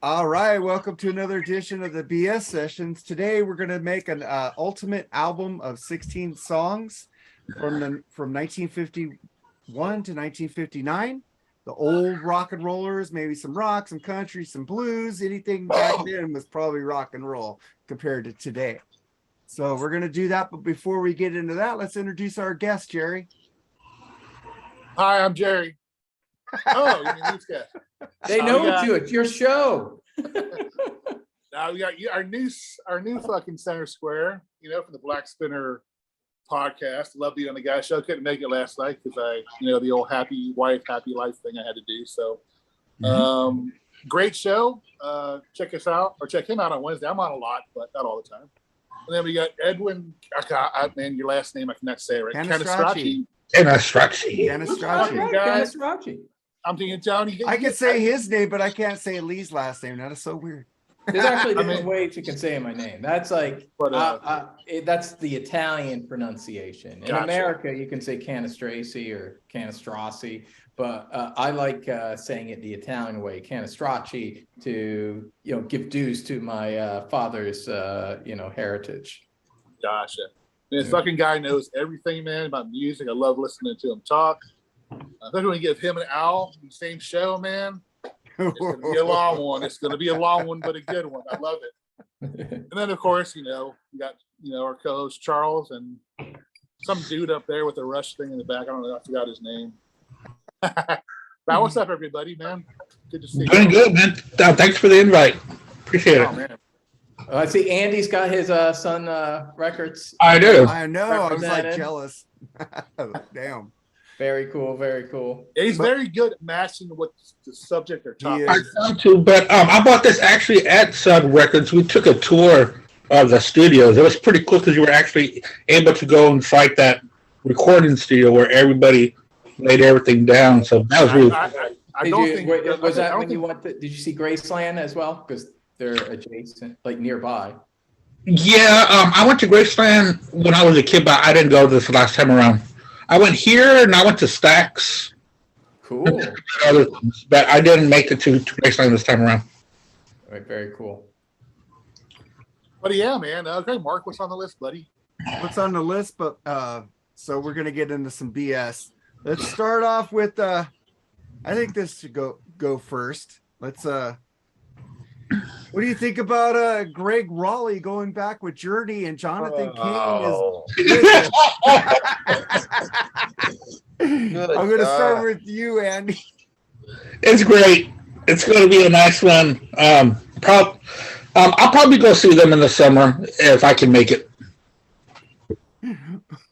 All right, welcome to another edition of the BS Sessions. Today we're going to make an ultimate album of 16 songs from 1951 to 1959. The old rock and rollers, maybe some rock, some country, some blues. Anything back then was probably rock and roll compared to today. So we're going to do that. But before we get into that, let's introduce our guest, Jerry. Hi, I'm Jerry. Oh, you mean this guy? They know you. It's your show. Now we got our new fucking center square. From the Blackspinner podcast. Love being on the guy's show. Couldn't make it last night because the old happy wife, happy life thing I had to do. So, great show. Check us out or check him out on Wednesday. I'm on a lot, but not all the time. And then we got Edwin. Man, your last name I cannot say it right. Cannistraci. Cannistraci. I'm thinking Johnny. I can say his name, but I can't say Lee's last name. That is so weird. There's actually different ways you can say my name. That's like that's the Italian pronunciation. In America, you can say Cannistraci or Cannistraci, but I like saying it the Italian way, Cannistraci, to give dues to my father's heritage. Gotcha. This fucking guy knows everything, man, about music. I love listening to him talk. I think when we give him and Al the same show, man, it's going to be a long one. It's going to be a long one, but a good one. I love it. And then, of course, we got, our co-host Charles and some dude up there with the Rush thing in the back. I don't know. I forgot his name. Now, what's up, everybody, man? Good to see you. Doing good, man. Thanks for the invite. Appreciate it. Man. I see Andy's got his Sun Records. I do. I know. I was like jealous. Damn. Very cool. Very cool. Yeah, he's very good at matching what the subject they're talking I try to, but I bought this actually at Sun Records. We took a tour of the studios. It was pretty cool because you were actually able to go inside that recording studio where everybody laid everything down. So that was really cool. Was that when you went did you see Graceland as well? Because they're adjacent, like nearby. Yeah, I went to Graceland when I was a kid, but I didn't go this last time around. I went here and I went to Stax. Cool. But I didn't make it to Graceland this time around. All right, very cool. But yeah, man. Okay, Mark, what's on the list, buddy? What's on the list? But so we're gonna get into some BS. Let's start off with I think this should go first. Let's what do you think about Greg Raleigh going back with Journey and Jonathan King is I'm going to start with you, Andy. It's great. It's going to be a nice one. I'll probably go see them in the summer if I can make it.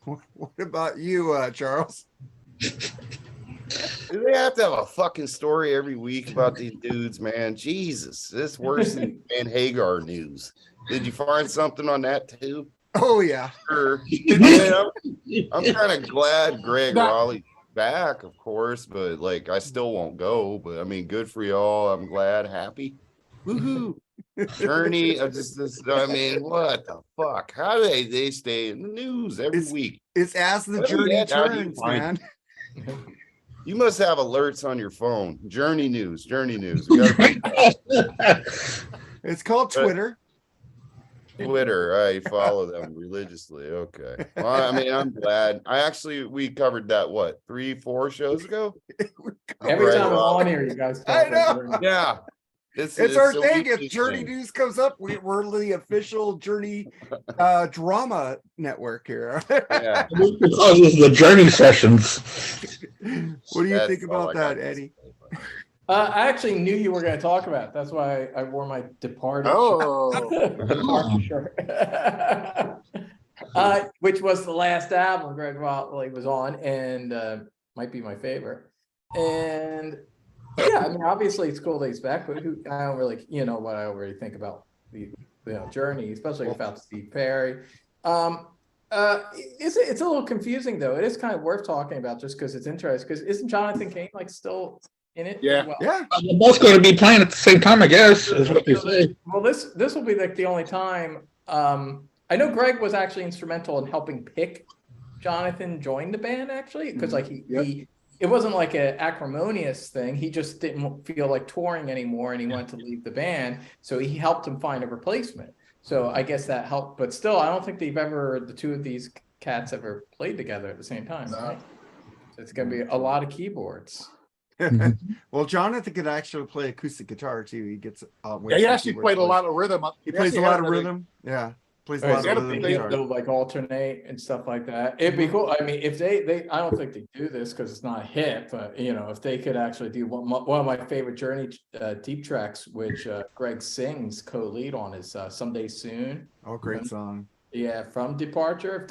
What about you, Charles? Do they have to have a fucking story every week about these dudes, man? Jesus, this is worse than Van Hagar news. Did you find something on that too? Oh yeah. Sure. Man, I'm kind of glad Greg Raleigh's back, of course, but I still won't go. But I mean, good for y'all. I'm glad, happy. Woohoo! Journey. What the fuck? How do they stay in the news every week? It's as the journey turns, man. You must have alerts on your phone. Journey news. It's called Twitter. I follow them religiously. Okay. Well, I mean, I'm glad. We covered that, 3-4 shows ago? Every time I'm on here, you guys talk. I know. Yeah. It's our thing. If Journey News comes up, we're the official Journey drama network here. Yeah. Because it's the Journey sessions. What do you think about that, Eddie? I actually knew you were going to talk about it. That's why I wore my departed shirt. Which was the last album Greg Raleigh was on, and might be my favorite. And yeah, I mean, obviously it's cool that he's back, but I don't really, what I already think about the Journey, especially about Steve Perry. It's a little confusing though. It is kind of worth talking about just because it's interesting. Because isn't Jonathan Cain still in it? Yeah, well? Yeah. They're both going to be playing at the same time, I guess, is what they say. Well, this will be the only time. I know Greg was actually instrumental in helping pick Jonathan join the band actually, because it wasn't like an acrimonious thing. He just didn't feel like touring anymore, and he wanted to leave the band. So he helped him find a replacement. So I guess that helped. But still, I don't think the two of these cats ever played together at the same time. Right? So it's gonna be a lot of keyboards. Well, Jonathan could actually play acoustic guitar too. He gets he actually played a lot of rhythm. He plays a lot of rhythm. Yeah. Plays a lot of rhythm guitar. They'll like alternate and stuff like that. It'd be cool. I mean, if they I don't think they do this because it's not a hit, but if they could actually do one of my favorite Journey deep tracks, which Greg sings co-lead on, is Someday Soon. Oh, great song. Yeah, from Departure.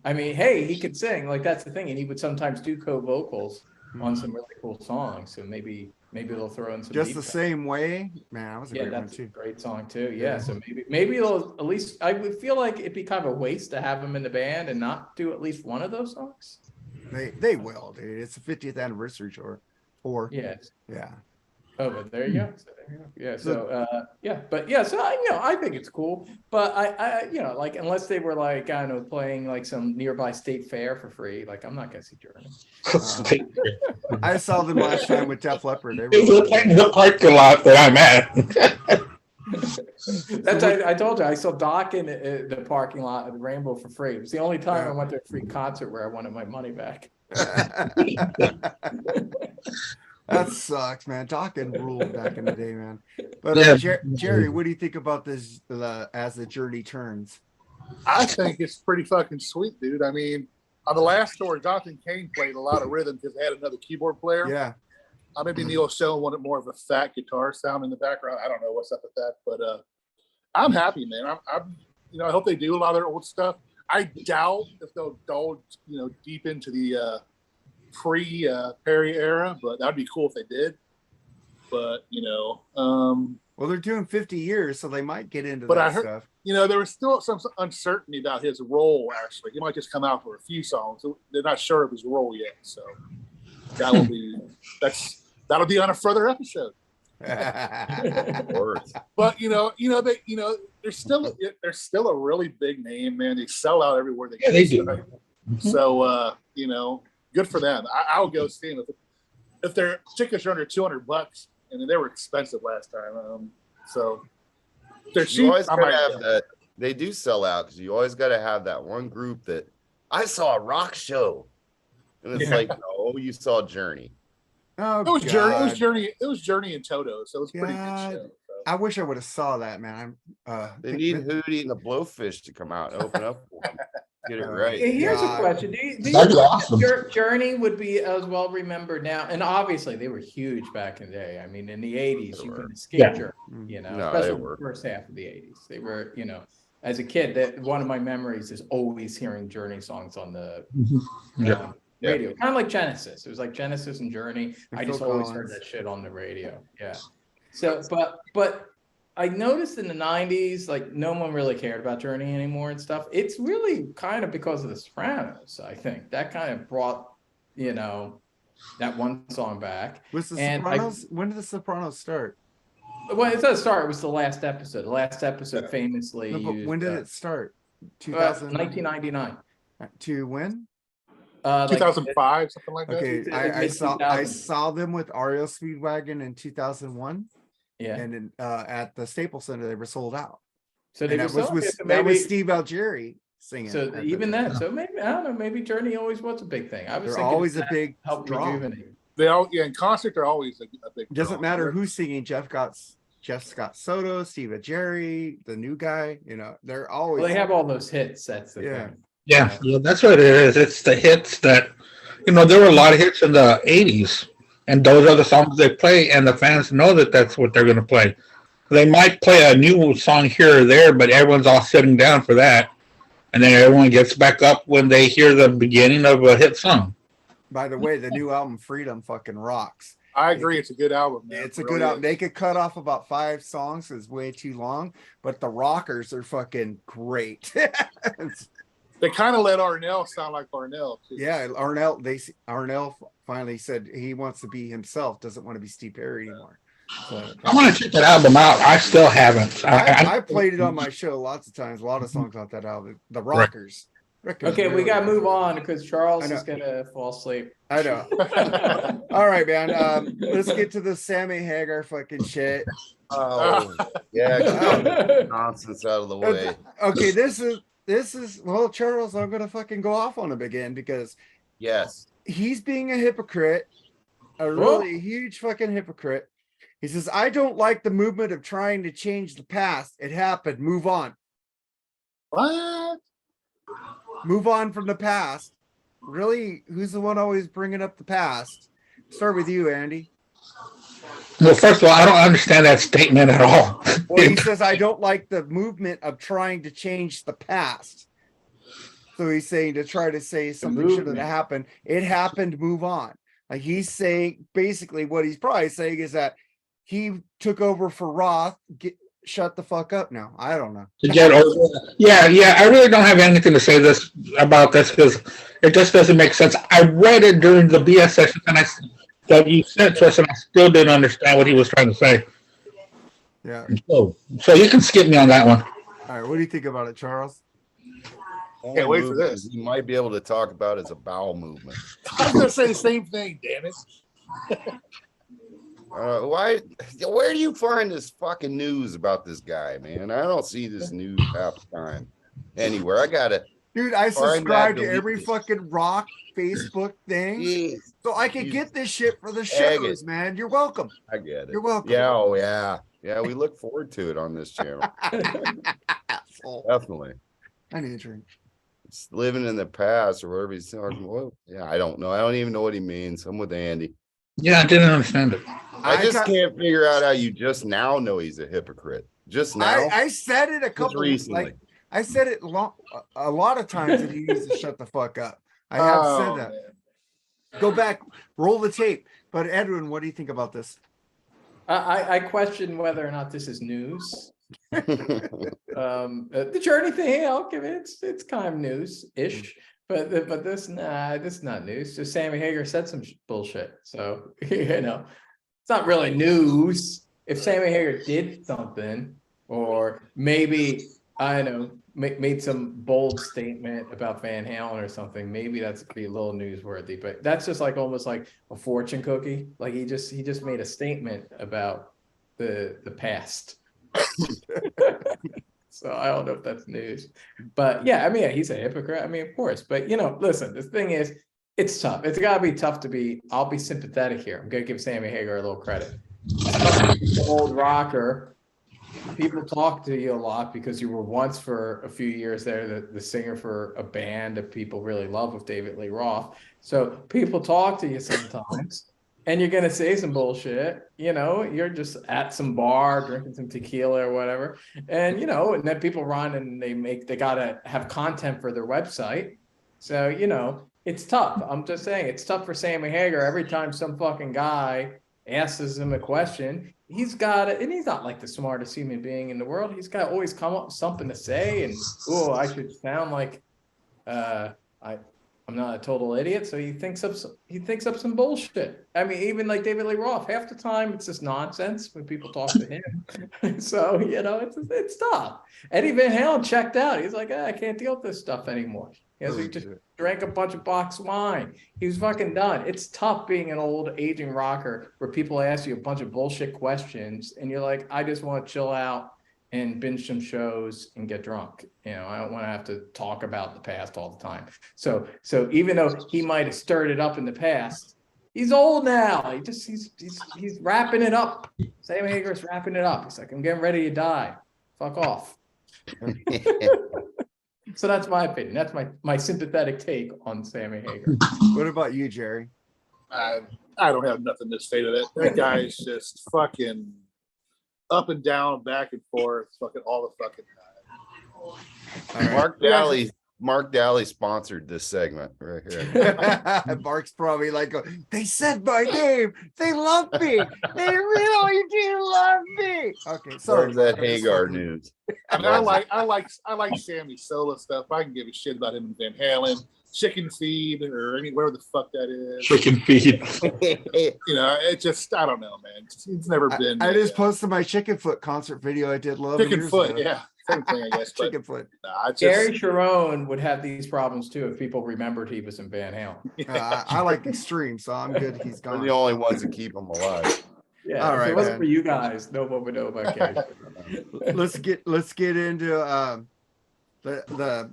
Hey, he could sing, like that's the thing, and he would sometimes do co-vocals on some really cool songs. So maybe they'll throw in some Just the same way, man. That was a great one too. Great song too. Yeah. So maybe they'll at least. I would feel like it'd be kind of a waste to have them in the band and not do at least one of those songs. They will, dude. It's the 50th anniversary tour. Yes. Yeah. Oh, but there you go. Yeah. So but yeah. So I think it's cool. But I like unless they were like I don't know playing like some nearby state fair for free, like I'm not gonna see Journey. I saw them last time with Def Leppard. They were playing in the parking lot that I'm at. That's I told you I saw Doc in the parking lot of the Rainbow for free. It was the only time I went to a free concert where I wanted my money back. That sucks, man. Talking ruled back in the day, man. But Jerry, what do you think about this as the journey turns? I think it's pretty fucking sweet, dude. I mean, on the last tour, Jonathan Cain played a lot of rhythm because they had another keyboard player. Yeah. Maybe Neil Schoen wanted more of a fat guitar sound in the background. I don't know what's up with that, but I'm happy, man. I hope they do a lot of their old stuff. I doubt if they'll indulge, deep into the pre-Perry era, but that'd be cool if they did. But well, they're doing 50 years, so they might get into but that I heard, stuff. There was still some uncertainty about his role. Actually, he might just come out for a few songs. They're not sure of his role yet, so that'll be on a further episode. But they're still a really big name, man. They sell out everywhere they go. They do. So good for them. I'll go see them if their tickets are under $200, and they were expensive last time. So they're cheap. You always gotta have that. They do sell out because you always got to have that one group that I saw a rock show, and it's like, no, you saw Journey. Oh, it was God. Journey. It was Journey and Toto, so it was a pretty good show. So. I wish I would have saw that, man. They need Hootie and the Blowfish to come out and open up for them. Get it right. Here's a question: Do you think awesome. Journey would be as well remembered now? And obviously, they were huge back in the day. I mean, in the '80s, you couldn't escape Journey. Especially in the first half of the '80s. They were, as a kid, one of my memories is always hearing Journey songs on the radio, kind of like Genesis. It was like Genesis and Journey. And I just always heard that shit on the radio. Yeah. So, but I noticed in the 90s, like no one really cared about Journey anymore and stuff. It's really kind of because of the Sopranos, I think. That kind of brought, that one song back. Was the Sopranos? When did the Sopranos start? Well, it does start. It was the last episode. The last episode famously used, when did it start? 1999. To when? 2005, something like that. Okay, I saw them with REO Speedwagon in 2001. Yeah, and then at the Staples Center they were sold out. So that was Steve Algeri singing. So even that, so maybe I don't know. Maybe Journey always was a big thing. I was thinking always a big draw. They all in concert they're always a big. Doesn't matter who's singing. Jeff Scott Soto, Steve Algeri, the new guy. They're always. Well, they have all those hits. That's the thing. Yeah, that's what it is. It's the hits that, there were a lot of hits in the 80s, and those are the songs they play, and the fans know that that's what they're going to play. They might play a new song here or there, but everyone's all sitting down for that, and then everyone gets back up when they hear the beginning of a hit song. By the way, the new album, Freedom, fucking rocks. I agree. It's a good album, man. It's a good album. They could cut off about 5 songs. It's way too long, but the rockers are fucking great. They kind of let Arnell sound like Arnell too. Yeah, Arnell finally said he wants to be himself, doesn't want to be Steve Perry anymore. So, I want to check that album out. I still haven't. I played it on my show lots of times. A lot of songs off that album. The Rockers. Okay, we gotta move on because Charles is gonna fall asleep. I know. All right, man. Let's get to the Sammy Hagar fucking shit. Oh, yeah, get nonsense out of the way. Okay, this is well, Charles, I'm gonna fucking go off on him again because Yes. he's being a hypocrite, a really huge fucking hypocrite. He says, I don't like the movement of trying to change the past. It happened. Move on. What? Move on from the past. Really? Who's the one always bringing up the past? Start with you, Andy. Well, first of all, I don't understand that statement at all. Well, he says, I don't like the movement of trying to change the past. So he's saying to try to say something shouldn't have happened. It happened, move on. Like he's saying, basically what he's probably saying is that he took over for Roth. Shut the fuck up now. I don't know. Yeah. I really don't have anything to say about this because it just doesn't make sense. I read it during the BS session that you sent to us, and I still didn't understand what he was trying to say. Yeah. So you can skip me on that one. All right. What do you think about it, Charles? Can't wait for this. You might be able to talk about as a bowel movement. I was gonna say the same thing. Damn it. Why? Where do you find this fucking news about this guy, man? I don't see this news half the time anywhere. I gotta, dude. I subscribe to every fucking rock Facebook thing, so I can get this shit for the shows, man. You're welcome. I get it. You're welcome. Yeah, oh yeah, yeah. We look forward to it on this channel. Definitely. I need a drink. It's living in the past or whatever he's talking about. Yeah, I don't know. I don't even know what he means. I'm with Andy. Yeah, I didn't understand it. I just can't figure out how you just now know he's a hypocrite. Just now. I said it a couple recently. Like I said it a lot of times that he needs to shut the fuck up. I have said that. Man. Go back, roll the tape. But Edwin, what do you think about this? I question whether or not this is news. The journey thing, I'll give it. It's kind of news-ish. But this is not news. Just Sammy Hagar said some bullshit. So, it's not really news. If Sammy Hagar did something, or maybe, I don't know, made some bold statement about Van Halen or something, maybe that's be a little newsworthy. But that's just like almost like a fortune cookie. Like he just made a statement about the past. So I don't know if that's news, but yeah, I mean, he's a hypocrite. I mean, of course, but listen, the thing is, it's tough. It's gotta be tough to be, I'll be sympathetic here. I'm gonna give Sammy Hagar a little credit. Old rocker, people talk to you a lot because you were once for a few years there, the singer for a band that people really love with David Lee Roth. So people talk to you sometimes. And you're gonna say some bullshit, you're just at some bar drinking some tequila or whatever, and and then people run and they gotta have content for their website. So it's tough. I'm just saying it's tough for Sammy Hagar. Every time some fucking guy asks him a question, he's got it, and he's not like the smartest human being in the world. He's got to always come up with something to say, and I should sound like I'm not a total idiot, so he thinks up some bullshit. I mean, even like David Lee Roth, half the time it's just nonsense when people talk to him. So it's tough. Eddie Van Halen checked out. He's like, I can't deal with this stuff anymore. He just drank a bunch of box wine. He was fucking done. It's tough being an old aging rocker where people ask you a bunch of bullshit questions, and you're like, I just want to chill out and binge some shows and get drunk. I don't want to have to talk about the past all the time. So even though he might have stirred it up in the past, he's old now. He's wrapping it up. Sammy Hagar's wrapping it up. He's like, I'm getting ready to die. Fuck off. So that's my opinion. That's my sympathetic take on Sammy Hagar. What about you, Jerry? I don't have nothing to say to that. That guy's just fucking up and down, back and forth, fucking all the fucking time. Mark Daly sponsored this segment right here. Mark's probably like, they said my name. They love me. They really do love me. Okay, sorry. Where's that Hagar news? I mean, I like Sammy's solo stuff. I can give a shit about him and Van Halen, Chicken Feed, or whatever the fuck that is. Chicken Feed. It just, I don't know, man. He's never been. I just posted my Chicken Foot concert video I did love. Chicken Foot, yeah. Same thing, I guess. But Chicken foot. I just, Gary Sharon would have these problems too if people remembered he was in Van Halen. I like extreme, so I'm good. He's They're gone. the only ones that keep them alive. Yeah, All if right, it wasn't man. for you guys, no one would know about Gary. let's get into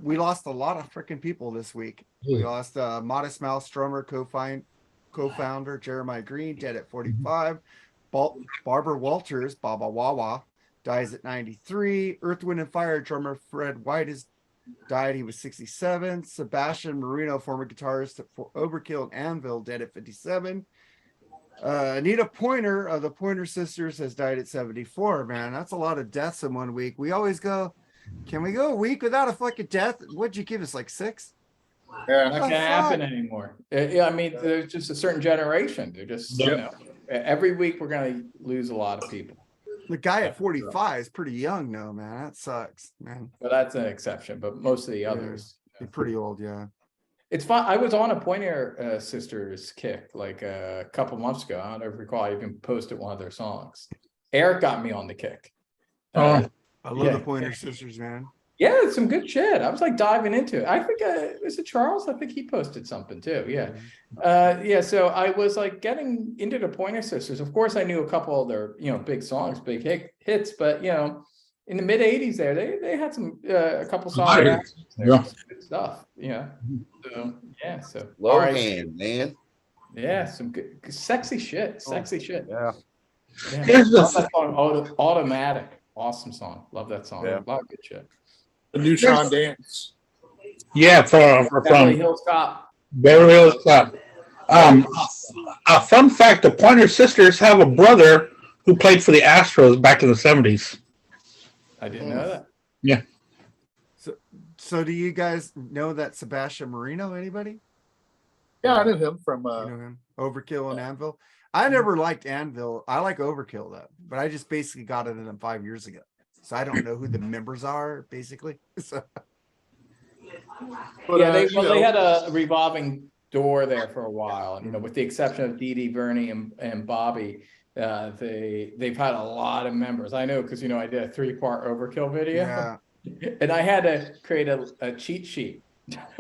we lost a lot of freaking people this week. We lost Modest Mouse drummer co-founder Jeremiah Green, dead at 45. Barbara Walters, Baba Wawa, dies at 93. Earth, Wind, and Fire drummer Fred White died. He was 67. Sebastian Marino, former guitarist for Overkill and Anvil, dead at 57. Anita Pointer of the Pointer Sisters has died at 74. Man, that's a lot of deaths in 1 week. We always go, can we go a week without a fucking death? What'd you give us, like 6? yeah. Not gonna happen anymore. Yeah, I mean, there's just a certain generation. They're just, you know, every week we're gonna lose a lot of people. The guy at 45 is pretty young, though, man. That sucks, man. But that's an exception. But most of the others, He's pretty old, yeah. it's fun. I was on a Pointer Sisters kick like a couple months ago. I don't know if you recall. I even posted one of their songs. Eric got me on the kick. I love yeah. the Pointer Sisters, man. Yeah, it's some good shit. I was like diving into it. I think is it Charles? I think he posted something too. Yeah. Yeah. So I was like getting into the Pointer Sisters. Of course, I knew a couple of their, you know, big songs, big hits, but you know, in the mid 80s there, they had some a couple songs. Yeah. Good stuff. Yeah. So yeah. So Low all right. hand, man. Yeah, some good sexy shit. Sexy shit. Yeah. Yeah. Here's the Love that song, Automatic. Awesome song. Love that song. Yeah. A lot of good shit. The Neutron Dance. Yeah, from Beverly Hills Cop. Beverly Hills Cop. A fun fact: the Pointer Sisters have a brother who played for the Astros back in the 70s. I didn't know that. Yeah. So do you guys know that Sebastian Marino? Anybody? Yeah, I knew him from. You know him? Overkill and Anvil. I never liked Anvil. I like Overkill though, but I just basically got into them 5 years ago, so I don't know who the members are basically. So. But, Yeah, you know, they had a revolving door there for a while, and you know, with the exception of Dee Dee, Bernie, and Bobby, they've had a lot of members. I know because you know I did a 3-part Overkill video, Yeah. and I had to create a cheat sheet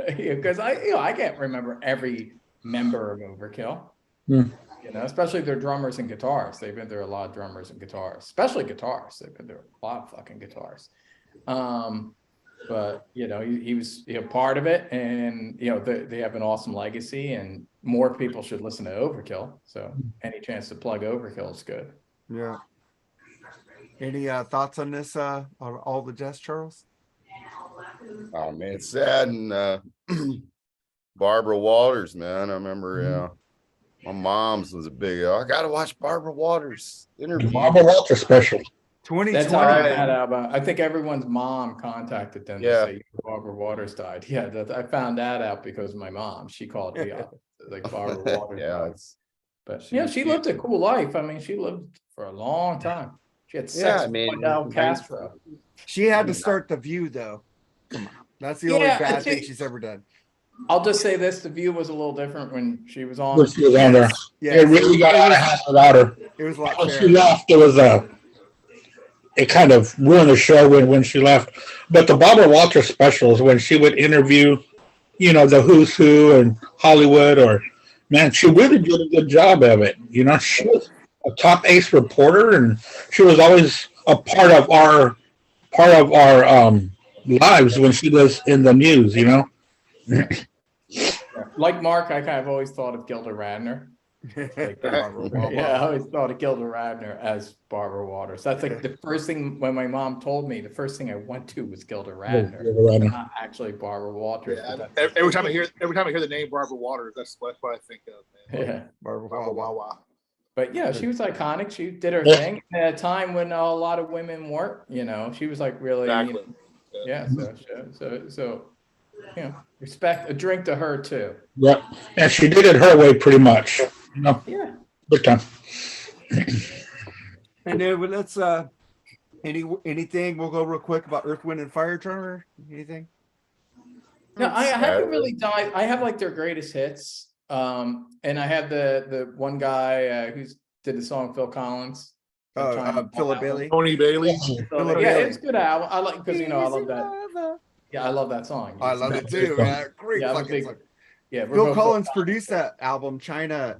because I can't remember every member of Overkill. Hmm. You know, especially their drummers and guitars. They've been through a lot of drummers and guitars, especially guitars. They've been through a lot of fucking guitars. But you know, he was part of it, and you know they have an awesome legacy, and more people should listen to Overkill. So any chance to plug Overkill is good. Yeah. Any thoughts on this? On all the deaths, Charles? Oh man, it's sad. And Barbara Walters, man. I remember my mom's was a big, I gotta watch Barbara Walters interview. Barbara Walters special. 2020. That's how I found out about. I think everyone's mom contacted them Yeah. to say Barbara Waters died. Yeah, I found that out because of my mom. She called me up, like Barbara Waters. Yeah, died. it's But yeah, she lived a cool life. I mean, she lived for a long time. She had sex Yeah, with man. Fidel Castro. She had to start The View, though. Come on. That's the only Yeah, bad I thing think- she's ever done. I'll just say this: The View was a little different when she was on. When she was on there. Yeah, It really got out of hand without her. It was a lot When she fairer. left, it kind of ruined the show when she left. But the Barbara Walters specials, when she would interview, you know, the who's who and Hollywood, or man, she really did a good job of it. You know, she was a top ace reporter, and she was always a part of our lives when she was in the news. You know. Like Mark, I kind of always thought of Gilda Radner. Barbara Wawa. Yeah, I always thought of Gilda Radner as Barbara Waters. That's like the first thing when my mom told me. The first thing I went to was Gilda Radner, not actually Barbara Waters. yeah, but that's- every time I hear the name Barbara Waters, that's what I think of, man. yeah. Barbara Barbara Wawa. Wawa. But yeah, she was iconic. She did her Yeah. thing at a time when a lot of women weren't. You know, she was like really. Exactly. Yeah. So, you know, respect. A drink to her too. Yep, and she did it her way, pretty much. You know, Yeah. big time. And then let's anything we'll go real quick about Earth, Wind, and Fire drummer. Anything? No, I haven't really died. I have like their greatest hits. And I have the one guy who's did the song Phil Collins. Philip Bailey. Tony Bailey. Philip Yeah, Bailey. it's a good album. I like because I love that. Yeah, I love that song. I love it too, man. Great Yeah, I'm a fucking big- song. Yeah, we're Phil both Collins produced that album, China.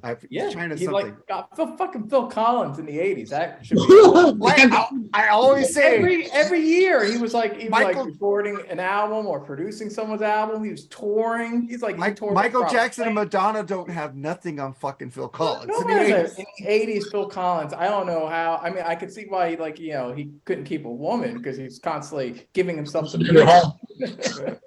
China he something. got fucking Phil Collins in the '80s. That should be. Like I always say, every year he was like Michael- recording an album or producing someone's album. He was touring. He's like Michael Jackson and Madonna don't have nothing on fucking Phil Collins. No, in the 80s. in the '80s, Phil Collins. I don't know how. I mean, I could see why he couldn't keep a woman because he's constantly giving himself to music.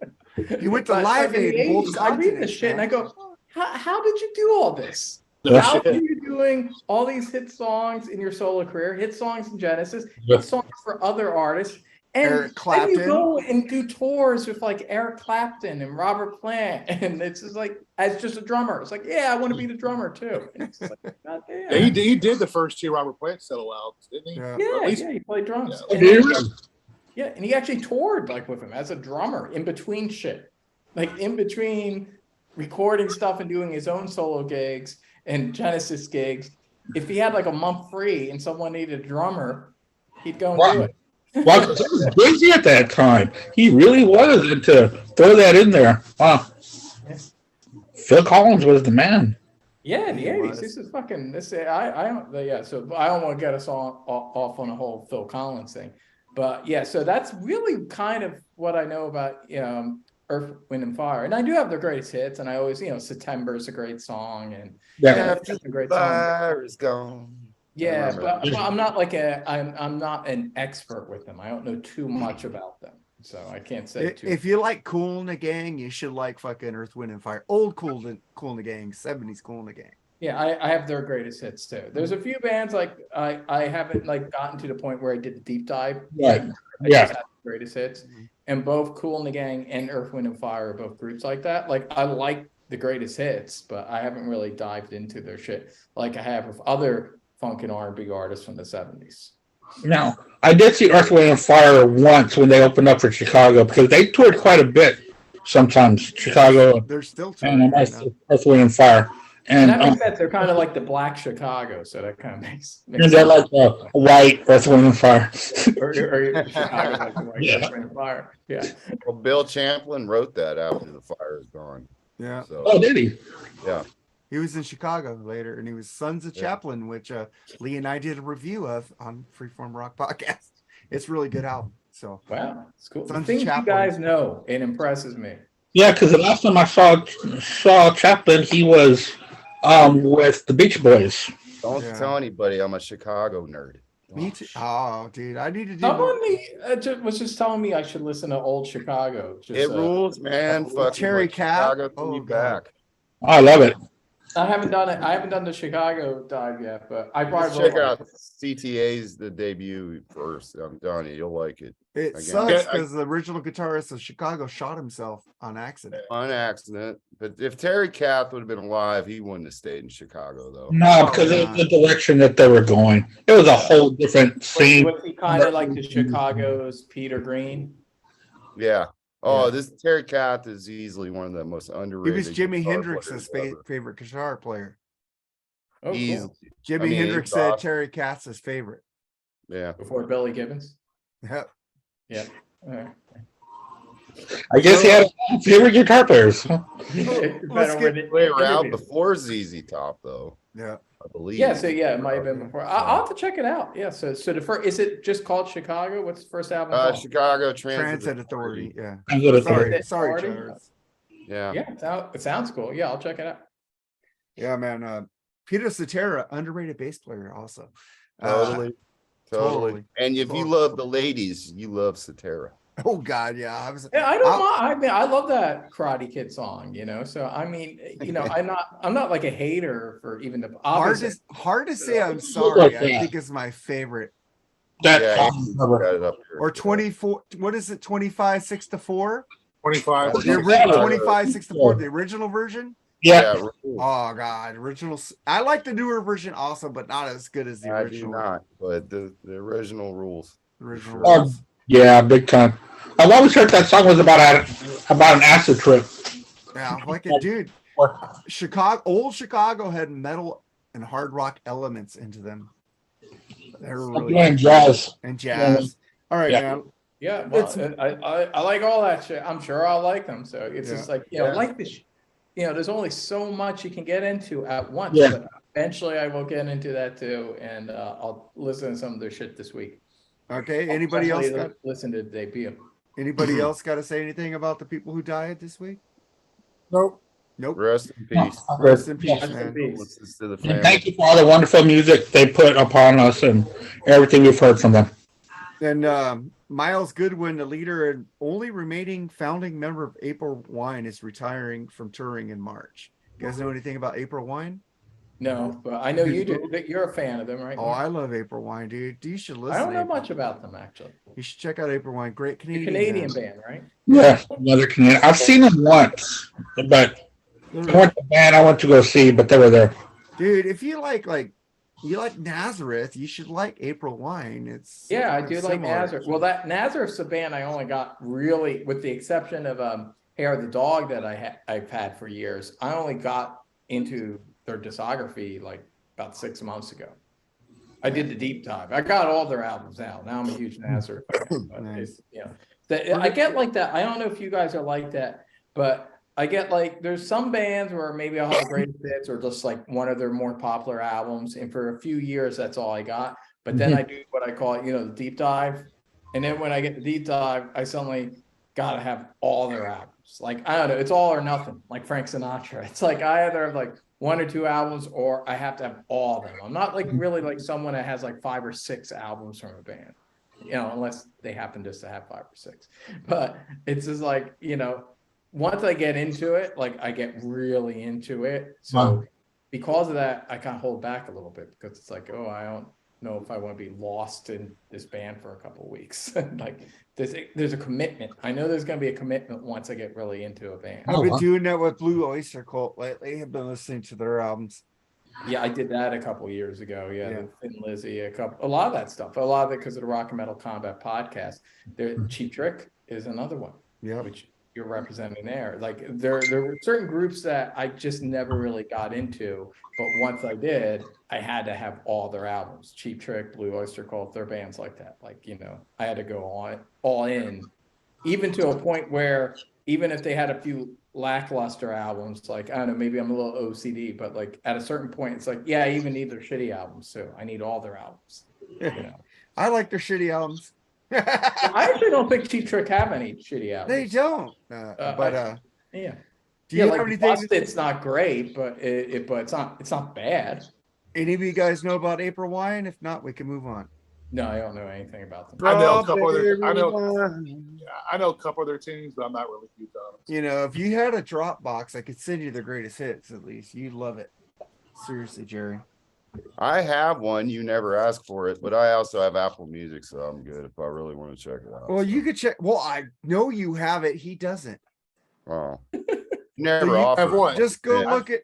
He went to Live Aid. In the 80s, I read this shit and I go, how did you do all this? How are you doing all these hit songs in your solo career, hit songs in Genesis, hit songs for other artists, and Eric Clapton. then you go and do tours with like Eric Clapton and Robert Plant, and it's just like as just a drummer. It's like, yeah, I want to be the drummer too. And it's like, God damn. Yeah, he did the first two Robert Plant solo albums, didn't he? Yeah. He played drums. Yeah. And he actually toured like with him as a drummer in between shit, like in between recording stuff and doing his own solo gigs and Genesis gigs. If he had like a month free and someone needed a drummer, he'd go and do it. Well, he was busy at that time. He really was, and to throw that in there. Wow. Yeah. Phil Collins was the man. Yeah, in the '80s. This is fucking. I don't. Yeah. So I don't want to get us off on a whole Phil Collins thing, but yeah. So that's really kind of what I know about Earth, Wind, and Fire, and I do have their greatest hits, and I always September is a great song, and After a great the song. fire is gone. Yeah, I but I'm not I'm not an expert with them. I don't know too much about them, so I can't say too. If you like Kool and the Gang, you should like fucking Earth, Wind, and Fire. Old Kool and the Gang, 70s Kool and the Gang. Yeah, I have their greatest hits too. There's a few bands like I haven't like gotten to the point where I did the deep dive. Right. I just had the greatest hits, and both Kool and the Gang and Earth, Wind, and Fire are both groups like that. Like I like the greatest hits, but I haven't really dived into their shit like I have with other funk and R&B artists from the 70s. Now, I did see Earth, Wind, and Fire once when they opened up for Chicago because they toured quite a bit. Sometimes Chicago. They're still and touring. Earth, Wind, and Fire. And that makes sense. They're kind of like the Black Chicago, so that kind of makes And they're sense. like white Earth, Wind, and Fire. or Chicago's like the White Earth, Wind, and Fire. Yeah. Well, Bill Champlin wrote that after the fire is gone. Yeah. So, Oh, did he? yeah. He was in Chicago later, and he was Sons of Chaplin, which Lee and I did a review of on Freeform Rock Podcast. It's a really good album. So Wow, it's cool. The Sons of things you Chaplin. guys know, it impresses me. Yeah, because the last time I saw Chaplin, he was with the Beach Boys. Don't Yeah. tell anybody I'm a Chicago nerd. me too. Oh, dude, I need to do. Someone was just telling me I should listen to old Chicago. Just, It rules, man. Fucking Cherry like Cat. Chicago to Oh, me God. back. I love it. I haven't done it. I haven't done the Chicago dive yet, but I Just probably check out CTA's the debut first. I'm telling you, you'll like it. It Again. sucks Yeah, because the original guitarist of Chicago shot himself on accident. On accident. But if Terry Kath would have been alive, he wouldn't have stayed in Chicago though. No, because of the direction that they were going. It was a whole different scene. Was he kind of like the Chicago's Peter Green? Yeah. Oh, Yeah. this Terry Kath is easily one of the most He underrated. was Jimi guitar Hendrix's players ever. favorite guitar player. Oh, cool. Easily. Jimi I mean, Hendrix he's said awesome. Terry Kath's his favorite. Yeah. Before Billy Gibbons. Yep. Yeah. All right. I guess he had favorite guitar players. It's Let's better get when it- Way around interview. before ZZ Top though, Yeah. I believe. Yeah, so yeah, it might have been before. I'll have to check it out. Yeah, so the first is it just called Chicago? What's the first album called? Chicago Transit Authority. Yeah. I'm gonna Sorry, Transit sorry, Authority? Charles. Yeah. Yeah, it sounds cool. Yeah, I'll check it out. Yeah, man. Peter Cetera, underrated bass player, also. Totally. totally. And if you love the ladies, you love Cetera. Oh God, yeah. I was. Yeah, I don't mind. I mean, I love that Karate Kid song. So I mean, I'm not like a hater for even the Hard to say. I'm sorry. I Yeah. think it's my favorite. That Yeah, album cover. got it up here. Or 24. What is it? 25-6-4. 25. The Yeah. original 25-6-4. The original version. Yeah, rules. Oh God, original. I like the newer version also, but not as good as the I do original. not, but the original rules. The original. Sure. rules. yeah, big time. I've always heard that song was about an acid trip. Yeah, like it, dude. Old Chicago had metal and hard rock elements into them. They're I'm really playing jazz. and jazz. All right, Yeah. man. Yeah, well, It's- I like all that shit. I'm sure I'll like them. So it's Yeah. just like, Yeah. like this, there's only so much you can get into at once, Yeah. but eventually I will get into that too. And I'll listen to some of their shit this week. Okay. Anybody else Definitely got listen to the debut. anybody else got to say anything about the people who died this week? Nope. Nope. Rest in peace. Rest in peace, Rest in man. peace. Condolences to the And family. thank you for all the wonderful music they put upon us and everything we've heard from them. And Miles Goodwin, the leader and only remaining founding member of April Wine, is retiring from touring in March. You guys know anything about April Wine? No, but I know you do. That you're a fan of them, right? Oh, I love April Wine, dude. You should listen. I don't to know April. much about them actually. You should check out April Wine. Great You're a Canadian. Canadian band, right? Yeah, another Canadian. I've seen them once, but they weren't the band I went to go see, but they were there. Dude, if you like Nazareth, you should like April Wine. It's Yeah, I kind do of like similar. Nazareth. Well, that Nazareth's a band I only got really, with the exception of Hair of the Dog that I've had for years. I only got into their discography like about 6 months ago. I did the deep dive. I got all their albums out. Now I'm a huge Nazareth fan. But Nice. I get like that. I don't know if you guys are like that, but I get like there's some bands where maybe I'll have greatest hits or just like one of their more popular albums, and for a few years that's all I got. But then I do what I call it, the deep dive, and then when I get the deep dive, I suddenly gotta have all their albums. Like I don't know, it's all or nothing. Like Frank Sinatra, it's like I either have like 1 or 2 albums, or I have to have all of them. I'm not like really like someone that has like 5 or 6 albums from a band, unless they happen just to have 5 or 6. But it's just like once I get into it, like I get really into it. So because of that, I kind of hold back a little bit because it's like, oh, I don't know if I want to be lost in this band for a couple of weeks. Like there's a commitment. I know there's going to be a commitment once I get really into a band. I've been doing that with Blue Oyster Cult lately. I've been listening to their albums. Yeah, I did that a couple of years ago. Yeah, the Thin Lizzy, a lot of that stuff. A lot of it because of the Rock and Metal Combat podcast. Cheap Trick is another one. Yeah, which you're representing there. Like there were certain groups that I just never really got into, but once I did, I had to have all their albums. Cheap Trick, Blue Oyster Cult, their bands like that. Like, I had to go all in, even to a point where even if they had a few lackluster albums, like, I don't know, maybe I'm a little OCD, but like at a certain point, it's like, yeah, I even need their shitty albums too. I need all their albums. I like their shitty albums. I actually don't think Cheap Trick have any shitty albums. They don't. Yeah. Do you have like anything? It's not great, but it's not bad. Any of you guys know about April Wine? If not, we can move on. No, I don't know anything about them. I know a couple of their. I know a couple of their teams, but I'm not really huge on them. If you had a Dropbox, I could send you the greatest hits. At least you'd love it. Seriously, Jerry. I have one. You never asked for it, but I also have Apple Music, so I'm good if I really want to check it out. Well, you could check. Well, I know you have it. He doesn't. Oh, never you offered. have what? Just go Yeah. look at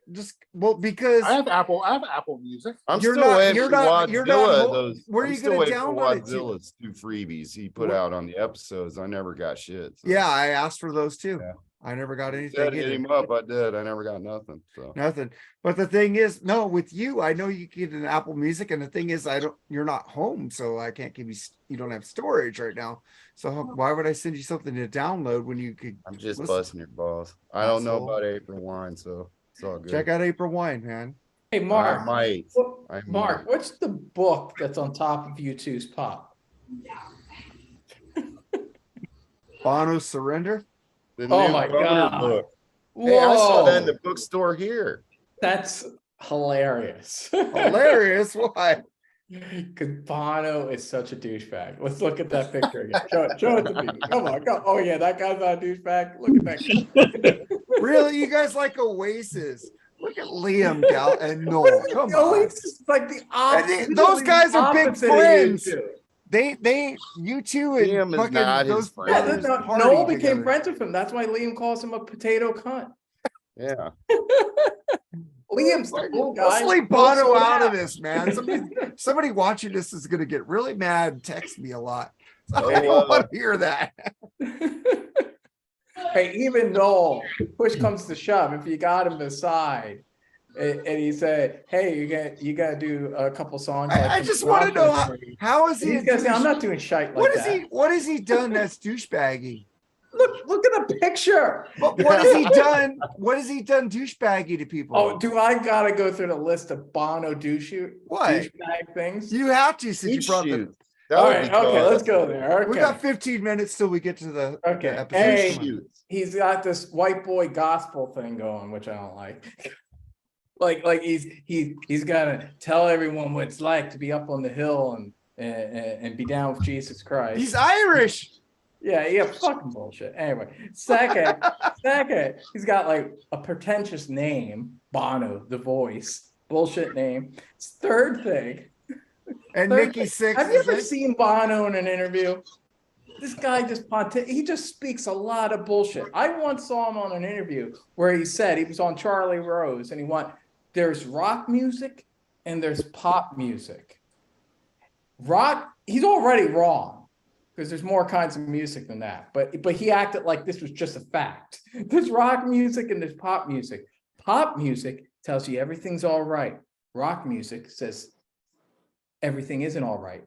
because I have Apple Music. I'm You're still not- waiting you're for not- you're not Godzilla. hol- Those. where are I'm you still gonna waiting for download it to? Godzilla's 2 freebies he put What- out on the episodes. I never got shit. So. yeah, I asked for those too. Yeah. I never got He anything. said hit Either. him up. I did. I never got nothing. So Nothing. But the thing is, no, with you, I know you get an Apple Music, and the thing is, you're not home, so I can't give you. You don't have storage right now, so why would I send you something to download when you could? I'm just listen? busting your balls. I don't know Asshole. about April Wine, so it's all good. Check out April Wine, man. Hey, I Mark. might. I Mark, might. what's the book that's on top of U2's pop? Bono's Surrender. The Oh new my Boner God. book. Hey, I saw that in Whoa, the bookstore here. that's hilarious. Hilarious. Why? Because Bono is such a douchebag. Let's look at that picture again. Show it to me. Come on, go. Oh yeah, that guy's not a douchebag. Look at that guy. Really? You guys like Oasis? Look at Liam, Gal, and Noel. Come on. Oasis is like the opposite. those guys are big opposite of friends. U2. You two and Liam is fucking not his those friend. Yeah, brothers no, party Noel became together. friends with him. That's why Liam calls him a potato cunt. Yeah. Liam's the cool guy. Let's leave Noel's Bono so out of happy. this, man. Somebody watching this is gonna get really mad and text me a lot. I Oh, don't want to hear that. Hey, even Noel, push comes to shove, if you got him aside, and he said, "Hey, you gotta do a couple songs." I just want to know how is he? He's gonna say, "I'm not doing shite like that." What has he done that's douchebaggy? Look at the picture. But what has he done? What has he done douchebaggy to people? Oh, do I gotta go through the list of Bono What? douchebag things? You have to since you brought the. That All would right, be okay, fun. let's go there. Okay. We got 15 minutes till we get to the Okay. episode. Hey, Come on. he's got this white boy gospel thing going, which I don't like. like he's gotta tell everyone what it's like to be up on the hill and be down with Jesus Christ. He's Irish. Yeah, fucking bullshit. Anyway, second, he's got like a pretentious name, Bono, the voice, bullshit name. Third thing, And Nikki Sixx. have you ever seen Bono in an interview? This guy he just speaks a lot of bullshit. I once saw him on an interview where he said he was on Charlie Rose and there's rock music and there's pop music. Rock, he's already wrong because there's more kinds of music than that. But he acted like this was just a fact. There's rock music and there's pop music. Pop music tells you everything's all right. Rock music says everything isn't all right.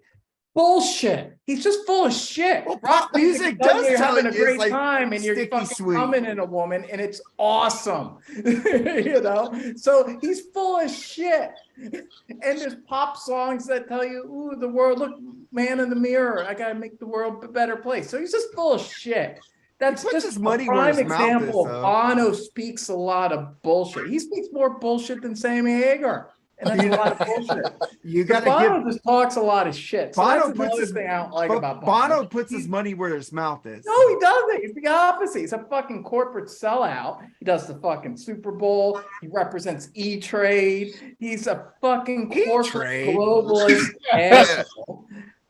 Bullshit. He's just full of shit. Well, pop music does you're tell having a you it's great like time and you're sticky fucking sweet. coming in a woman and it's awesome. You know? So he's full of shit. And there's pop songs that tell you, ooh, the world, look, man in the mirror, I gotta make the world a better place. So he's just full of shit. That's puts just his a money where prime his mouth is, example though. of Bono speaks a lot of bullshit. He speaks more bullshit than Sammy Hagar. And that's a lot of bullshit. You got to Bono give. just talks a lot of shit. So Bono that's puts another his thing I don't like but about Bono puts his money where his mouth is. No, he doesn't. He's the opposite. He's a fucking corporate sellout. He does the fucking Super Bowl. He represents E-Trade. He's a fucking corporate E-Trade? globalist asshole.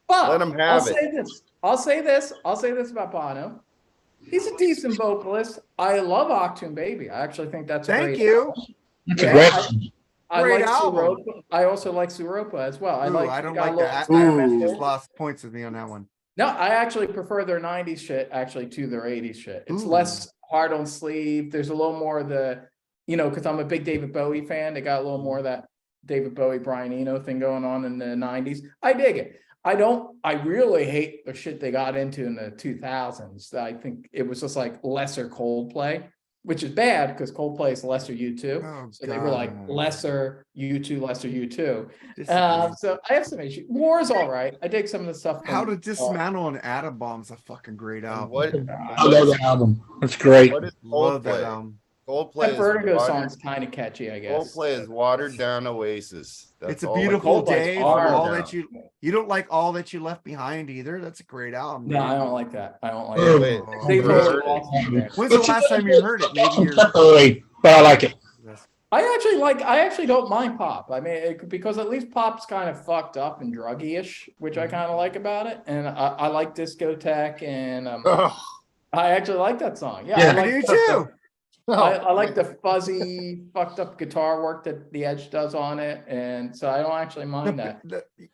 But Let him have it. I'll say this about Bono. He's a decent vocalist. I love Octoon Baby. I actually think that's a Thank great you. album. That's a Yeah, great. I Great like album. Suropa. I also like Suropa as well. I don't like that. Ooh. Just lost points with me on that one. No, I actually prefer their 90s shit actually to their 80s shit. It's Ooh. less hard on sleeve. There's a little more of the, because I'm a big David Bowie fan. They got a little more of that David Bowie, Brian Eno thing going on in the 90s. I dig it. I really hate the shit they got into in the 2000s. I think it was just like lesser Coldplay, which is bad because Coldplay is lesser U2. Oh, So they were like God. lesser U2, lesser U2. Disagree. So I have some issues. War is all right. I dig some of the stuff. How to Dismantle an Atom Bomb's a fucking great And album. what, I love the album. That's great. what is Love that Coldplay? album. Coldplay That is Vertigo watered- song's kind of catchy, I guess. Coldplay is watered down Oasis. That's It's a all it beautiful is. Coldplay's day for hard all now. that you don't like all that you left behind either. That's a great album. No, dude. I don't like that. I don't like Oh, it. Wait, They you totally heard it? lost me there. When's the last time you heard it? Maybe you're. Separately, but I like it. I actually don't mind pop. I mean, because at least pop's kind of fucked up and druggy-ish, which I kind of like about it. And I like Discotheque, and Ugh. I actually like that song. Yeah, Yeah. I I like do too. I like the fuzzy, fucked up guitar work that the Edge does on it, and so I don't actually mind that.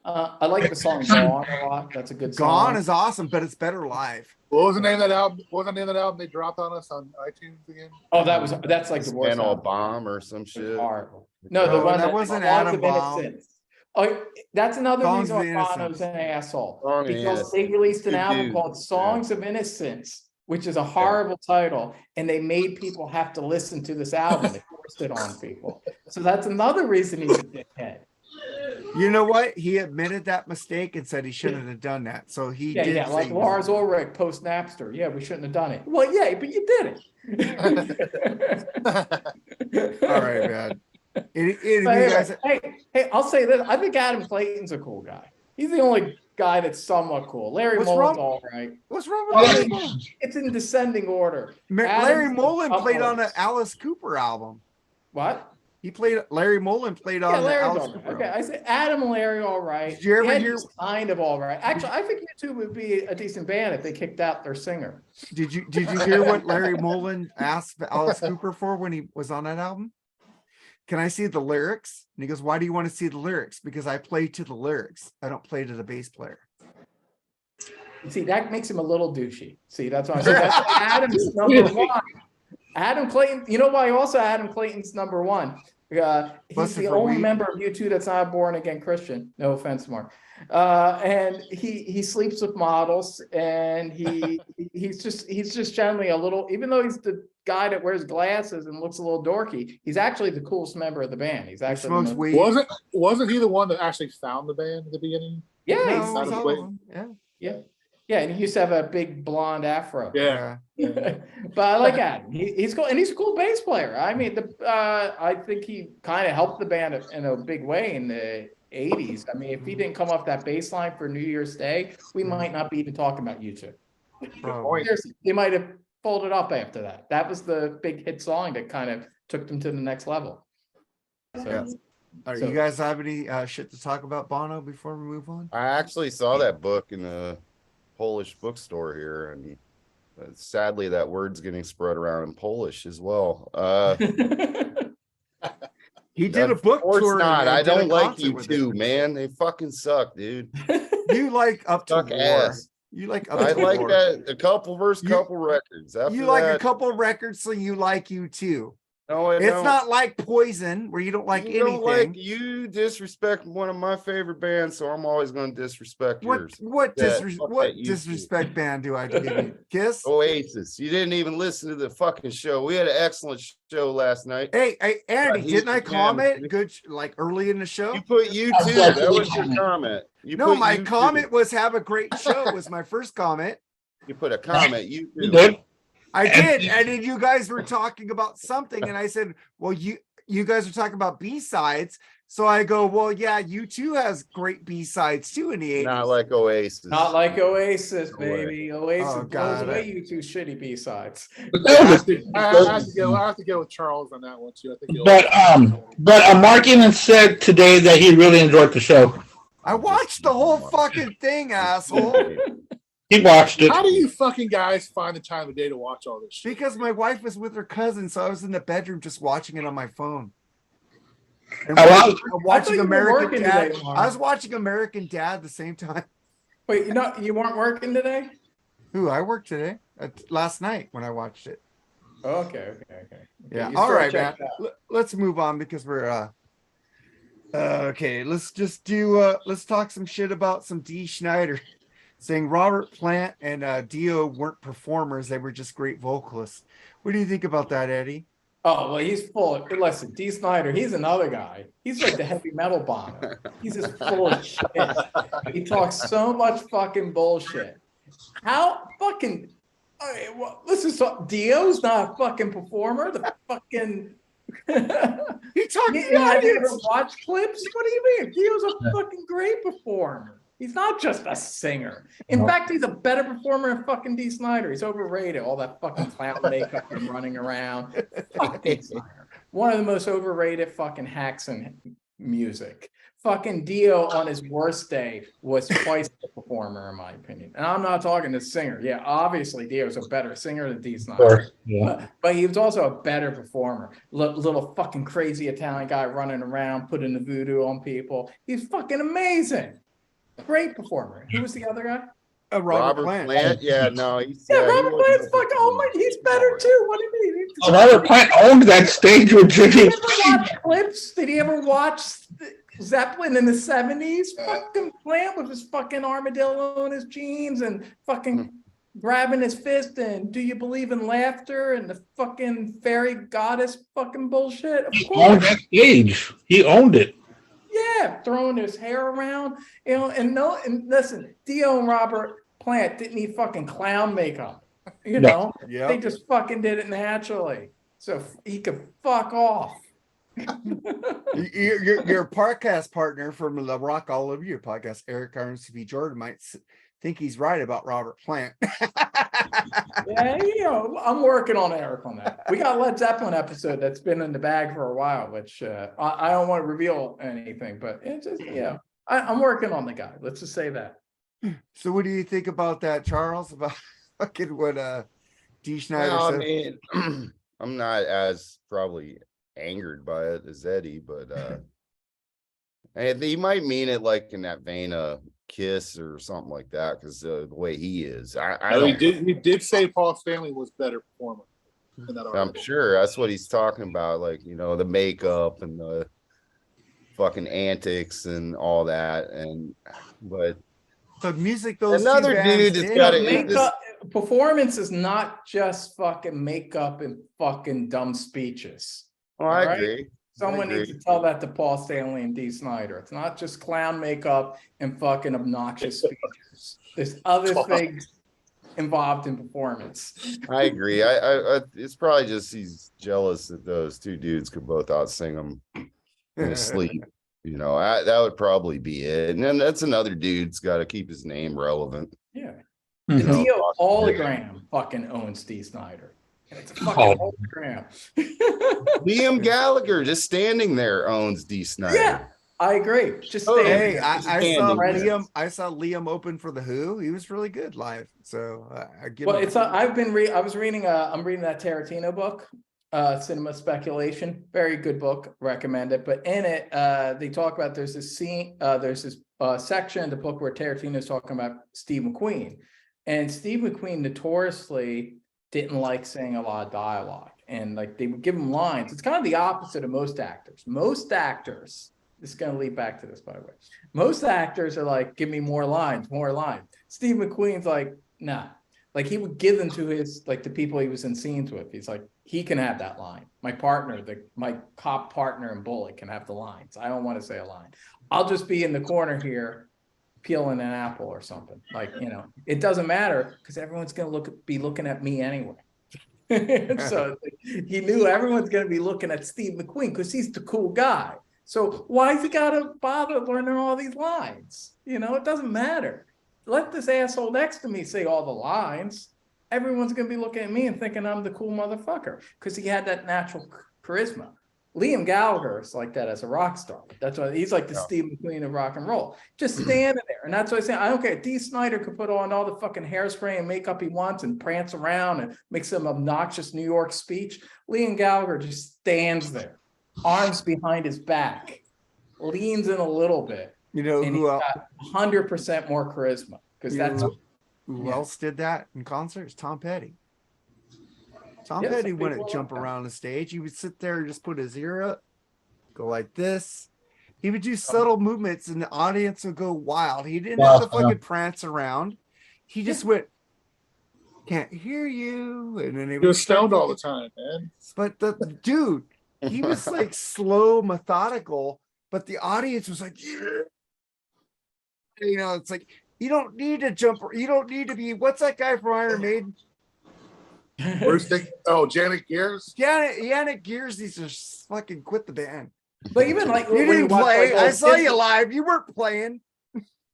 I like the song "Gone" a lot. That's a good song. Gone is awesome, but it's better live. What was the name of that album? What was the name of that album they dropped on us on iTunes again? Oh, that's like the worst. Scandal album. Bomb or some It's shit. horrible. No, the No, one that wasn't Songs Atom of Bomb. Innocence. Oh, that's another Songs reason of why Bono's Innocence. an asshole. Song of Because Innocence. they released an Good album dude. called "Songs of Innocence," which is a horrible title, and they made people have to listen to this album. They forced it on people. So that's another reason he's a dickhead. You know what? He admitted that mistake and said he shouldn't have done that. So he did. Yeah, like say- Lars Ulrich post Napster. Yeah, we shouldn't have done it. Well, yeah, but you did it. All right, man. You But anyway, guys, hey, I'll say this. I think Adam Clayton's a cool guy. He's the only guy that's somewhat cool. Larry What's Mullen's wrong? all right. what's wrong with Well, Larry I- Mullen? It's in descending order. Larry Adam's Mullen played on an upwards. Alice Cooper album. What? Larry Mullen played on Yeah, the Larry's Alice all right. Cooper Okay, album. I said Adam and Larry all right. Did you ever Ed hear- was kind of all right. Actually, I think U2 would be a decent band if they kicked out their singer. Did you hear what Larry Mullen asked Alice Cooper for when he was on that album? Can I see the lyrics? And he goes, "Why do you want to see the lyrics?" Because I play to the lyrics. I don't play to the bass player. See, that makes him a little douchey. See, that's why I said that's Adam's number one. Adam Clayton, you know why also Adam Clayton's number one? He's Busted the for only weed? member of U2 that's not a born again Christian. No offense, Mark. And he sleeps with models, and he's just generally a little, even though he's the guy that wears glasses and looks a little dorky, he's actually the coolest member of the band. He's He actually smokes weed. Wasn't he the one that actually found the band at the beginning? Yeah, No, he's it was all of them. Yeah. yeah, and he used to have a big blonde afro. Yeah. But I like Adam. He's cool, and he's a cool bass player. I mean, I think he kind of helped the band in a big way in the 80s. I mean, if he didn't come off that bass line for New Year's Day, we might not be even talking about U2. Probably. Seriously, they might have folded up after that. That was the big hit song that kind of took them to the next level. So, Yeah. All right, you guys have any shit to talk about Bono before we move on? I actually saw that book in a Polish bookstore here, and sadly that word's getting spread around in Polish as well. He did a book tour. Not. And I did a don't like concert with U2, it. man. They fucking suck, dude. You like Up to Suck War. ass. You like Up I to like War. that a couple records. After You like a that, couple records, so you like U2. No, I It's don't. not like Poison, where you don't like You anything. don't like, you disrespect one of my favorite bands, so I'm always going to disrespect yours. What Yeah, fuck that U2. disrespect band do I give you? Kiss? Oasis. You didn't even listen to the fucking show. We had an excellent show last night. Hey, Andy, Right, didn't I he's the comment man. good like early in the show? You put U2. That was your comment. No, my comment was have a great show was my first comment. You put a comment. You U2. did? I did, and then you guys were talking about something, and I said, "Well, you guys are talking about B-sides." So I go, "Well, yeah, U2 has great B-sides too in the 80s." Not like Oasis. Not like Oasis, No way. baby. Oasis Oh, blows God. away U2 shitty B-sides. I have to go with Charles on that one too. I think. But Mark even said today that he really enjoyed the show. I watched the whole fucking thing, asshole. He watched it. How do you fucking guys find the time of day to watch all this shit? Because my wife was with her cousin, so I was in the bedroom just watching it on my phone. And watching American Dad. Today, I was watching American Dad at the same time. Wait, you weren't working today? Who? I worked today. Last night when I watched it. Okay. Yeah. You All still right, man. checked out. Let's move on because we're okay. Let's just do let's talk some shit about some D. Schneider saying Robert Plant and Dio weren't performers, they were just great vocalists. What do you think about that, Eddie? Oh, well, he's full of, listen, D. Snyder, he's another guy. He's like the heavy metal Bono. He's just full of shit. He talks so much fucking bullshit. How fucking, okay, well, listen, so Dio's not a fucking performer. The fucking, He talked have you ever watched clips? What do you mean? Dio's a fucking great performer. He's not just a singer. In fact, he's a better performer than fucking D. Snyder. He's overrated. All that fucking clown makeup and running around. Fuck D. Snyder. One of the most overrated fucking hacks in music. Fucking Dio on his worst day was twice the performer, in my opinion. And I'm not talking the singer. Yeah, obviously Dio's a better singer than D. Snyder. Yeah. But he was also a better performer. Little fucking crazy Italian guy running around, putting the voodoo on people. He's fucking amazing. Great performer. Who was the other guy? Robert Plant. Yeah, no, he's Robert Plant's fucking. Oh my, he's better too. What do you mean? Robert Plant owned that stage with Jimmy. Did he ever watch clips? Did he ever watch Zeppelin in the 70s? Fucking Plant with his fucking armadillo in his jeans and fucking grabbing his fist and do you believe in laughter and the fucking fairy goddess fucking bullshit? Of He owned that stage. He owned it. Yeah, throwing his hair around, and listen, Dio and Robert Plant didn't need fucking clown makeup, Yeah. They just fucking did it naturally, so he could fuck off. Your podcast partner from the Rock All Over You podcast, Eric Carnes V. Jordan, might think he's right about Robert Plant. Yeah, I'm working on Eric on that. We got a Led Zeppelin episode that's been in the bag for a while, which I don't want to reveal anything, but it's just, I'm working on the guy. Let's just say that. So what do you think about that, Charles? About fucking what D. Schneider Well, I said? mean, I'm not as probably angered by it as Eddie, but and he might mean it like in that vein of Kiss or something like that, because the way he is. I he did say Paul Stanley was better performer. in that I'm article. sure that's what he's talking about, like, you know, the makeup and the fucking antics and all that. And but The music those two another bands dude that's did, got But it. man. makeup performance is not just fucking makeup and fucking dumb speeches. Oh, I All right? agree. Someone needs to tell that to Paul Stanley and Dee Snider. It's not just clown makeup and fucking obnoxious speeches. There's other things involved in performance. I agree. I it's probably just he's jealous that those two dudes could both out sing him in his sleep. You know, that would probably be it. And then that's another dude's got to keep his name relevant. Yeah. Mhm. The Dio hologram fucking owns Dee Snider. And it's a fucking hologram. Liam Gallagher just standing there owns Dee Snider. Yeah, I agree. Just Oh, stay. Hey, I saw Standing there. Liam open for the Who. He was really good live. So I give Well, him it's I was reading I'm reading that Tarantino book, Cinema Speculation. Very good book, recommend it. But in it, they talk about there's this scene, there's this section in the book where Tarantino's talking about Steve McQueen. And Steve McQueen notoriously didn't like saying a lot of dialogue. And like they would give him lines. It's kind of the opposite of most actors. Most actors, this is going to lead back to this, by the way. Most actors are like, give me more lines, more lines. Steve McQueen's like, nah. Like he would give them to his, like the people he was in scenes with. He's like, he can have that line. My partner, my cop partner and bullet can have the lines. I don't want to say a line. I'll just be in the corner here peeling an apple or something. Like, you know, it doesn't matter because everyone's going to be looking at me anyway. So he knew everyone's going to be looking at Steve McQueen because he's the cool guy. So why's he got to bother learning all these lines? You know, it doesn't matter. Let this asshole next to me say all the lines. Everyone's going to be looking at me and thinking I'm the cool motherfucker because he had that natural charisma. Liam Gallagher is like that as a rock star. That's why he's like the Steve McQueen of rock and roll. Just standing there. And that's what I say. I don't care. Dee Snider could put on all the fucking hairspray and makeup he wants and prance around and make some obnoxious New York speech. Liam Gallagher just stands there, arms behind his back, leans in a little bit. You know and who he's got 100% more charisma because that's who else did that in concerts? Tom Petty. Tom Yeah, Petty some wouldn't people jump like that. around the stage. He would sit there and just put his ear up, go like this. He would do subtle movements and the audience would go wild. He didn't have to fucking prance around. He just went, can't hear you. And then He was stoned all the time, man. But the dude, he was like slow, methodical, but the audience was like, yeah. You know, it's like, you don't need to jump. You don't need to be, what's that guy from Iron Maiden? Janet Gears. Janet Gears needs to fucking quit the band. But even like You when didn't watch, play. like, I old saw Kiss- you live. You weren't playing.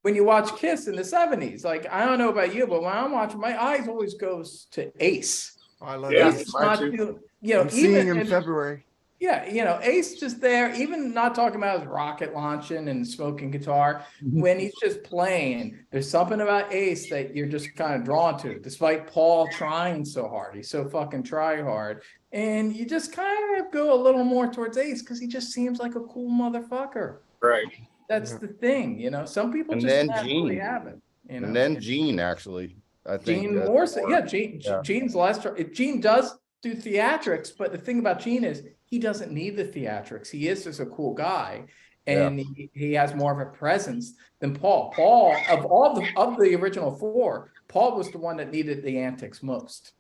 when you watch Kiss in the 70s, like I don't know about you, but when I'm watching, my eyes always goes to Ace. Oh, I love Yeah. Ace. Ace is not doing, you know, I'm seeing even him in and- February. yeah, you know, Ace just there, even not talking about his rocket launching and smoking guitar. Mhm. When he's just playing, there's something about Ace that you're just kind of drawn to, despite Paul trying so hard. He's so fucking try hard. And you just kind of go a little more towards Ace because he just seems like a cool motherfucker. Right. That's Yeah. the thing, you know. Some people And just then naturally Gene. have it. You know? And then Gene, actually, I think. Gene that's Morrison, more. yeah, Gene's last. Gene does do theatrics, but the thing about Gene is he doesn't need the theatrics. He is just a cool guy, and he has more of a presence than Paul. Paul, of all the original four, Paul was the one that needed the antics most.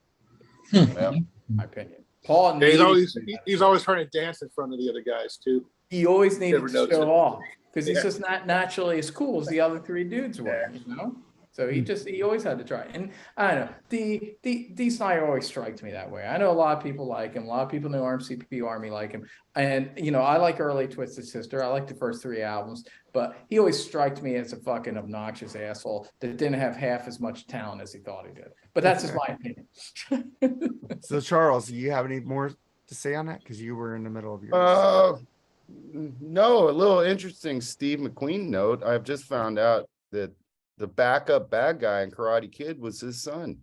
Yeah. In my opinion. Paul Yeah, needed, he's always trying to dance in front of the other guys too. he always needed Never to noticed show it. off because he's Yeah. just not naturally as cool as the other three dudes were, you know. So he always had to try. And I don't know, Dee Snider always strikes me that way. I know a lot of people like him. A lot of people in the RMCP Army like him. And, you know, I like early Twisted Sister. I like the first three albums, but he always striked me as a fucking obnoxious asshole that didn't have half as much talent as he thought he did. But that's just my opinion. So, Charles, do you have any more to say on that? Because you were in the middle of yours. No, a little interesting Steve McQueen note. I've just found out that the backup bad guy in Karate Kid was his son.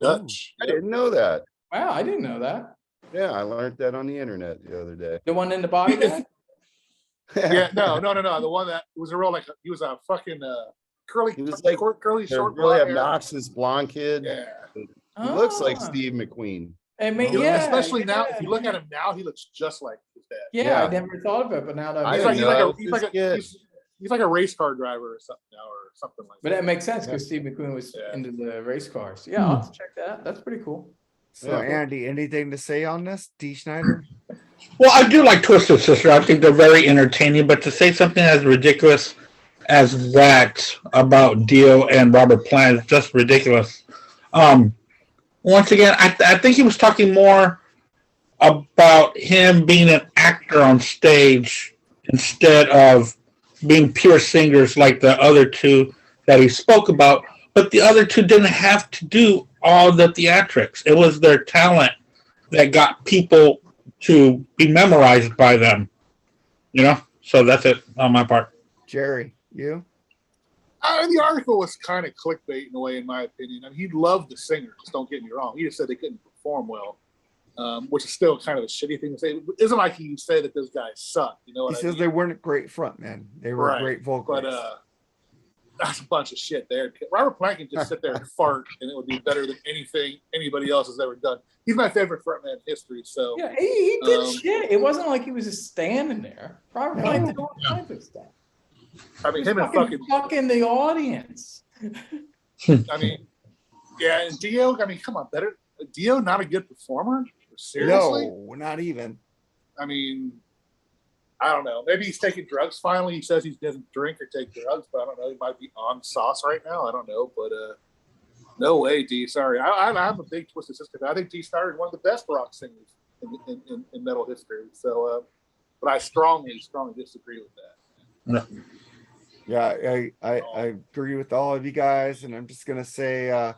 Dutch. I didn't know that. Wow, I didn't know that. Yeah, I learned that on the internet the other day. The one in the body bag? Yeah, no. The one that was a real he was a fucking curly. He was like curly a short really blonde hair. obnoxious blonde kid. Yeah. He looks like Ah. Steve McQueen. Especially now, if you look at him now, he looks just like his dad. Yeah, I never thought of it, but now that he's like a race car driver or something now, or something like but that. that makes sense because Steve McQueen was into the race cars. Yeah, I'll have to check that out. That's pretty cool. So Andy, anything to say on this? D. Schneider? Well, I do like Twisted Sister. I think they're very entertaining, but to say something as ridiculous as that about Dio and Robert Plant is just ridiculous. Once again, I think he was talking more about him being an actor on stage instead of being pure singers like the other two that he spoke about. But the other two didn't have to do all the theatrics. It was their talent that got people to be memorized by them. So that's it on my part. Jerry, you? The article was kind of clickbait in a way, in my opinion. I mean, he loved the singers, don't get me wrong. He just said they couldn't perform well, which is still kind of a shitty thing to say. It isn't like he said that those guys suck. You know what he I says mean? they weren't great frontmen. They were great vocalists. But that's a bunch of shit there. Robert Plant can just sit there and fart, and it would be better than anything anybody else has ever done. He's my favorite frontman in history. So yeah, he did shit. It wasn't like he was just standing there. Robert Plant did all kinds of stuff. I mean, him and fucking the audience. I mean, yeah, and Dio. I mean, come on, better Dio, not a good performer. Seriously, no, not even. I mean, I don't know. Maybe he's taking drugs finally. He says he doesn't drink or take drugs, but I don't know. He might be on sauce right now. I don't know, but no way, D. Sorry, I'm a big Twisted Sister. I think D. Schneider is one of the best rock singers in metal history. So, but I strongly disagree with that. No. Yeah, I agree with all of you guys, and I'm just gonna say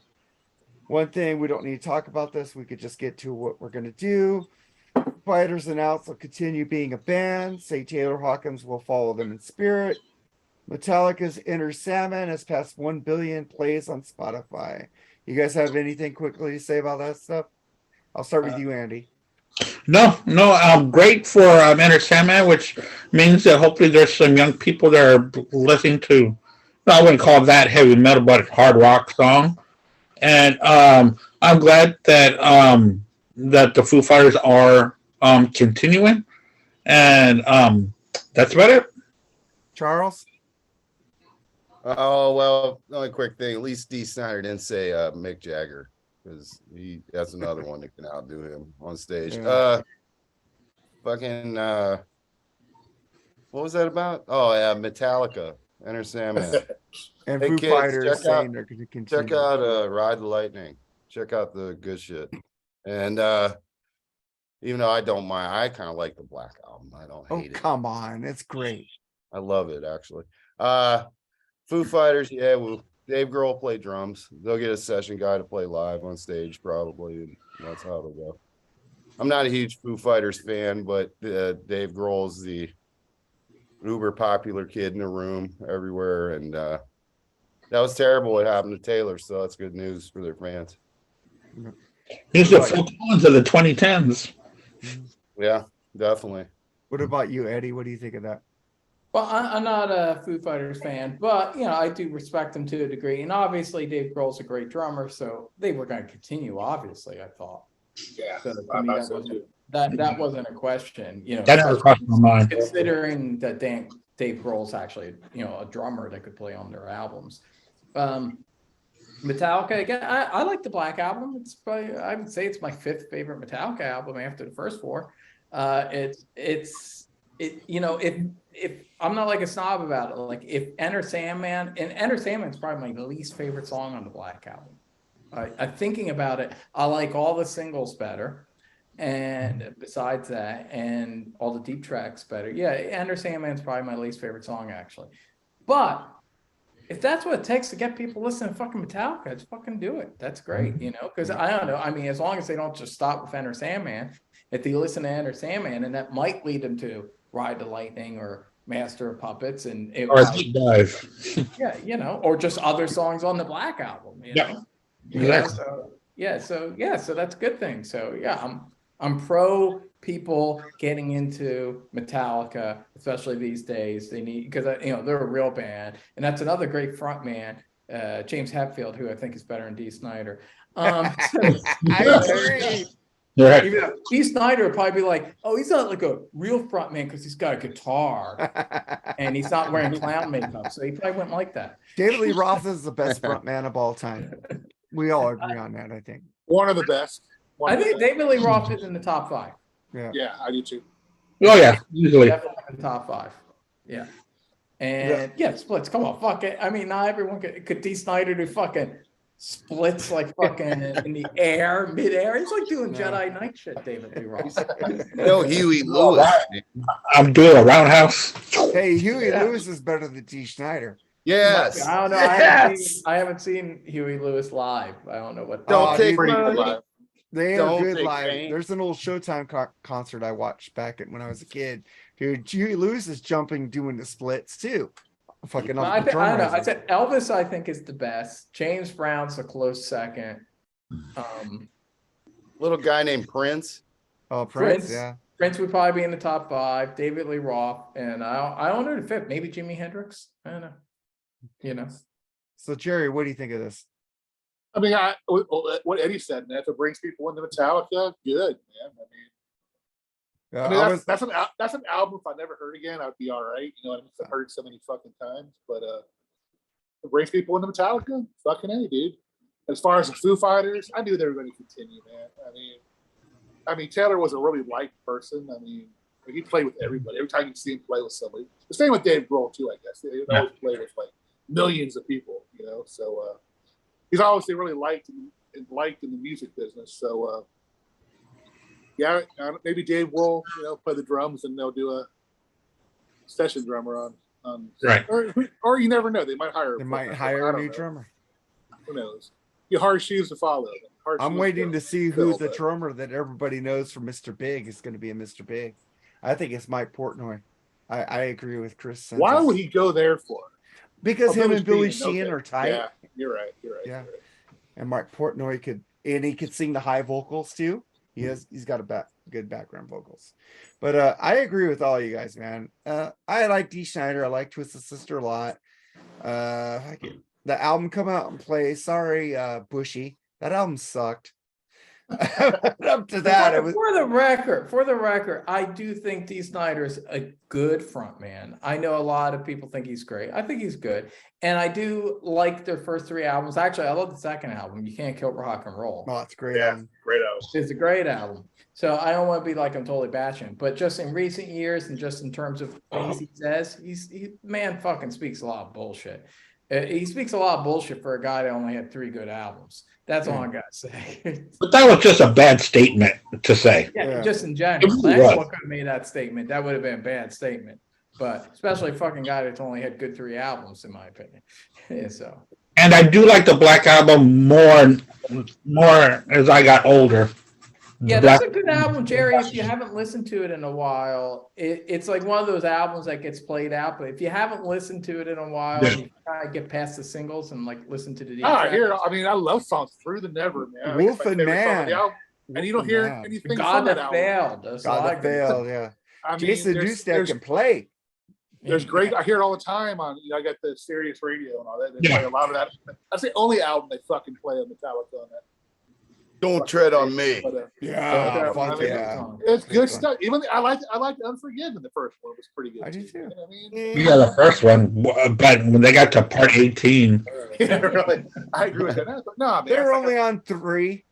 one thing. We don't need to talk about this. We could just get to what we're gonna do. Fighters and Outs will continue being a band. Say Taylor Hawkins will follow them in spirit. Metallica's Enter Sandman has passed 1 billion plays on Spotify. You guys have anything quickly to say about that stuff? I'll start with you, Andy. No, great for Enter Sandman, which means that hopefully there's some young people that are listening to, I wouldn't call that heavy metal, but hard rock song. And I'm glad that that the Foo Fighters are continuing. And that's about it. Charles? Oh, well, the only quick thing, at least D. Snyder didn't say Mick Jagger, because that's another one that can outdo him on stage. Yeah. Fucking what was that about? Oh yeah, Metallica, Enter Sandman. And Hey, Foo kids, Fighters saying they're going to continue. Check out Ride the Lightning. Check out the good shit. And even though I don't mind, I kind of like the Black Album. I don't hate it. Oh, come on. It's great. I love it, actually. Foo Fighters, yeah, well, Dave Grohl will play drums. They'll get a session guy to play live on stage, probably. And that's how it'll go. I'm not a huge Foo Fighters fan, but Dave Grohl's the uber popular kid in the room everywhere. And that was terrible what happened to Taylor, so that's good news for their fans. He's the Phil Collins of the 2010s. Yeah, definitely. What about you, Eddie? What do you think of that? Well, I'm not a Foo Fighters fan, but I do respect them to a degree. And obviously, Dave Grohl's a great drummer, so they were going to continue. Obviously, I thought. Yeah, so that wasn't a question. That never crossed my mind. Considering that Dave Grohl's actually a drummer that could play on their albums. Metallica again. I like the Black Album. It's probably, I would say it's my 5th favorite Metallica album after the first 4. If I'm not like a snob about it, like if Enter Sandman, and Enter Sandman's probably my least favorite song on the Black Album. I'm thinking about it. I like all the singles better, and besides that, and all the deep tracks better. Yeah, Enter Sandman's probably my least favorite song actually. But if that's what it takes to get people listening to fucking Metallica, just fucking do it. That's great, because I don't know. I mean, as long as they don't just stop with Enter Sandman, if they listen to Enter Sandman, and that might lead them to Ride the Lightning or Master of Puppets, or a deep dive. Yeah, or just other songs on the Black Album. Yeah. So that's a good thing. So yeah, I'm pro people getting into Metallica, especially these days. They need, because they're a real band, and that's another great front man, James Hetfield, who I think is better than D. Snyder. I agree. Right. Even though Dee Snider would probably be like, oh, he's not like a real front man because he's got a guitar and he's not wearing clown makeup. So he probably wouldn't like that. David Lee Roth is the best front man of all time. We all agree on that, I think. One of the best. I think David Lee Roth is in the top 5. Yeah, I do too. Oh yeah, usually. Definitely in the top 5. Yeah. And yeah, splits. Come on, fuck it. I mean, not everyone could Dee Snider do fucking splits like fucking in the air, midair. It's like doing Jedi Knight shit, David Lee Roth. No, Huey Lewis. I'm doing a roundhouse. Hey, Huey Lewis is better than Dee Snider. Yes. I don't know. I haven't seen Huey Lewis live. I don't know what. Don't take pretty money. good live. They are Don't good take live. pain. There's an old Showtime concert I watched back when I was a kid. Dude, Huey Lewis is jumping, doing the splits too. Fucking Well, up I the don't know. drum I riser. said Elvis. I think is the best. James Brown's a close second. Little guy named Prince. Oh, Prince, Prince. yeah. Prince would probably be in the top 5. David Lee Roth, and I don't know the 5th. Maybe Jimi Hendrix. I don't know. You know. So Jerry, what do you think of this? I mean, what Eddie said, man, if it brings people into Metallica, good, man. I mean, that's an album. If I never heard again, I'd be all right. You know, what I mean, I've heard it so many fucking times, but if it brings people into Metallica, fucking A, dude. As far as the Foo Fighters, I knew they were going to continue, man. I mean, Taylor was a really liked person. I mean, he played with everybody. Every time you see him play with somebody, the same with Dave Grohl too, I guess. They always play with like millions of people, you know. So he's obviously really liked in the music business. So yeah, maybe Dave will, you know, play the drums and they'll do a session drummer on Right. Or you never know. They might hire. They might hire a new drummer. Who knows? You hard shoes to follow. I'm waiting to see who the drummer that everybody knows from Mr. Big is going to be in Mr. Big. I think it's Mike Portnoy. I agree with Chris. Why would he go there for? Because him and Billy Sheehan, Sheehan are tight. Yeah, you're right. Yeah. And Mark Portnoy could sing the high vocals too. He's got good background vocals. But I agree with all you guys, man. I like Dee Snider. I like Twisted Sister a lot. The album come out and play. Sorry, Bushy. That album sucked. Up to that, it was for the record, I do think Dee Snider's a good front man. I know a lot of people think he's great. I think he's good. And I do like their first 3 albums. Actually, I love the second album, You Can't Kill Rock and Roll. oh, it's great. Yeah, great album. It's a great album. So I don't want to be like I'm totally bashing, but just in recent years and just in terms of things he says, man fucking speaks a lot of bullshit. He speaks a lot of bullshit for a guy that only had 3 good albums. That's all I gotta say. But that was just a bad statement to say. Yeah, just in general. It really was. Anyone could have made that statement. That would have been a bad statement. But especially a fucking guy that's only had good 3 albums, in my opinion. Yeah, so. And I do like the Black Album more as I got older. Yeah, that's a good album, Jerry. If you haven't listened to it in a while, it's like one of those albums that gets played out. But if you haven't listened to it in a while, you kind of get past the singles and like listen to the. I mean, I love songs Through the Never, man. Wolf and Man. And you don't hear anything God from that that album. failed. God that failed, yeah. I mean, Jason Newsted can play. There's great. I hear it all the time on. I got the Sirius radio and all that. They play a lot of that. That's the only album they fucking play on Metallica on that. Don't tread on me. But, Fuck yeah. It's good stuff. Even I like Unforgiven. The first one was pretty good. I do too. You know what I mean? Yeah, the first one, but when they got to part 18, Yeah, really. I agree with that. But no, man, They're only on 3.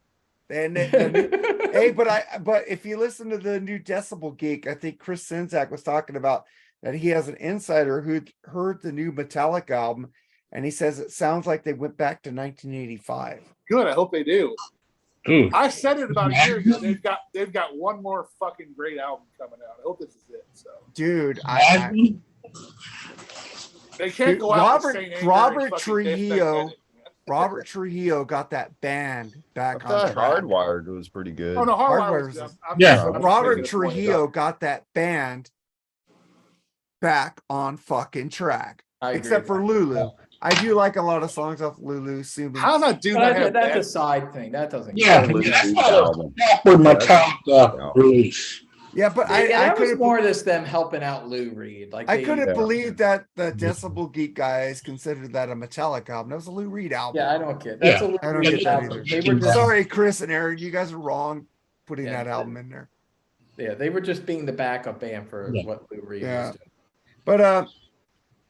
And hey, but if you listen to the new Decibel Geek, I think Chris Czynszak was talking about that he has an insider who heard the new Metallica album, and he says it sounds like they went back to 1985. good. I hope they do. ooh, I said it about a year ago. They've got one more fucking great album coming out. I hope this is it. So, Dude, they can't go out Robert Trujillo got that band back I on thought track. Hardwired was pretty good. Oh no, Hardwired Hardwired was Yeah. Robert Trujillo got that band back on fucking track. I agree Except with for that. Lulu. I do like a lot of songs off Lulu. How's that dude not have That's a that? side thing. That doesn't. yeah, count. that's not awkward Metallica release. Yeah, but I That was couldn't more just them helping out Lou Reed. Like I they- couldn't Yeah. believe that the Decibel Geek guys considered that a Metallica album. That was a Lou Reed album. Yeah, I don't get. That's Yeah, a Lou I don't Reed get that album. either. They were just Sorry, Chris and Aaron, you guys are wrong. putting that album in there. Yeah, they were just being the backup band for what we were used to. But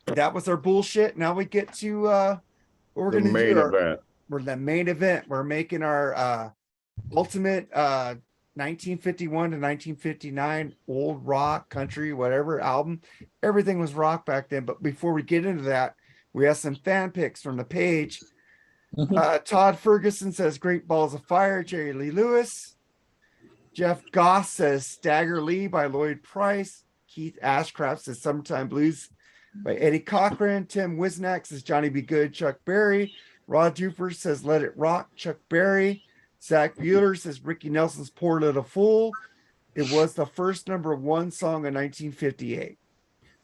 that was our bullshit. Now we get to what we're The gonna main do. event. We're the main event. We're making our ultimate 1951 to 1959 old rock, country, whatever album. Everything was rock back then. But before we get into that, we have some fan picks from the page. Todd Ferguson says Great Balls of Fire, Jerry Lee Lewis. Jeff Goss says Stagger Lee by Lloyd Price. Keith Ashcraft says Summertime Blues by Eddie Cochran. Tim Wisnack says Johnny Be Good, Chuck Berry. Rod Duper says Let It Rock, Chuck Berry. Zach Bueller says Ricky Nelson's Poor Little Fool. It was the first #1 song in 1958.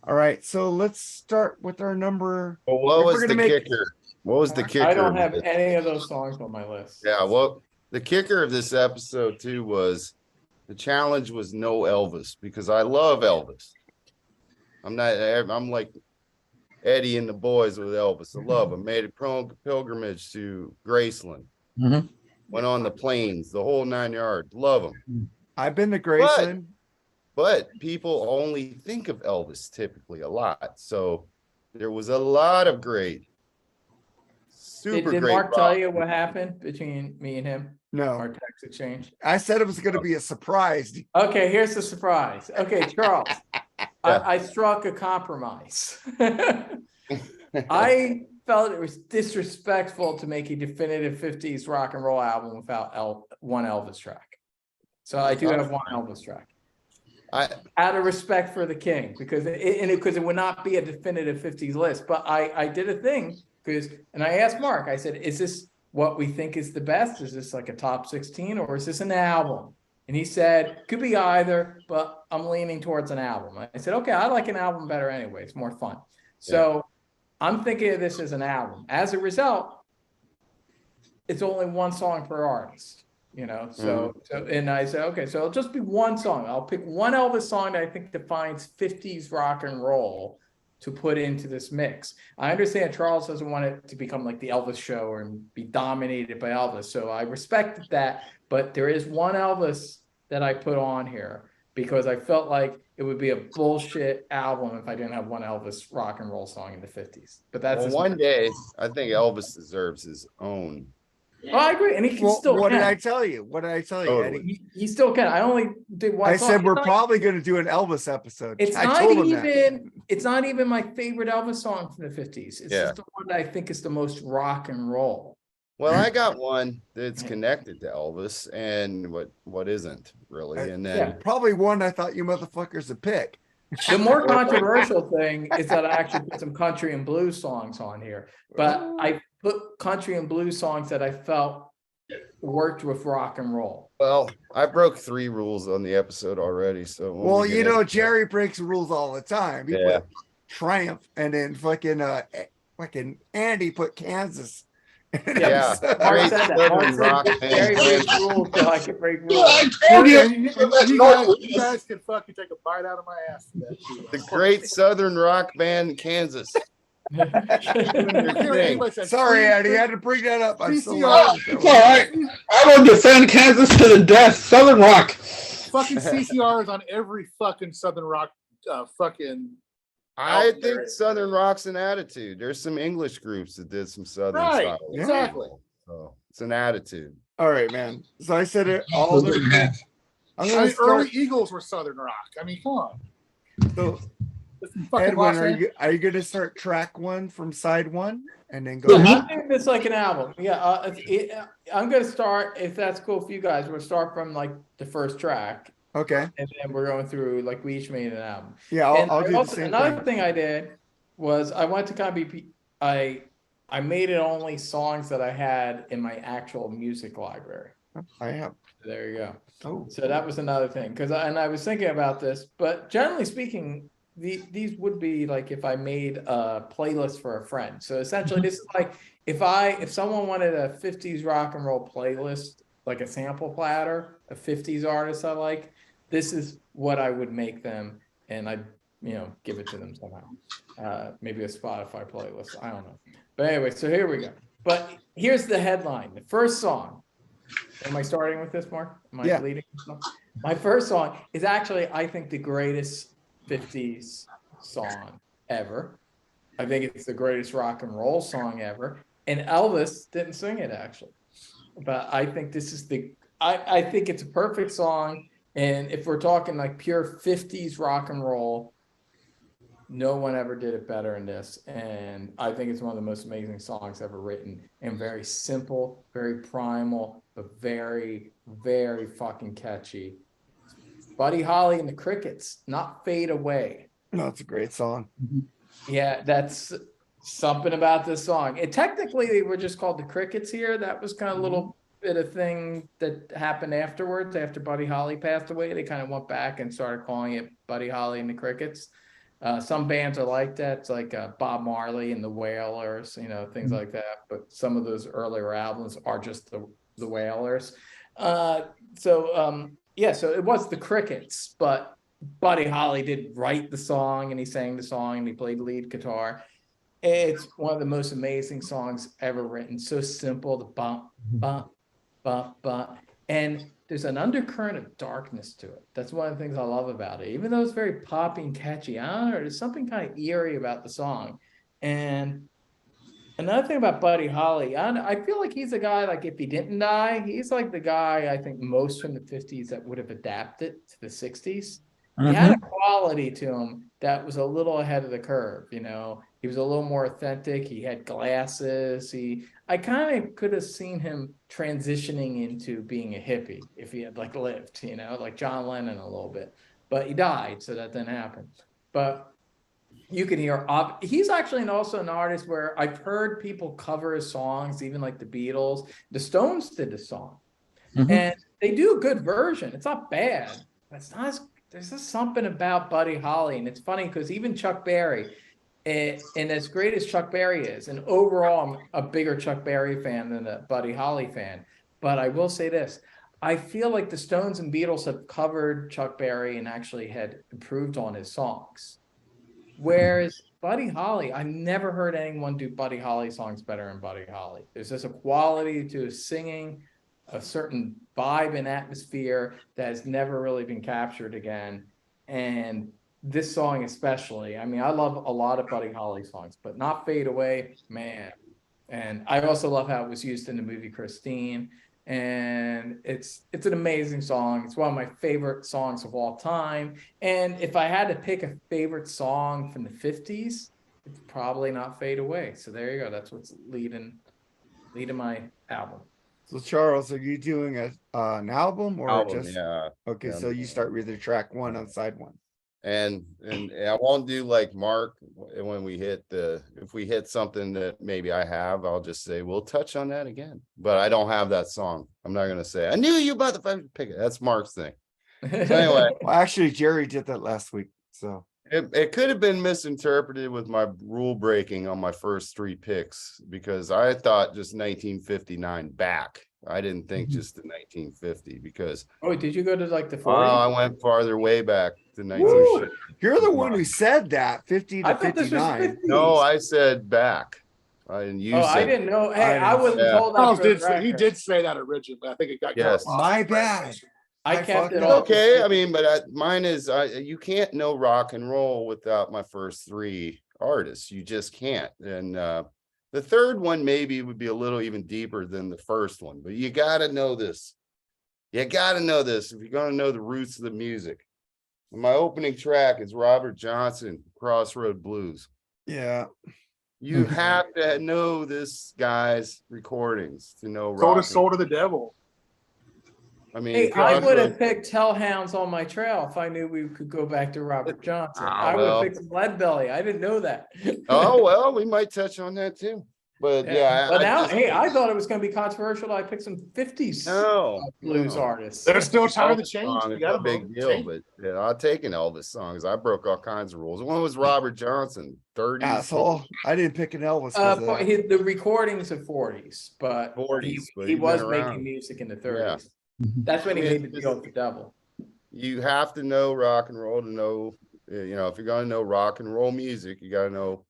All right, so let's start with our number. Well, what was the kicker? What was the kicker? I don't have any of those songs on my list. Yeah, well, the kicker of this episode too was the challenge was no Elvis, because I love Elvis. I'm like Eddie and the boys with Elvis. I love him. Made a pilgrimage to Graceland. Went on the plains, the whole 9 yards. Love him. I've been to Graceland. But people only think of Elvis typically a lot. So there was a lot of great, Did Mark tell you what happened between me and him? No. Our text exchange? I said it was going to be a surprise. Okay, here's the surprise. Okay, Charles, I struck a compromise. I felt it was disrespectful to make a definitive 50s rock and roll album without one Elvis track. So I do have one Elvis track. Out of respect for the king, because it would not be a definitive 50s list. But I did a thing and I asked Mark, I said, is this what we think is the best? Is this like a top 16 or is this an album? And he said, could be either, but I'm leaning towards an album. I said, okay, I like an album better anyway. It's more fun. So I'm thinking of this as an album. As a result, it's only one song per artist, so and I said, okay, so it'll just be one song. I'll pick one Elvis song that I think defines 50s rock and roll to put into this mix. I understand Charles doesn't want it to become like the Elvis show and be dominated by Elvis. So I respected that, but there is one Elvis that I put on here because I felt like it would be a bullshit album if I didn't have one Elvis rock and roll song in the 50s. But that's one day I think Elvis deserves his own. Oh, I agree, and he can still. What did I tell you? What did I tell you, Eddie? He still can. I only did one. I said we're probably going to do an Elvis episode. It's not even my favorite Elvis song from the 50s. It's just the one that I think is the most rock and roll. Well, I got one that's connected to Elvis and what isn't really, and then probably one I thought you motherfuckers would pick. The more controversial thing is that I actually put some country and blues songs on here, but I put country and blues songs that I felt worked with rock and roll. Well, I broke 3 rules on the episode already, so Jerry breaks rules all the time. He put Triumph, and then fucking Andy put Kansas. Yeah, Mark said that. Mark said Jerry breaks rules so I can break rules. You guys can fucking take a bite out of my ass. The great Southern rock band, Kansas. Sorry, Eddie, I had to bring that up. I'm so it's all right. I will defend Kansas to the death. Southern rock. Fucking CCR is on every fucking Southern rock fucking. I think Southern rock's an attitude. There's some English groups that did some Southern style. Exactly. So it's an attitude. All right, man. So I said it all. Early Eagles were Southern rock. I mean, come on. So, Edwin, are you going to start track 1 from side 1 and then go? I think it's like an album. Yeah, I'm going to start, if that's cool for you guys. We'll start from like the first track. Okay. And then we're going through, like, we each made an album. Yeah, I'll do the same another thing I did was I went to kind of be, I made it only songs that I had in my actual music library. I have. There you go. Oh. So that was another thing. I was thinking about this, but generally speaking, these would be like if I made a playlist for a friend. So essentially this is like if someone wanted a 50s rock and roll playlist, like a sample platter of 50s artists I like, this is what I would make them, and I'd give it to them somehow. Maybe a Spotify playlist. I don't know. But anyway, so here we go. But here's the headline. The first song Am I starting with this, Mark? Am I Yeah. leading? My first song is actually, I think, the greatest 50s song ever. I think it's the greatest rock and roll song ever. And Elvis didn't sing it, actually. But I think this is I think it's a perfect song. And if we're talking like pure 50s rock and roll, no one ever did it better in this. And I think it's one of the most amazing songs ever written, and very simple, very primal, but very, very fucking catchy. Buddy Holly and the Crickets, Not Fade Away. No, it's a great song. Yeah, that's something about this song. It technically they were just called the Crickets here. That was kind of a little bit of thing that happened afterwards. After Buddy Holly passed away, they kind of went back and started calling it Buddy Holly and the Crickets. Some bands are like that. It's like Bob Marley and the Wailers, things like that. But some of those earlier albums are just the Wailers. So it was the Crickets, but Buddy Holly did write the song, and he sang the song, and he played lead guitar. It's one of the most amazing songs ever written. So simple, the bump, bump, bump, bump. And there's an undercurrent of darkness to it. That's one of the things I love about it. Even though it's very poppy and catchy, I don't know, there's something kind of eerie about the song. And another thing about Buddy Holly, I feel like he's a guy, like if he didn't die, he's like the guy I think most from the 50s that would have adapted to the 60s. He had a quality to him that was a little ahead of the curve, He was a little more authentic. He had glasses. I kind of could have seen him transitioning into being a hippie if he had like lived, like John Lennon a little bit. But he died, so that didn't happen. But you can hear he's actually also an artist where I've heard people cover his songs, even like the Beatles. The Stones did the song, and they do a good version. It's not bad, but it's not as. There's just something about Buddy Holly, and it's funny because even Chuck Berry, and as great as Chuck Berry is, and overall I'm a bigger Chuck Berry fan than a Buddy Holly fan, but I will say this, I feel like the Stones and Beatles have covered Chuck Berry and actually had improved on his songs. Whereas Buddy Holly, I never heard anyone do Buddy Holly songs better than Buddy Holly. There's just a quality to his singing, a certain vibe and atmosphere that has never really been captured again. And this song especially, I mean, I love a lot of Buddy Holly songs, but Not Fade Away, man. And I also love how it was used in the movie Christine. And it's an amazing song. It's one of my favorite songs of all time. And if I had to pick a favorite song from the 50s, it's probably Not Fade Away. So there you go. That's what's leading my album. So Charles, are you doing an album or just? Yeah. Okay, Yeah. so you start with your track one on side one. And I won't do like Mark when if we hit something that maybe I have, I'll just say we'll touch on that again. But I don't have that song. I'm not gonna say I knew you about the pick it. That's Mark's thing. So anyway, Well, actually, Jerry did that last week. So it could have been misinterpreted with my rule breaking on my first three picks because I thought just 1959 back. I didn't think just the 1950 because Did you go to like the 40s? I went farther way back to 1950. you're the one who said that 50 to I thought this was 59. 50s. No, I said back. And you said I didn't know. Hey, I I wasn't Yeah. told Charles that. he did say that originally, but I think it got Yes. cut off. My bad. I I kept fucked it up. all. okay. I mean, but mine is you can't know rock and roll without my first three artists. You just can't. And the third one maybe would be a little even deeper than the first one, but you got to know this. You got to know this if you're going to know the roots of the music. And my opening track is Robert Johnson, Crossroad Blues. Yeah. You have to know this guy's recordings to know Sold rock. his soul to the devil. I mean, Hey, I would have Crossroad- picked Hellhounds on My Trail if I knew we could go back to Robert Johnson. Ah, I would have well. picked Lead Belly. I didn't know that. Oh well, we might touch on that too. But yeah, But now, just- hey, I thought it was going to be controversial. I picked some 50s no blues no. artists. There's still time to Elvis change. song You is gotta a big vote. deal, Change. but yeah, I'll take an Elvis songs. I broke all kinds of rules. One was Robert Johnson, 30s, Asshole. I didn't pick an Elvis. 'cause of that. The recordings of 40s, but 40s, but he he'd was been making around. music in the Yeah. 30s. That's when he I mean, made the deal with the devil. You have to know rock and roll to know, if you're going to know rock and roll music, you got to know.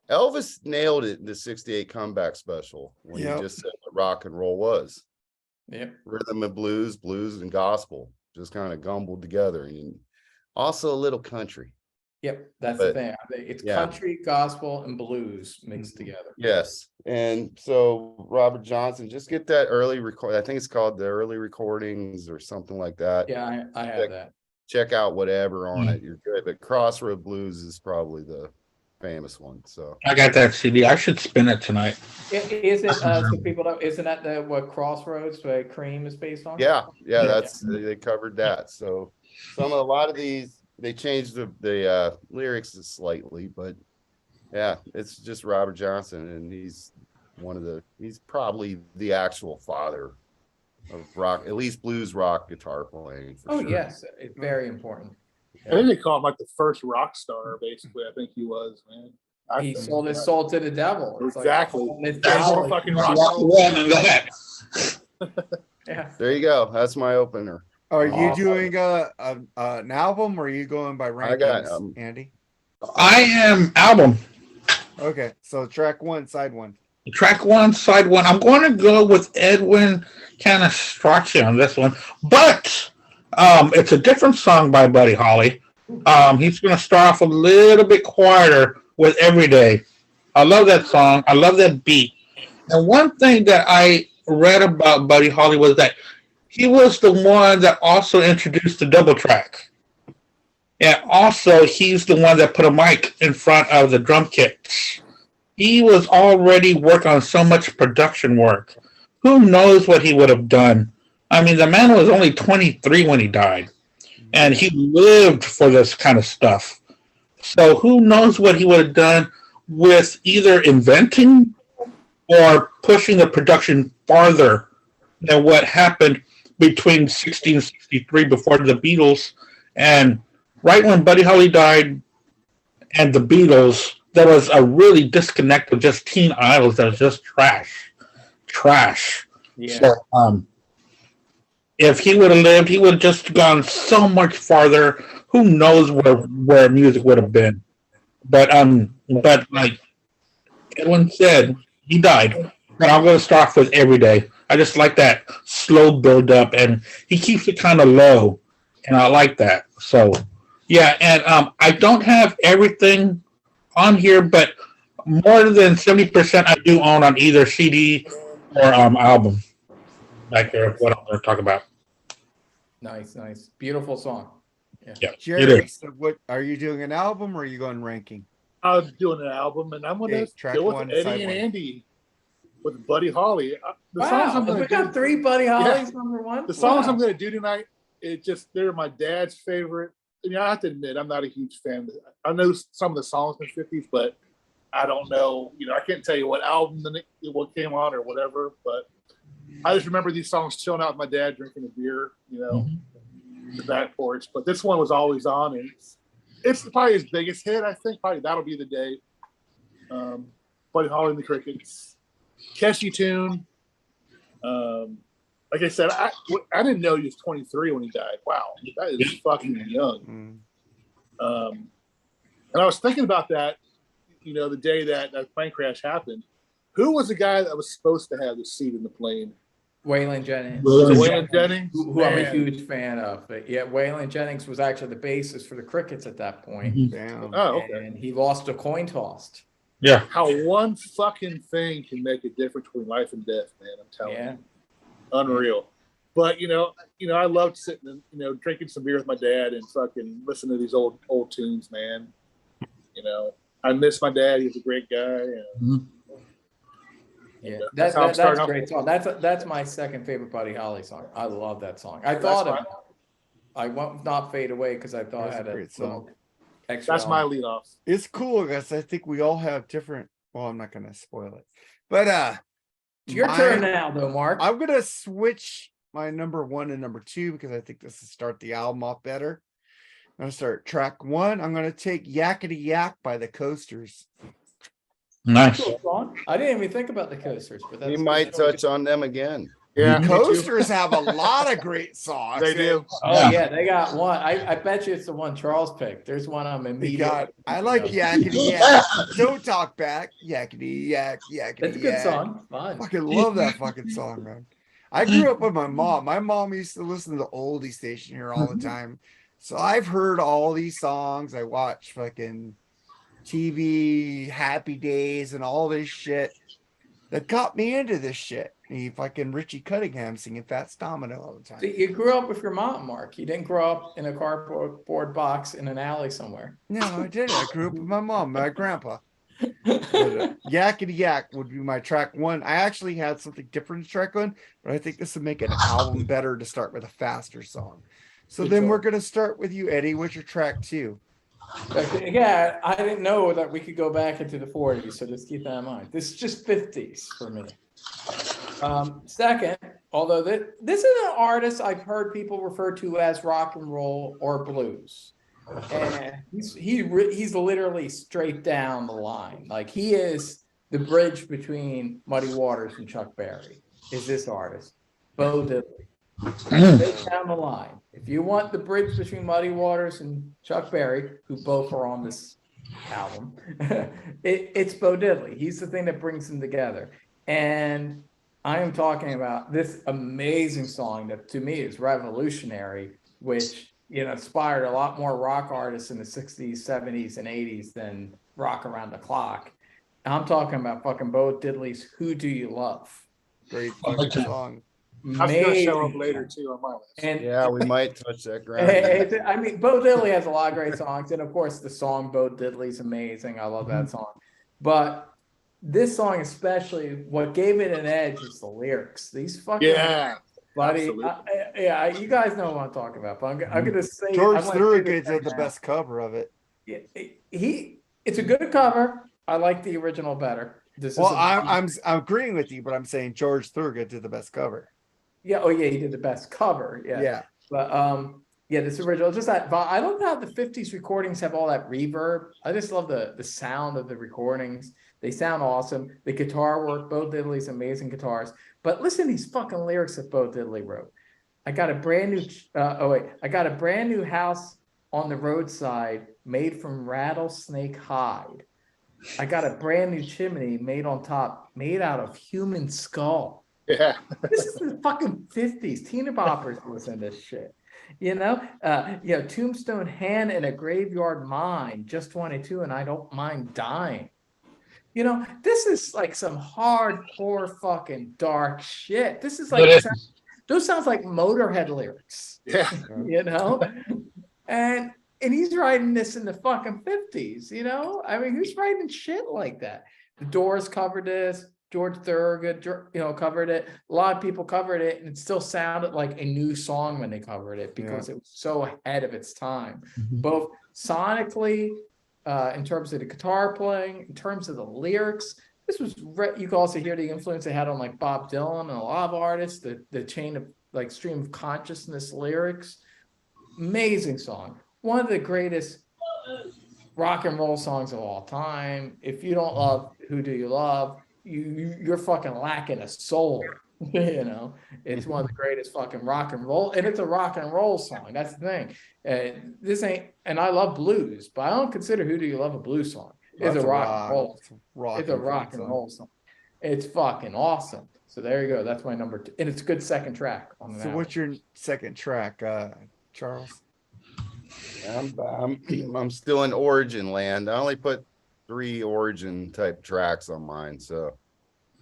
Elvis nailed it in the 68 comeback special when Yep. he just said what rock and roll was. Yep. Rhythm and blues, blues and gospel, just kind of gumbled together, and also a little country. Yep, that's But, the thing. It's yeah. country, gospel, and blues mixed together. Yes, and so Robert Johnson, just get that early record. I think it's called the early recordings or something like that. Yeah, I have that. Check out whatever on it. You're good, but Crossroad Blues is probably the famous one. So I got that CD. I should spin it tonight. Is it so people don't, isn't that the what Crossroads Cream is based on? yeah, that's they covered that. So a lot of these they changed the lyrics slightly, but yeah, it's just Robert Johnson, and he's probably the actual father of rock, at least blues rock guitar playing. For sure. Yes, it's very important. I think they call him like the first rock star, basically. I think he was, man. He sold his soul to the devil. It's exactly. Like, That's more fucking rock and roll. Yeah. There you go. That's my opener. Are you doing an album, or are you going by rankings, I got Andy? I am album. Okay, so track 1, side 1. Track 1, side 1. I'm going to go with Edwin Cannistraci on this one, but it's a different song by Buddy Holly. He's going to start off a little bit quieter with Everyday. I love that song. I love that beat. And one thing that I read about Buddy Holly was that he was the one that also introduced the double track. And also, he's the one that put a mic in front of the drum kits. He was already working on so much production work. Who knows what he would have done? I mean, the man was only 23 when he died. And he lived for this kind of stuff. So who knows what he would have done with either inventing or pushing the production farther than what happened between 1663 before the Beatles, and right when Buddy Holly died and the Beatles, there was a really disconnect of just Teen Idols that was just trash. Yeah. So, if he would have lived, he would have just gone so much farther. Who knows where music would have been? But like Edwin said, he died. And I'm going to start off with Everyday. I just like that slow build up, and he keeps it kind of low, and I like that. So, yeah, and I don't have everything on here, but more than 70% I do own on either CD or album. Like what I'm going to talk about. Nice. Beautiful song. Yeah. Jerry, so what are you doing, an album, or are you going ranking? I'm doing an album, and I'm going to go with 1, Eddie side and 1. Andy with Buddy Holly. We got 3 Buddy Hollies number 1. The songs I'm going to do tonight, they're my dad's favorite. I have to admit, I'm not a huge fan. I know some of the songs in the 50s, but I don't know. I can't tell you what album what came on or whatever. But I just remember these songs chilling out with my dad drinking a beer, the back porch. But this one was always on, and it's probably his biggest hit. I think probably That'll Be the Day. Buddy Holly and the Crickets, catchy tune. Like I said, I didn't know he was 23 when he died. Wow, that is fucking young. And I was thinking about that, the day that plane crash happened. Who was the guy that was supposed to have the seat in the plane? Waylon Jennings. Waylon Jennings, who I'm a huge fan of. But yeah, Waylon Jennings was actually the basis for the Crickets at that point. Damn. Oh, okay. And he lost a coin toss. Yeah. How one fucking thing can make a difference between life and death, man. I'm telling you. Unreal. But I loved sitting and drinking some beer with my dad and fucking listening to these old tunes, man. I miss my dad. He was a great guy. And, yeah, that's a great song. That's my second favorite Buddy Holly song. I love that song. I thought of it. I won't not fade away because I thought I had a great song. That's my lead off. It's cool because I think we all have different. Well, I'm not going to spoil it, but it's your turn now, though, Mark. I'm going to switch my number 1 and number 2 because I think this will start the album off better. I'm going to start track 1. I'm going to take Yakety Yak by the Coasters. Nice. I didn't even think about the Coasters, but that's we might touch on them again. Yeah, the Coasters have a lot of great songs. They do. Oh yeah, they got one. I bet you it's the one Charles picked. There's one I'm immediately. I like Yakety Yak. Don't talk back. Yakety Yak, Yakety Yak. It's a good song. Fun. Fucking love that fucking song, man. I grew up with my mom. My mom used to listen to the oldie station here all the time. So I've heard all these songs. I watch fucking TV, Happy Days, and all this shit that got me into this shit. He fucking Richie Cunningham singing Fats Domino all the time. So you grew up with your mom, Mark. You didn't grow up in a cardboard box in an alley somewhere. No, I didn't. I grew up with my mom, my grandpa. Yakety Yak would be my track one. I actually had something different to track one, but I think this would make an album better to start with a faster song. So then we're going to start with you, Eddie. What's your track two? Okay, yeah, I didn't know that we could go back into the 40s, so just keep that in mind. This is just 50s for me. Second, although this is an artist I've heard people refer to as rock and roll or blues. And he's literally straight down the line. Like, he is the bridge between Muddy Waters and Chuck Berry, is this artist, Bo Diddley. Straight down the line. If you want the bridge between Muddy Waters and Chuck Berry, who both are on this album, it's Bo Diddley. He's the thing that brings them together. And I am talking about this amazing song that to me is revolutionary, which, you know, inspired a lot more rock artists in the 60s, 70s, and 80s than Rock Around the Clock. And I'm talking about fucking Bo Diddley's Who Do You Love? Great fucking song. That's going to show up later too on my list. And Yeah, we might touch that ground. I mean, Bo Diddley has a lot of great songs, and of course, the song Bo Diddley's amazing. I love that song. But this song, especially, what gave it an edge is the lyrics. These fucking buddy, yeah, you guys know what I'm talking about. But I'm gonna say George Thorogood did the best cover of it. Yeah, it's a good cover. I like the original better. I'm agreeing with you, but I'm saying George Thorogood did the best cover. Yeah. Oh, yeah. He did the best cover. Yeah. Yeah. But yeah, this original. Just that. I love how the '50s recordings have all that reverb. I just love the sound of the recordings. They sound awesome. The guitar work. Bo Diddley's amazing guitars. But listen to these fucking lyrics that Bo Diddley wrote. I got a brand new. I got a brand new house on the roadside made from rattlesnake hide. I got a brand new chimney made on top, made out of human skull. Yeah. This is the fucking 50s. Teen boppers listen to this shit. You know, tombstone hand in a graveyard mine, just 22, and I don't mind dying. You know, this is like some hardcore fucking dark shit. This is like, those sounds like Motorhead lyrics. Yeah. You know? And he's writing this in the fucking 50s, you know? I mean, who's writing shit like that? The Doors covered this. George Thorogood, covered it. A lot of people covered it, and it still sounded like a new song when they covered it because it was so ahead of its time, both sonically, in terms of the guitar playing, in terms of the lyrics. This was you can also hear the influence they had on like Bob Dylan and a lot of artists. The chain of like stream of consciousness lyrics. Amazing song. One of the greatest rock and roll songs of all time. If you don't love Who Do You Love, you're fucking lacking a soul. You know, it's one of the greatest fucking rock and roll, and it's a rock and roll song. That's the thing. This ain't, and I love blues, but I don't consider Who Do You Love a blues song. It's a rock and roll. It's a rock and roll song. It's fucking awesome. So there you go. That's my number 2, and it's a good second track on the album. What's your second track, Charles? I'm still in Origin land. I only put 3 Origin type tracks on mine. So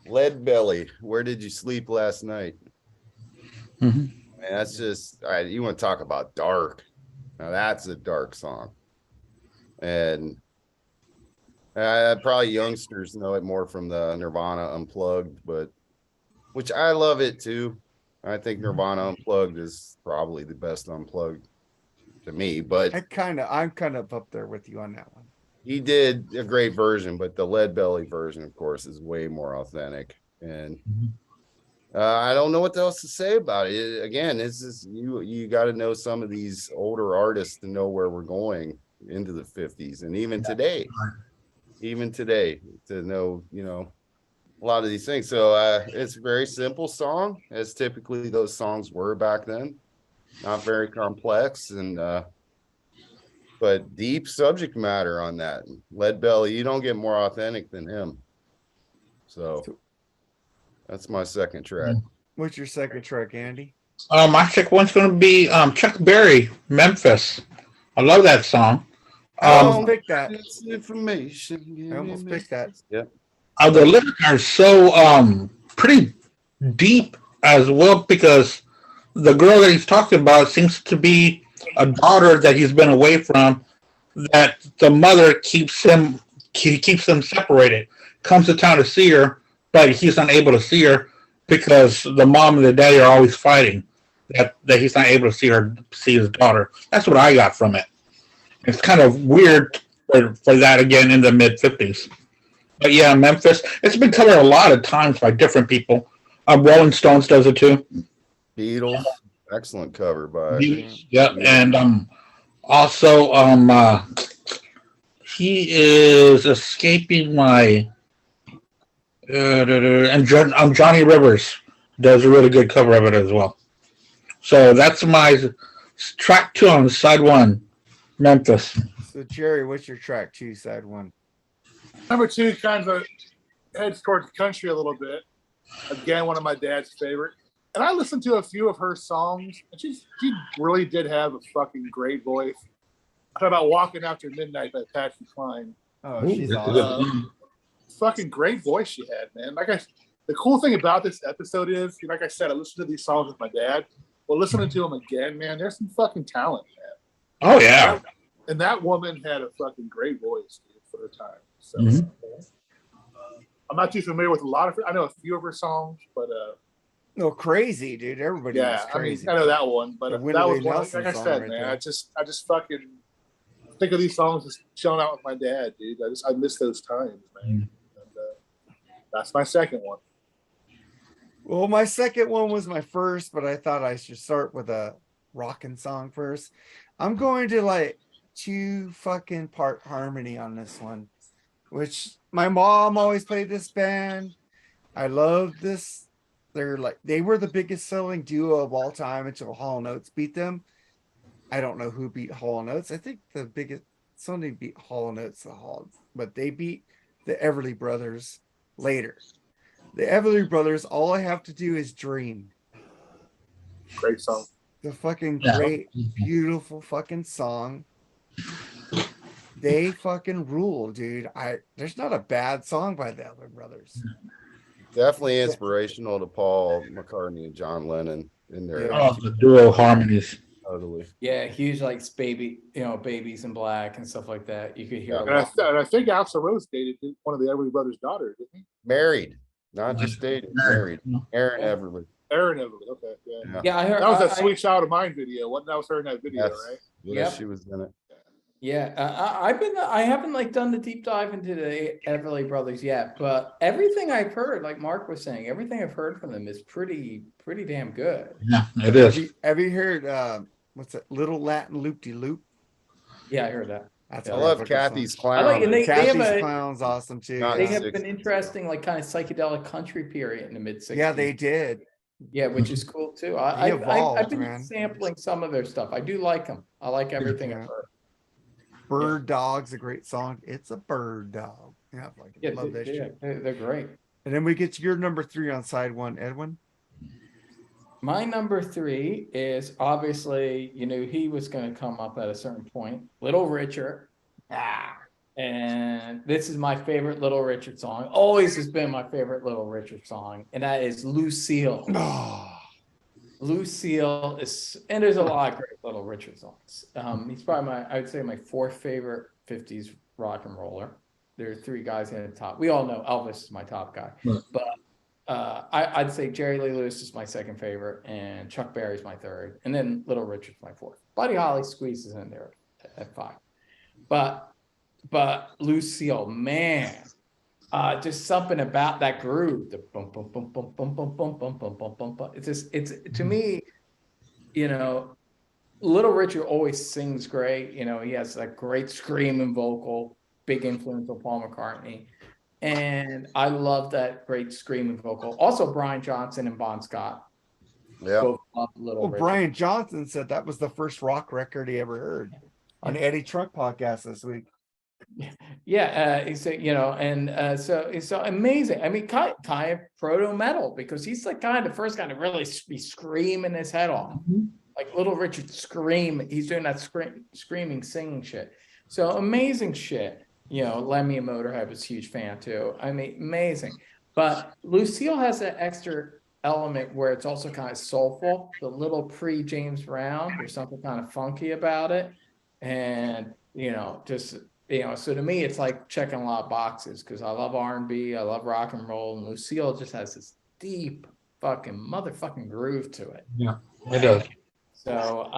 Lead Belly, Where Did You Sleep Last Night? Man, that's just, you want to talk about dark. Now that's a dark song. And probably youngsters know it more from the Nirvana Unplugged, but which I love it too. I think Nirvana Unplugged is probably the best Unplugged to me, but I'm kind of up there with you on that one. He did a great version, but the Lead Belly version, of course, is way more authentic. And I don't know what else to say about it. Again, this is you got to know some of these older artists to know where we're going into the 50s, and even today to know, a lot of these things. So it's a very simple song, as typically those songs were back then. Not very complex, and but deep subject matter on that. Lead Belly, you don't get more authentic than him. So that's my second track. What's your second track, Andy? My second one's going to be Chuck Berry, Memphis. I love that song. I almost picked that. Information. I almost picked that. Yeah. The lyrics are so pretty deep as well, because the girl that he's talking about seems to be a daughter that he's been away from, that the mother keeps them separated. Comes to town to see her, but he's unable to see her because the mom and the daddy are always fighting. That he's not able to see his daughter. That's what I got from it. It's kind of weird for that again in the mid 50s. But yeah, Memphis. It's been covered a lot of times by different people. Rolling Stones does it too. Beatles. Excellent cover by. Yeah, and also he is escaping my and Johnny Rivers does a really good cover of it as well. So that's my track 2 on side 1, Memphis. So Jerry, what's your track 2, side 1? Number 2 kind of heads towards country a little bit. Again, one of my dad's favorite. And I listened to a few of her songs, and she really did have a fucking great voice. Talk about Walking After Midnight by Patsy Cline. Oh, she's awesome. Fucking great voice she had, man. The cool thing about this episode is, like I said, I listened to these songs with my dad. Well, listening to them again, man, there's some fucking talent, man. Oh yeah. And that woman had a fucking great voice, dude, for her time. So I'm not too familiar with a lot of her. I know a few of her songs, but no, Crazy, dude. Everybody was crazy. I know that one, but that was one. Like I said, right man, there. I just fucking think of these songs just chilling out with my dad, dude. I miss those times, man. And that's my second one. Well, my second one was my first, but I thought I should start with a rockin' song first. I'm going to like 2 fucking part harmony on this one, which my mom always played this band. I love this. They were the biggest selling duo of all time until Hall & Oates beat them. I don't know who beat Hall & Oates. I think the biggest somebody beat Hall & Oates, but they beat the Everly Brothers later. The Everly Brothers, all I have to do is dream. Great song. The fucking great, beautiful fucking song. They fucking rule, dude. There's not a bad song by the Everly Brothers. Definitely inspirational to Paul McCartney and John Lennon in their the duo harmonies. Totally. Yeah, huge likes Babies in Black and stuff like that. You could hear a And lot. I think Axl Rose dated one of the Everly Brothers' daughters, didn't he? Married, not just dated, married. Aaron Everly. Aaron Everly. Okay, yeah. Yeah, I heard That was that Sweet Child of Mine video. That was her in that video, right? Yeah, Yep. she was in it. Yeah, I haven't done the deep dive into the Everly Brothers yet, but everything I've heard, like Mark was saying, everything I've heard from them is pretty damn good. Yeah, it is. Have you heard what's that? Little Latin Loop-de-Loop? Yeah, I heard that. That's I love Kathy's Clown. I like, and they have Kathy's Clown's awesome too. they have 60s. an interesting, like, kind of psychedelic country period in the mid 60s. Yeah, they did. Yeah, which is cool too. I've been sampling some of their stuff. I do like them. I like everything I've heard. Bird Dog's a great song. It's a bird dog. Yeah, I love that shit. They're great. And then we get to your number 3 on side 1, Edwin. My number 3 is obviously, he was going to come up at a certain point. Little Richard. And this is my favorite Little Richard song. Always has been my favorite Little Richard song. And that is Lucille. Lucille is, and there's a lot of great Little Richard songs. He's probably I would say my 4th favorite 50s rock and roller. There are 3 guys in the top. We all know Elvis is my top guy, but I'd say Jerry Lee Lewis is my 2nd favorite, and Chuck Berry's my 3rd, and then Little Richard's my 4th. Buddy Holly squeezes in there at 5, but Lucille, man. Just something about that groove. The bum bum bum bum bum bum bum bum bum bum bum bum. It's to me, Little Richard always sings great. He has that great screaming vocal, big influence on Paul McCartney, and I love that great screaming vocal. Also, Brian Johnson and Bon Scott. Yeah. Both love Little Richard. Brian Johnson said that was the first rock record he ever heard on Eddie Trunk podcast this week. He's so amazing. I mean, kind of proto metal, because he's the first guy to really be screaming his head off, like Little Richard scream. He's doing that screaming, singing shit. So amazing shit. Lemmy and Motorhead was a huge fan too. I mean, amazing. But Lucille has that extra element where it's also kind of soulful. The little pre-James Brown, there's something kind of funky about it, and so to me, it's like checking a lot of boxes, because I love R&B, I love rock and roll, and Lucille just has this deep fucking motherfucking groove to it. Yeah, it does. So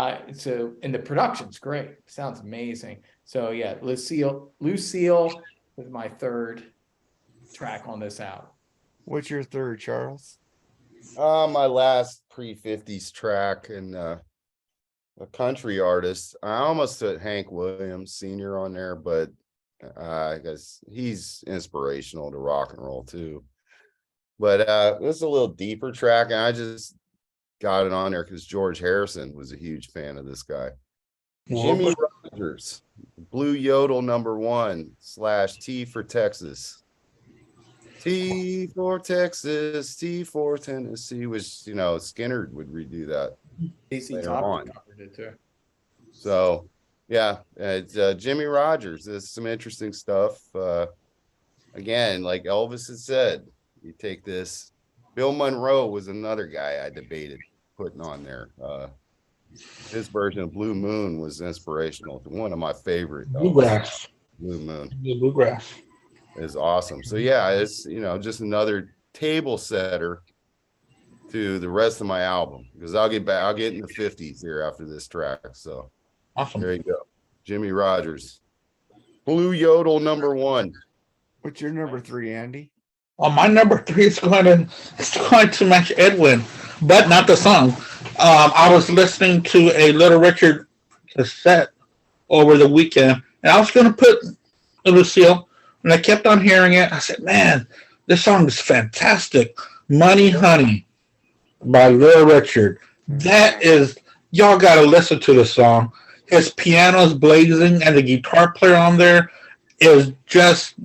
and the production's great. Sounds amazing. So yeah, Lucille is my third track on this album. What's your third, Charles? My last pre-50s track, and a country artist. I almost put Hank Williams Sr. on there, but I guess he's inspirational to rock and roll too. But it's a little deeper track, and I just got it on there because George Harrison was a huge fan of this guy. Jimmy Rogers, Blue Yodel #1 / T for Texas. T for Texas, T for Tennessee, which Skinner would redo that later on. Covered it too. So yeah, it's Jimmy Rogers. There's some interesting stuff. Again, like Elvis had said, you take this. Bill Monroe was another guy I debated putting on there. His version of Blue Moon was inspirational. One of my favorite. Bluegrass. Blue Moon. The bluegrass is awesome. So yeah, it's just another table setter to the rest of my album, because I'll get in the 50s here after this track. So awesome. There you go. Jimmy Rogers. Blue Yodel #1. What's your number 3, Andy? Well, my number 3 is going to match Edwin, but not the song. I was listening to a Little Richard cassette over the weekend, and I was going to put Lucille, and I kept on hearing it. I said, man, this song is fantastic. Money Honey by Little Richard. That is, y'all got to listen to the song. His piano's blazing, and the guitar player on there is just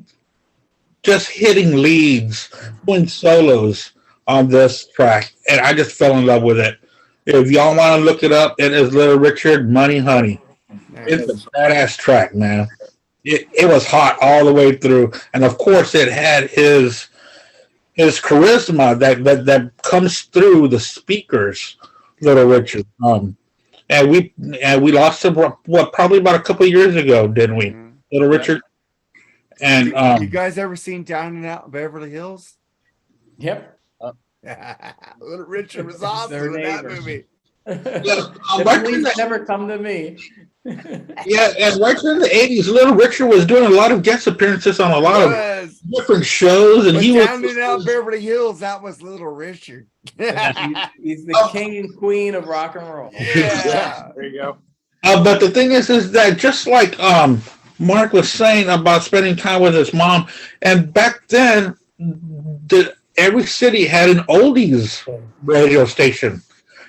hitting leads, doing solos on this track, and I just fell in love with it. If y'all want to look it up, it is Little Richard, Money Honey. It's a badass track, man. It was hot all the way through, and of course, it had his charisma that comes through the speakers. Little Richard, and we lost him probably about a couple of years ago, didn't we? Mm-hmm. Little Richard. And you guys ever seen Down and Out Beverly Hills? Yep. Little Richard was awesome in that movie. The police never come to me. Yeah, and right in the 80s, Little Richard was doing a lot of guest appearances on a lot of different shows, and he Down and Out Beverly Hills. That was Little Richard. He's the king and queen of rock and roll. Yeah, there you go. But the thing is that just like Mark was saying about spending time with his mom, and back then, every city had an oldies radio station,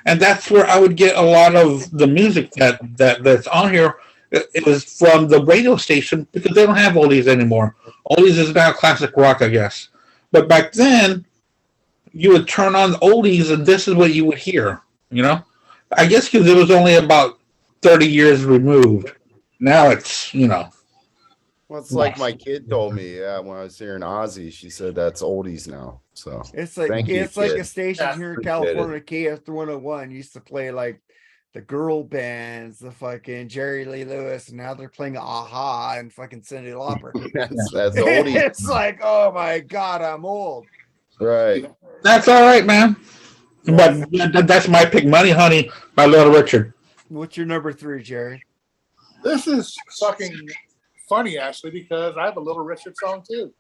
and that's where I would get a lot of the music that's on here. It was from the radio station, because they don't have oldies anymore. Oldies is now classic rock, I guess. But back then, you would turn on oldies, and this is what you would hear. I guess because it was only about 30 years removed. Now it's Well, it's like my kid told me, when I was hearing Ozzy, she said that's oldies now. So it's like a station here in California, KF101 used to play like the girl bands, the fucking Jerry Lee Lewis, and now they're playing Aha and fucking Cyndi Lauper. that's oldies. It's like, oh my god, I'm old. Right. That's all right, man. But that's my pick, Money Honey by Little Richard. What's your number 3, Jerry? This is fucking funny, actually, because I have a Little Richard song too.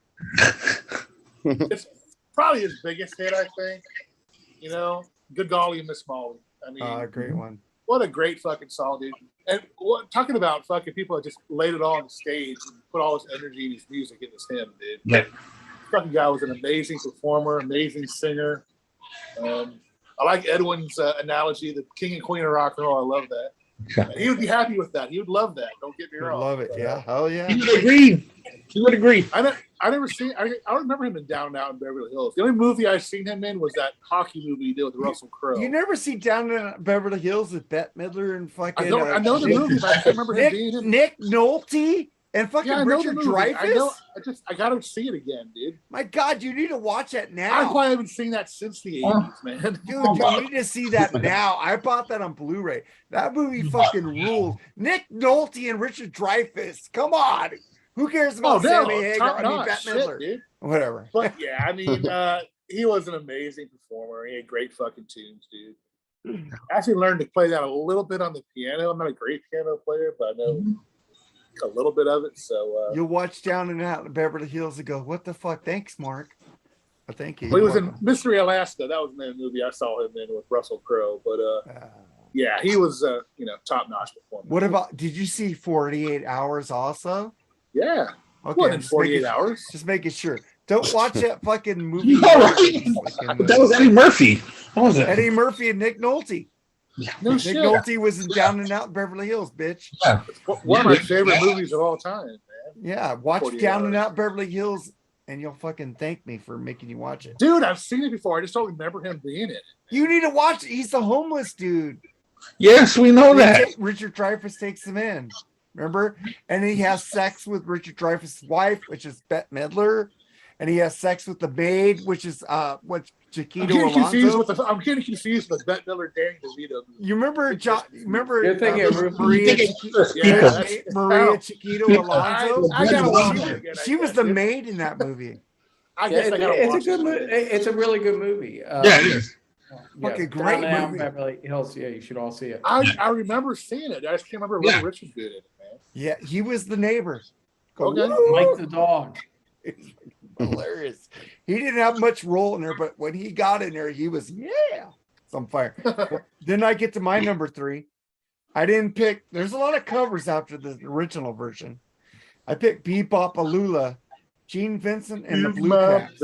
It's probably his biggest hit, I think. Good golly, Miss Molly. I mean, great one. What a great fucking song, dude. And talking about fucking people that just laid it all on the stage and put all his energy and his music in his him, dude. Yeah. Fucking guy was an amazing performer, amazing singer. I like Edwin's analogy, the king and queen of rock and roll. I love that. He would be happy with that. He would love that. Don't get me I wrong. love it. Yeah. Hell yeah. He would agree. He would agree. I never seen. I remember him in Down and Out in Beverly Hills. The only movie I seen him in was that hockey movie he did with Russell Crowe. You never see Down in Beverly Hills with Bette Midler and fucking. I know the movie, but I can't remember him being in. Nick Nolte and fucking Yeah, I know the Richard movie. Dreyfuss. I gotta see it again, dude. My God, you need to watch that I now. probably haven't seen that since the 80s, man. Dude, you need to see that now. I bought that on Blu-ray. That movie fucking rules. Nick Nolte and Richard Dreyfuss. Come on. Who cares about Sammy Hagar? top I mean, notch Bette shit, Midler. dude. Whatever. But yeah, I mean, he was an amazing performer. He had great fucking tunes, dude. I actually learned to play that a little bit on the piano. I'm not a great piano player, but I know a little bit of it. So You'll watch Down and Out in Beverly Hills and go, what the fuck? Thanks, Mark. But thank you. well, he was in Mystery Alaska. That was the movie I saw him in with Russell Crowe. But yeah, he was top notch performer. What about, did you see 48 Hours also? Yeah. Okay. What, in I'm just 48 making- hours? Just making sure. Don't watch that fucking movie. All right. But that was Eddie Murphy. What was it? Eddie Murphy and Nick Nolte. No Nick shit. Nolte was in Down and Out in Beverly Hills, bitch. Yeah. One of my favorite movies of all time, man. Yeah, watch 48 Down and Hours. Out Beverly Hills, and you'll fucking thank me for making you watch it. Dude, I've seen it before. I just don't remember him being in it. You need to watch it. He's the homeless dude. Yes, we know that. Richard Dreyfuss takes him in. Remember? And he has sex with Richard Dreyfuss' wife, which is Bette Midler. And he has sex with the maid, which is Chiquito Alonso. I'm getting confused with Bette Midler, Danny DeVito. You remember You're thinking of Maria Yeah, Chiquito Alonso? I gotta watch it again. She was the maid in that movie. I guess I gotta it's a watch good it. movie. It's a really good movie. Yeah, it is. Fucking Down great and Out, movie. Beverly Hills. Yeah, you should all see it. I remember seeing it. I just can't remember Little Richard did it, man. Yeah, he was the neighbor. Okay. Mike the dog. Hilarious. He didn't have much role in there, but when he got in there, he was it's on fire. Then I get to my number 3. I didn't pick. There's a lot of covers after the original version. I picked Bebop Alula, Gene Vincent and the Blue Caps.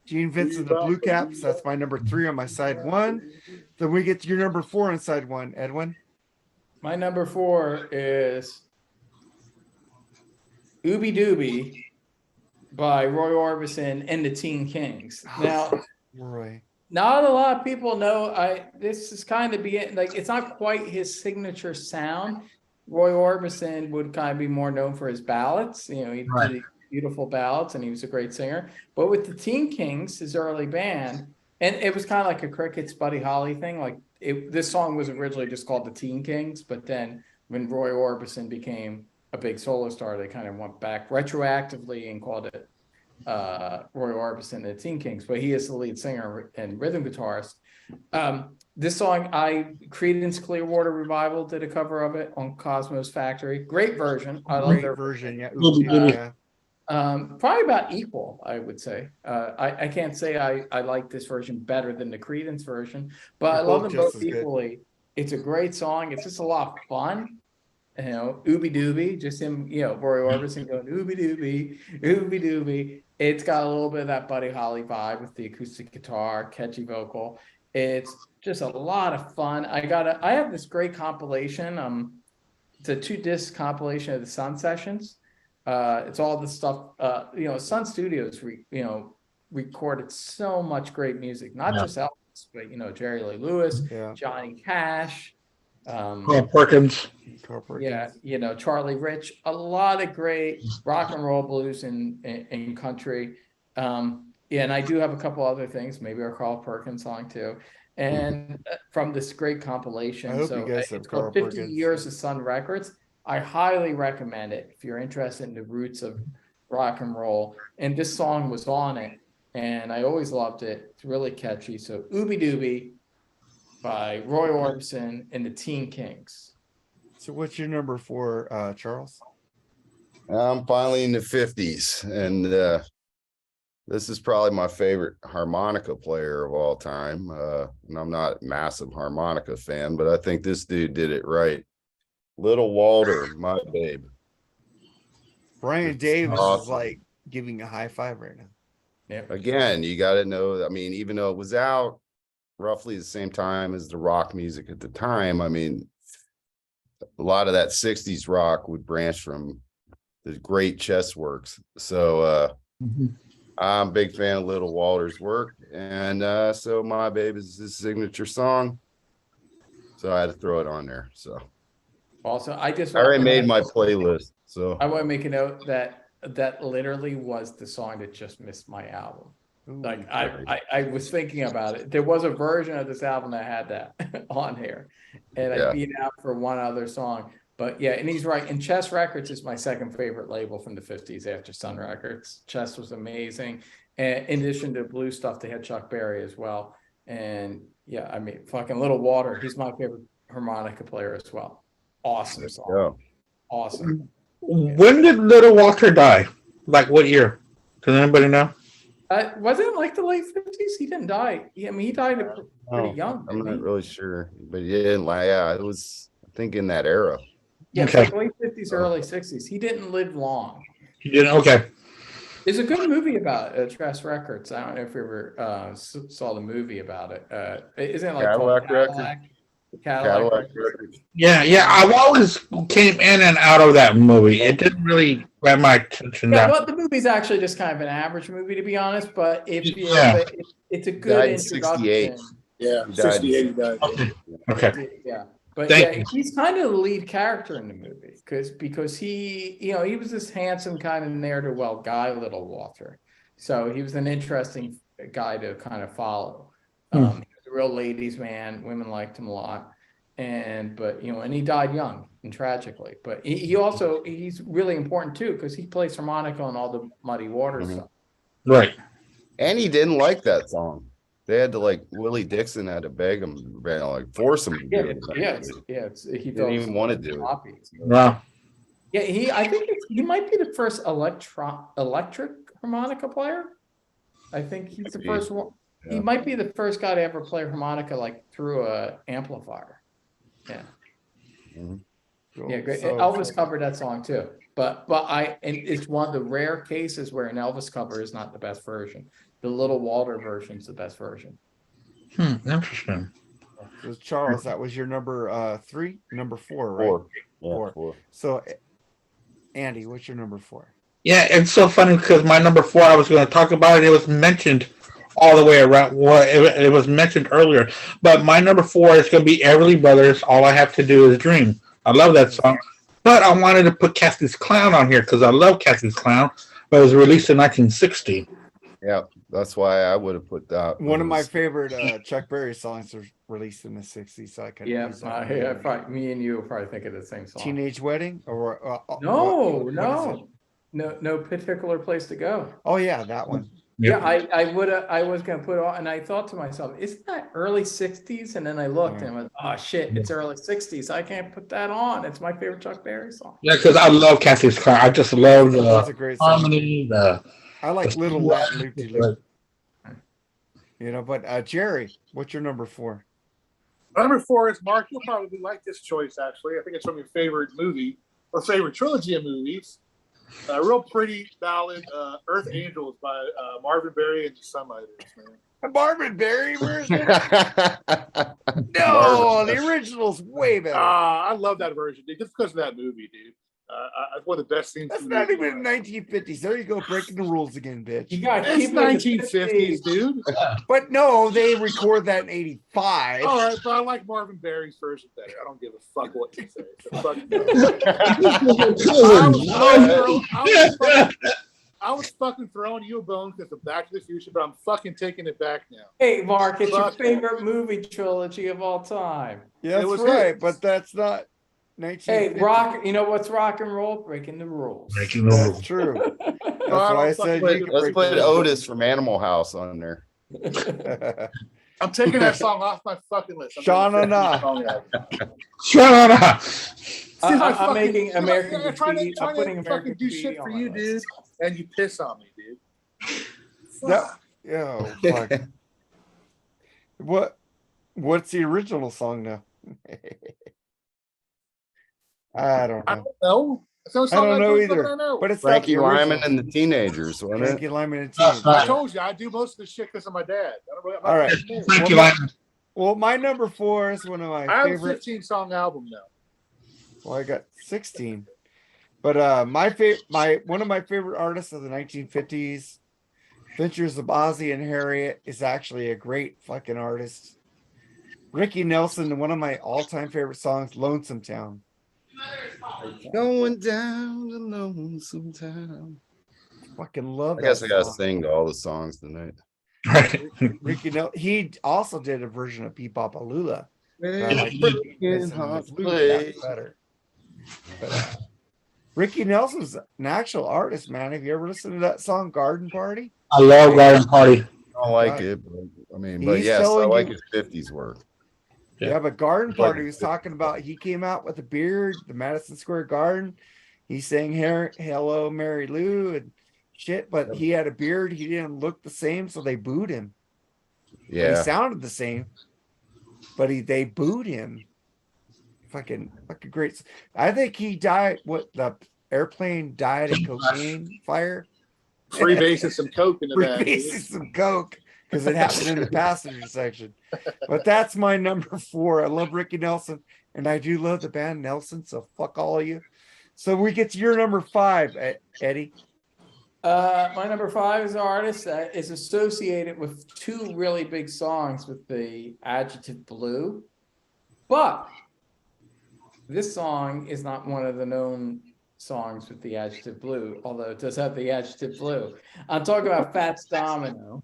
Gene Vincent and the Blue Caps. That's my number 3 on my side 1. Then we get to your number 4 on side 1, Edwin. My number 4 is Ooby Dooby by Roy Orbison and the Teen Kings. Now, Roy. not a lot of people know. This is kind of like it's not quite his signature sound. Roy Orbison would kind of be more known for his ballads. He did beautiful ballads, and he was a great singer. But with the Teen Kings, his early band, and it was kind of like a Crickets Buddy Holly thing. Like this song was originally just called the Teen Kings, but then when Roy Orbison became a big solo star, they kind of went back retroactively and called it Roy Orbison and the Teen Kings. But he is the lead singer and rhythm guitarist. This song, Creedence Clearwater Revival did a cover of it on Cosmo's Factory. Great version. I love their version. Yeah. Yeah. Probably about equal, I would say. I can't say I like this version better than the Creedence version, but I love them both equally. It's a great song. It's just a lot of fun. Ooby Dooby, just him, Roy Orbison going Ooby Dooby, Ooby Dooby. It's got a little bit of that Buddy Holly vibe with the acoustic guitar, catchy vocal. It's just a lot of fun. I have this great compilation. It's a 2-disc compilation of the Sun Sessions. It's all the stuff. Sun Studios, recorded so much great music, not just Elvis, but Jerry Lee Lewis, Johnny Cash, Carl Perkins. Charlie Rich, a lot of great rock and roll, blues, and country. And I do have a couple other things, maybe a Carl Perkins song too, and from this great compilation. I hope you guys have it's called Carl 50 Perkins. Years of Sun Records. I highly recommend it if you're interested in the roots of rock and roll. And this song was on it, and I always loved it. It's really catchy. So Ooby Dooby by Roy Orbison and the Teen Kings. So what's your number 4, Charles? I'm finally in the 50s, and this is probably my favorite harmonica player of all time. And I'm not a massive harmonica fan, but I think this dude did it right. Little Walter, my babe. Brian Davis awesome. is like giving a high five right now. Yep. Again, you got to know, even though it was out, roughly the same time as the rock music at the time. I mean, a lot of that 60s rock would branch from the great chess works. So I'm a big fan of Little Walter's work. And so My Babe is his signature song. So I had to throw it on there. So Also, I already made my playlist. So I want to make a note that literally was the song that just missed my album. Like I was thinking about it. There was a version of this album that had that on here, and I beat out for one other song. But yeah, and he's right. And Chess Records is my second favorite label from the 50s after Sun Records. Chess was amazing. And in addition to Blue Stuff, they had Chuck Berry as well. And yeah, I mean, fucking Little Water. He's my favorite harmonica player as well. Awesome song. yeah. Awesome. When did Little Walter die? Like what year? Does anybody know? Was it like the late 50s? He didn't die. I mean, he died pretty young. I'm not really sure, but he didn't like. Yeah, it was. I think in that era. Yeah, Okay. like late 50s, early 60s. He didn't live long. He didn't. Okay. There's a good movie about Chess Records. I don't know if you ever saw the movie about it. Isn't it like Cadillac Cadillac? Cadillac Records. Yeah. I've always came in and out of that movie. It didn't really grab my attention. Yeah, That well, the movie's actually just kind of an average movie, to be honest. But it's a good Died in introduction. 68. Yeah, He died 68 he died. okay. Yeah. But Thank yeah, he's kind of the lead character in the movie because he, he was this handsome kind of ne'er-do-well guy, Little Walter. So he was an interesting guy to kind of follow. He was a real ladies' man. Women liked him a lot. And he died young and tragically. But he's really important too because he plays harmonica on all the Muddy Waters stuff. Right. And he didn't like that song. They had to Willie Dixon had to beg him, force him to do it. He didn't even want to do it. Wow. Yeah, I think he might be the first electric harmonica player. I think he's the first one. Yeah. He might be the first guy to ever play harmonica through a amplifier. Yeah. Mm-hmm. Yeah, great. Elvis covered that song too. But it's one of the rare cases where an Elvis cover is not the best version. The Little Walter version is the best version. Interesting. So Charles, that was your number 3, number 4, right? Four. So Andy, what's your number 4? Yeah, it's so funny because my number 4 I was going to talk about it. It was mentioned all the way around. Well, it was mentioned earlier, but my number 4 is going to be Everly Brothers. All I Have to Do Is Dream. I love that song, but I wanted to put Cassie's Clown on here because I love Cassie's Clown, but it was released in 1960. Yeah, that's why I would have put that. One of my favorite Chuck Berry songs was released in the 60s, so I can. Me and you will probably think of the same song. Teenage Wedding or no particular place to go. Oh yeah, that one. Yeah, I was gonna put it on, and I thought to myself, isn't that early 60s? And then I looked and I went, oh shit, it's early 60s. I can't put that on. It's my favorite Chuck Berry song. Yeah, because I love Cassie's Clown. I just love That's a great song. harmony. I like Little Latin Loop-de-Loop. But Jerry, what's your number 4? Number 4 is Mark. You'll probably like this choice, actually. I think it's from your favorite movie or favorite trilogy of movies. A real pretty ballad, Earth Angels by Marvin Berry and the Sunlighters, man. Marvin Berry version? No, the original's way better. I love that version, dude. Just because of that movie, dude. It's one of the best scenes. That's not even 1950s. There you go, breaking the rules again, bitch. You got it's 1950s, dude. But no, they record that in 85. All right, but I like Marvin Berry's version better. I don't give a fuck what you say. So fuck I was fucking throwing you a bone because of Back to the Future, but I'm fucking taking it back now. Hey, Mark, it's your favorite movie trilogy of all time. Yeah, that's right, but that's not 1950. Hey, rock! You know what's rock and roll? Breaking the rules. Breaking the rules. That's true. That's why I said let's put Otis from Animal House on there. I'm taking that song off my fucking list. Shauna. I'm making American Graffiti. I'm putting American fucking do shit for you, dude, and you piss on me, dude. Fuck. What's the original song now? I don't know. I don't know either. But it's Frankie Lyman and the Teenagers, wasn't it? Frankie Lyman and the Teenagers. I told you I do most of the shit because of my dad. All right. Frankie Lyman. Well, my number 4 is one of my I have a favorite. 15-song album now. Well, I got 16. But one of my favorite artists of the 1950s, Ventures of Ozzie and Harriet, is actually a great fucking artist. Ricky Nelson, one of my all-time favorite songs, Lonesome Town. Going down the lonesome town. Fucking love I that guess I gotta song. sing to all the songs tonight. Right. Ricky Nelson, he also did a version of Bebop Alula. I like Broken hearts play. better. But, Ricky Nelson's an actual artist, man. Have you ever listened to that song Garden Party? I love Garden Party. I don't like it, but but He's yes, I telling like you- his 50s work. Yeah, but Garden Like- Party was talking about he came out with a beard, the Madison Square Garden. He sang Hello, Mary Lou and shit, but he had a beard. He didn't look the same, so they booed him. But he Yeah. sounded the same, but they booed him. Fucking great. I think he died. What, the airplane died of cocaine fire? Freebasing some coke in the back. Freebasing some coke because it happened in the passenger section. But that's my number 4. I love Ricky Nelson, and I do love the band Nelson. So fuck all of you. So we get to your number 5, Eddie. My number 5 is an artist that is associated with 2 really big songs with the adjective blue, but this song is not one of the known songs with the adjective blue, although it does have the adjective blue. I'm talking about Fats Domino.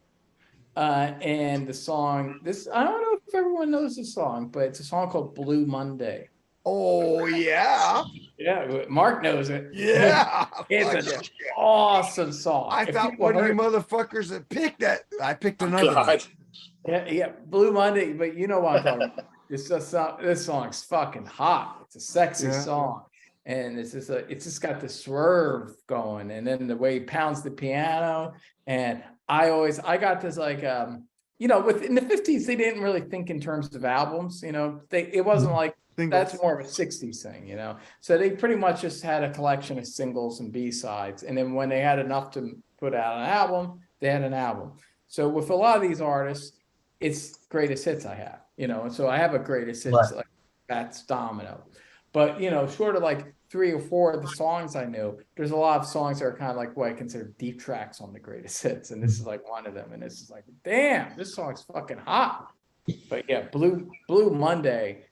And the song, I don't know if everyone knows the song, but it's a song called Blue Monday. Oh yeah, Yeah, Mark knows it. yeah. It's Fuck an yeah. awesome song. I If thought people one of you heard- motherfuckers that picked that. I picked another one. God. Yeah, Blue Monday, but you know what I'm talking about. This song's fucking hot. It's a sexy Yeah. song. And it's just got the swerve going, and then the way he pounds the piano. And I got this like in the 50s, they didn't really think in terms of albums, it wasn't like Singles. that's more of a 60s thing, so they pretty much just had a collection of singles and B-sides, and then when they had enough to put out an album, they had an album. So with a lot of these artists, it's greatest hits I have, and so I have a greatest hits Right. like Fats Domino, but short of like 3 or 4 of the songs I knew, there's a lot of songs that are kind of like what I consider deep tracks on the greatest hits, and this is like one of them, and this is like, damn, this song's fucking hot. But yeah, Blue Monday,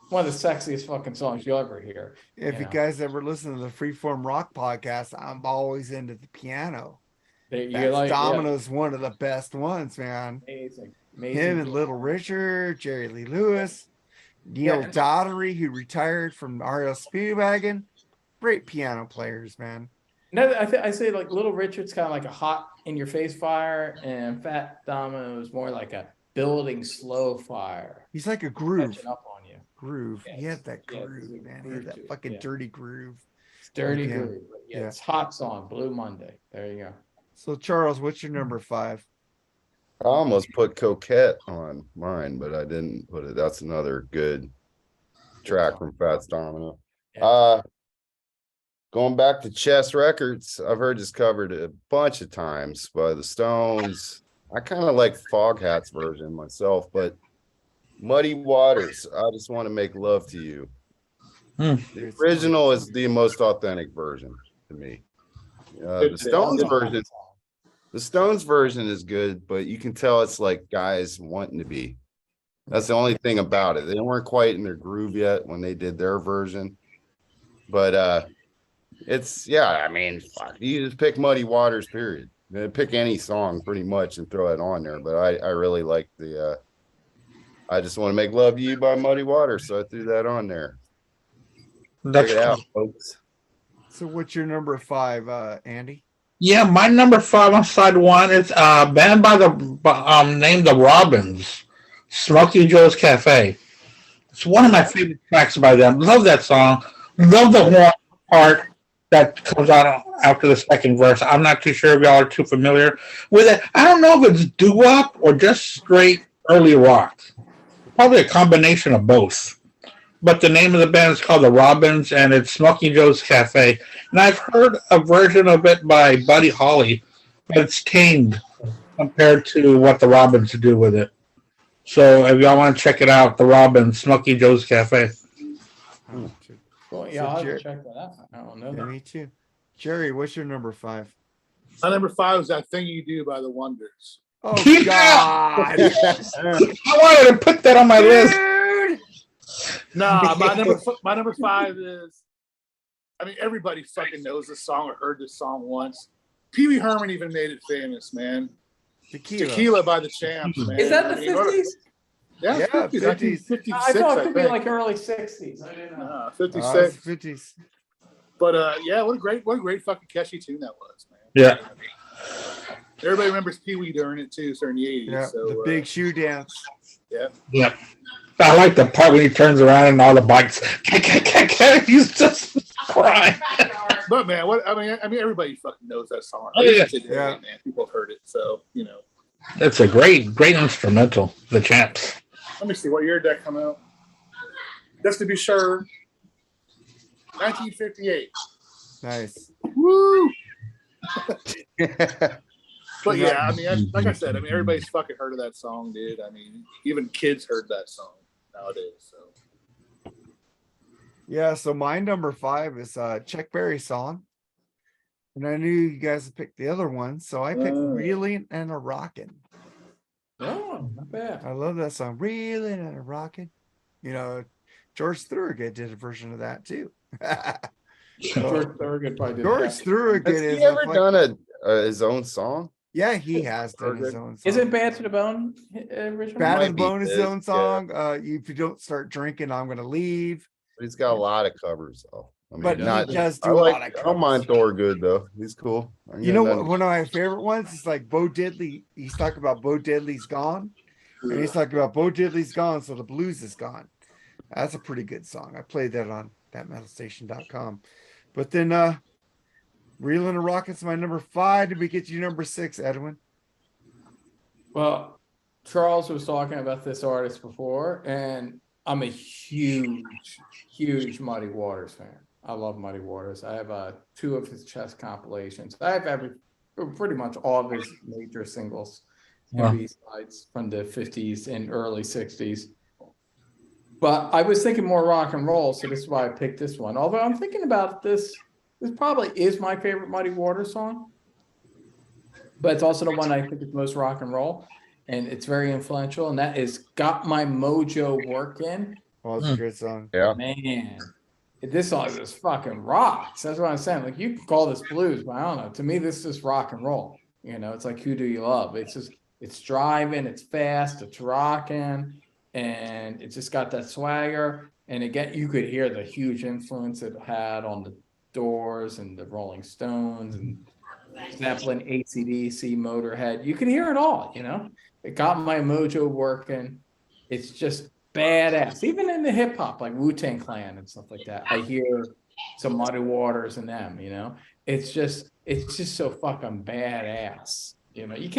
one of the sexiest fucking songs you'll ever hear. If you guys ever listen to the Freeform Rock podcast, I'm always into the piano. You're That's like, Domino's one of the best ones, man. amazing. Him and Little Richard, Jerry Lee Lewis, Neil Yeah. Daugherty, who retired from REO Speedwagon. Great piano players, man. No, I say like Little Richard's kind of like a hot in your face fire, and Fat Domino is more like a building slow fire, He's like a groove. catching up on you. Groove. He Yes. had that Yeah, groove, it's a man. He groove had that to it, fucking yeah. dirty groove. It's dirty Yeah. groove. But yeah, Yeah. it's hot song, Blue Monday. There you go. So, Charles, what's your number 5? I almost put Coquette on mine, but I didn't put it. That's another good track from Fats Domino. Yeah. Going back to Chess Records, I've heard this covered a bunch of times by the Stones. I kind of like Foghat's version myself, but Muddy Waters, I just want to make love to you. The original is the most authentic version to me. The Stones version is good, but you can tell it's like guys wanting to be. That's the only thing about it. They weren't quite in their groove yet when they did their version. But I mean, fuck, you just pick Muddy Waters, period. Pick any song pretty much and throw it on there. But I really like the I Just Want to Make Love to You by Muddy Waters, so I threw that on there. Check it out, folks. So, what's your number 5, Andy? Yeah, my number 5 on side 1 is a band by the named the Robins, Smokey Joe's Cafe. It's one of my favorite tracks by them. Love that song. Love the horn part that comes out after the second verse. I'm not too sure if y'all are too familiar with it. I don't know if it's doo-wop or just straight early rock. Probably a combination of both. But the name of the band is called The Robins, and it's Smokey Joe's Cafe. And I've heard a version of it by Buddy Holly, but it's tamed compared to what the Robins do with it. So if y'all want to check it out, the Robin Smoky Joe's Cafe. Oh, Well, So yeah, I'll have to Jer- check that out. I don't know yeah, that. me too. Jerry, what's your number 5? My number 5 is That Thing You Do by the Wonders. Oh Yeah. God, I wanted to put that on my list. dude! Nah, my number 5 is. I mean, everybody fucking knows this song or heard this song once. Pee Wee Herman even made it famous, man. Tequila by the Champs, man. Is that the I mean, what a- 50s? Yeah, Yeah, 50s. 50s. 56, I thought it could be think. like early 60s. I didn't know. Nah, It's 56. 50s. But yeah, what a great fucking catchy tune that was, man. Yeah. Everybody remembers Pee Wee during it too, so in the 80s. Yeah, So the big shoe dance. Yeah. I like the part when he turns around and all the bikes. He's just crying. But man, what I mean, everybody fucking knows that song. Oh, yeah. Today, Yeah. man, people have heard it. So It's a great instrumental, the Champs. let me see what year did that come out. Just to be sure, 1958. Nice. Woo! But yeah, I mean, like I said, I mean, everybody's fucking heard of that song, dude. I mean, even kids heard that song nowadays. So Yeah, so my number 5 is Chuck Berry song. And I knew you guys would pick the other one, so I picked Reeling and a Rockin'. Oh, not bad. I love that song. Reeling and a Rockin'. You know, George Thorogood did a version of that too. George Thorogood probably did George that. Thorogood Has is he ever done his own song? yeah, he has done his own song. Isn't Bad to the Bone original? Bad to Might the be Bone is his his, own yeah. song. If you don't start drinking, I'm gonna leave. But he's got a lot of covers though. I mean, But he not does do I a like. lot of I don't mind covers. Thorogood though. He's cool. You know what? One of my favorite ones is like Bo Diddley. He's talking about Bo Diddley's gone, and he's talking about Bo Diddley's gone, so the blues is gone. That's a pretty good song. I played that on thatmetalstation.com. But then Reelin' a Rocket's my number 5. Did we get you number 6, Edwin? Well, Charles was talking about this artist before, and I'm a huge Muddy Waters fan. I love Muddy Waters. I have 2 of his chess compilations. I have pretty much all of his major singles and B-sides from the 50s and early 60s. But I was thinking more rock and roll, so this is why I picked this one. Although I'm thinking about this probably is my favorite Muddy Waters song. But it's also the one I think is most rock and roll, and it's very influential, and that is Got My Mojo Workin'. Oh, it's a good song. Yeah. Man, this song is fucking rocks. That's what I'm saying. Like, you can call this blues, but I don't know. To me, this is rock and roll. You know, it's like Who Do You Love? It's driving, it's fast, it's rocking, and it's just got that swagger. And again, you could hear the huge influence it had on the Doors and the Rolling Stones and Zeppelin, AC/DC, Motorhead. You can hear it all, you know. It got my mojo working. It's just badass. Even in the hip hop, like Wu-Tang Clan and stuff like that, I hear some Muddy Waters in them, you know. It's just so fucking badass. You know, you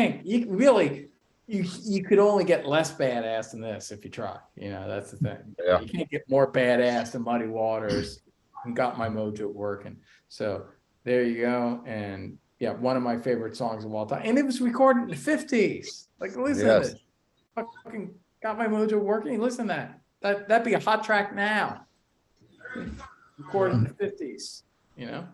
could only get less badass than this if you try. You know, that's the thing. Yeah. You can't get more badass than Muddy Waters and Got My Mojo Working. So there you go. And yeah, one of my favorite songs of all time. And it was recorded in the 50s. Like, listen to this. Fucking Got My Mojo Working. Listen to that. That'd be a hot track now. Recorded in the 50s, you know?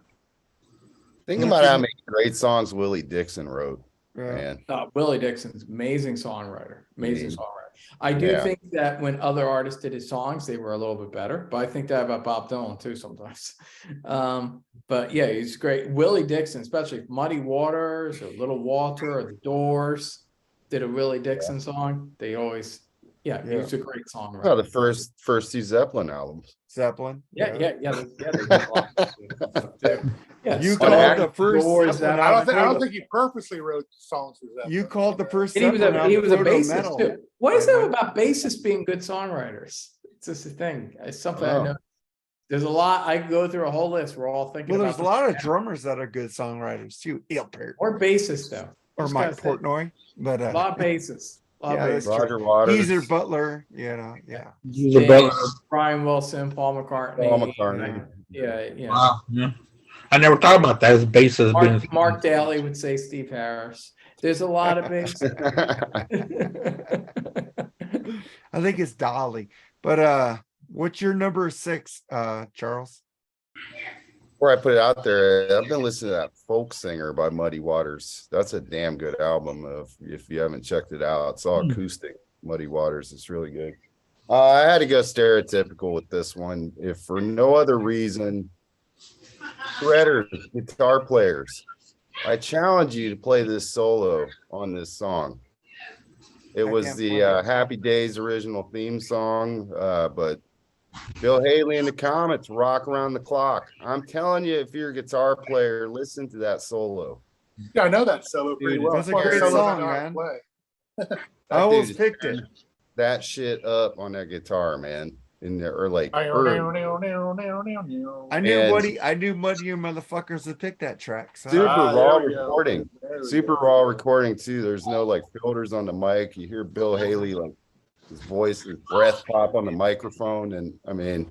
Think about how many great songs Willie Dixon wrote. Yeah. Man. Willie Dixon's amazing songwriter. I do think that when other artists did his songs, they were a little bit better. But I think that about Bob Dylan too sometimes. But yeah, he's great. Willie Dixon, especially Muddy Waters or Little Walter or the Doors did a Willie Dixon song. They always, he's a great songwriter. Oh, the first 2 Zeppelin albums. Zeppelin. They did a lot of stuff too. Yeah, You Stone, called the first Doors, Zeppelin I album. don't think he purposely wrote songs for that. You called the first and he was Zeppelin a album bassist proto-metal. too. What is it about bassists being good songwriters? It's just a thing. It's something I know. There's a lot. I can go through a whole list. We're all thinking. Well, there's a about lot of drummers that are good songwriters too. or bassists though. Or Just Mike gotta say, Portnoy. But a lot of bassists. yeah, that's true. Roger Waters. Geezer Butler, you know, yeah. He's a brother. Brian Wilson, Paul McCartney. Paul McCartney. Yeah. Wow. Yeah. I never thought about that as basis being. Mark Daly would say Steve Harris. There's a lot of bass. I think it's Dolly. But what's your number 6, Charles? Before I put it out there, I've been listening to that Folk Singer by Muddy Waters. That's a damn good album. If you haven't checked it out, it's all acoustic. Muddy Waters. It's really good. I had to go stereotypical with this one. If for no other reason, shredders, guitar players, I challenge you to play this solo on this song. It was the Happy Days original theme song, but Bill Haley and the Comets, Rock Around the Clock. I'm telling you, if you're a guitar player, listen to that solo. Yeah, I know that solo pretty well. That's a great song, man. I almost picked it. That shit up on that guitar, man. In there, or like I knew you motherfuckers would pick that track. So. Super raw recording. Super raw recording too. There's no like filters on the mic. You hear Bill Haley like his voice, his breath pop on the microphone. And I mean,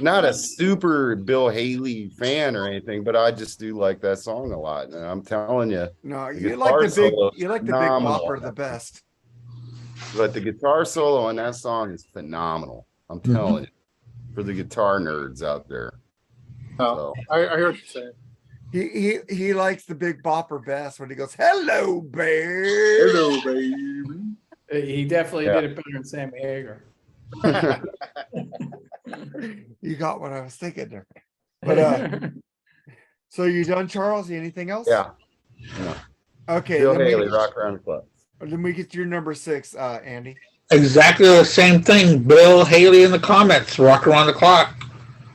not a super Bill Haley fan or anything, but I just do like that song a lot. And I'm telling you, no, you like the big bopper the best. But the guitar solo on that song is phenomenal. I'm telling you, for the guitar nerds out there. Oh, so. I hear what you're saying. He likes the big bopper best when he goes, "Hello, babe." Hello, baby. He definitely did it better than Sammy Hagar. You got what I was thinking there. But so you done, Charles? Anything else? Yeah. Okay. Bill Haley, Rock Around the Clock. Let me get your number 6, Andy. Exactly the same thing. Bill Haley in the Comets, Rock Around the Clock.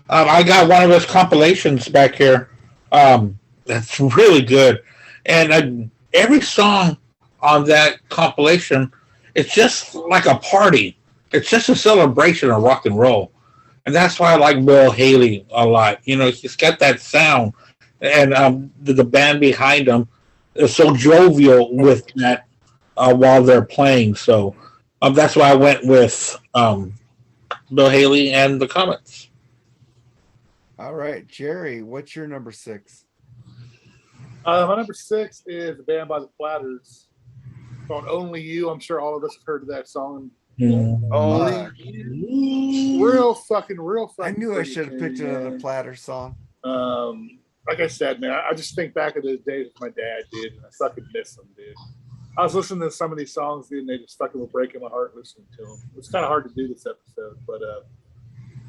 I got one of his compilations back here. That's really good. And every song on that compilation, it's just like a party. It's just a celebration of rock and roll. And that's why I like Bill Haley a lot. You know, he's got that sound. And the band behind him is so jovial with that while they're playing. So that's why I went with Bill Haley and the Comets. All right, Jerry, what's your number 6? My number 6 is a band by the Platters called "Only You." I'm sure all of us have heard of that song. Only real fucking. I knew I should have picked another Platters song. Like I said, man, I just think back of those days with my dad, dude, and I fucking miss them, dude. I was listening to some of these songs, dude, and they just fucking were breaking my heart listening to them. It's kind of hard to do this episode, but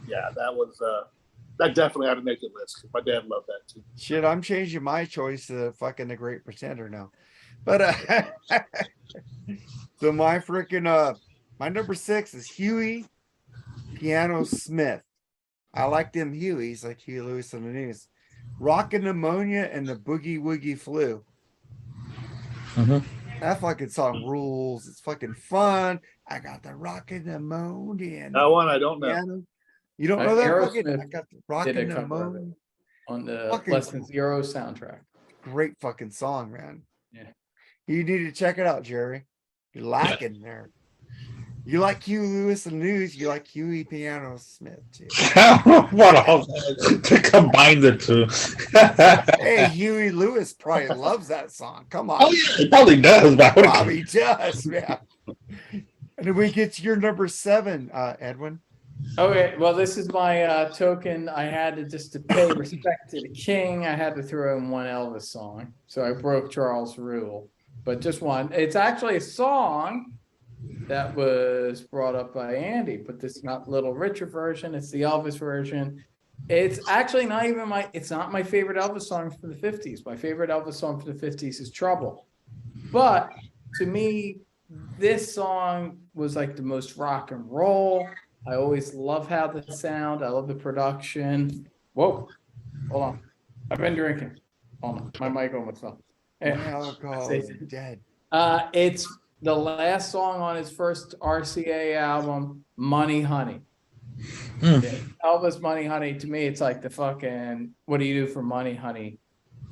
yeah, that definitely had to make the list. My dad loved that too. Shit, I'm changing my choice to fucking The Great Pretender now. But so my freaking my number 6 is Huey Piano Smith. I like them Hueys, like Huey Lewis and the News. Rockin' Pneumonia and the Boogie Woogie Flu. That fucking song rules. It's fucking fun. I got the Rockin' Pneumonia. That one I don't know. Piano. You don't know that? I got the Rockin' Pneumonia on the Less Than Zero soundtrack. Great fucking song, man. Yeah. You need to check it out, Jerry. You're lacking there. You like Huey Lewis and News, you like Huey Piano Smith too. To combine the two. Hey, Huey Lewis probably loves that song. Come on. Oh yeah, he probably does. Probably does, man. And then we get to your number 7, Edwin. Okay, well, this is my token. I had to pay respect to the king. I had to throw in one Elvis song, so I broke Charles' rule. But just one. It's actually a song that was brought up by Andy, but this is not Little Richard version. It's the Elvis version. It's actually not even it's not my favorite Elvis song for the 50s. My favorite Elvis song for the 50s is Trouble. But to me, this song was like the most rock and roll. I always love how the sound. I love the production. Whoa, hold on. I've been drinking. Hold on, my mic almost fell. Alcohol is dead. It's the last song on his first RCA album, Money Honey. Elvis Money Honey, to me, it's like the fucking what do you do for Money Honey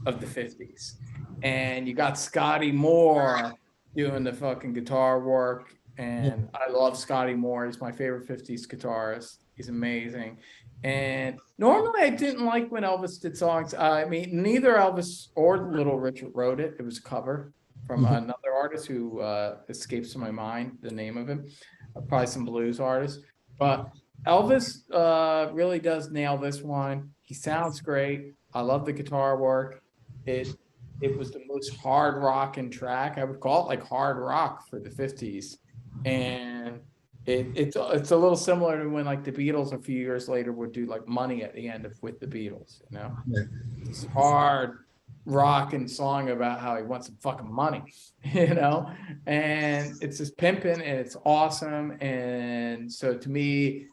of the 50s. And you got Scotty Moore doing the fucking guitar work. And I love Scotty Moore. He's my favorite 50s guitarist. He's amazing. And normally I didn't like when Elvis did songs. I mean, neither Elvis or Little Richard wrote it. It was a cover from another artist who escapes my mind, the name of him. probably some blues artists. But Elvis really does nail this one. He sounds great. I love the guitar work. It was the most hard rocking track. I would call it like hard rock for the 50s. And it's a little similar to when like the Beatles a few years later would do like Money at the end of with the Beatles, you know. It's hard rocking song about how he wants some fucking money, you know, and it's just pimping and it's awesome. And so to me,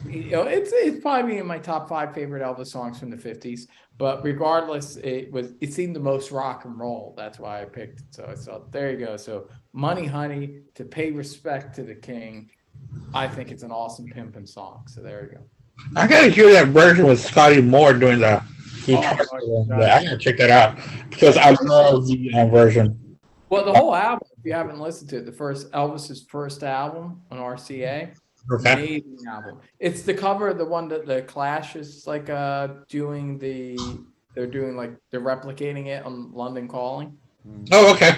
you know, it's probably in my top 5 favorite Elvis songs from the 50s. But regardless, it seemed the most rock and roll. That's why I picked it. So there you go. So Money Honey, to pay respect to the king. I think it's an awesome pimping song. So there you go. I gotta hear that version with Scotty Moore doing the. I gotta check that out because I love the version. Well, the whole album, if you haven't listened to it, Elvis's first album on RCA. Okay. Amazing album. It's the cover of the one that the Clash is like they're replicating it on London Calling. Oh, okay.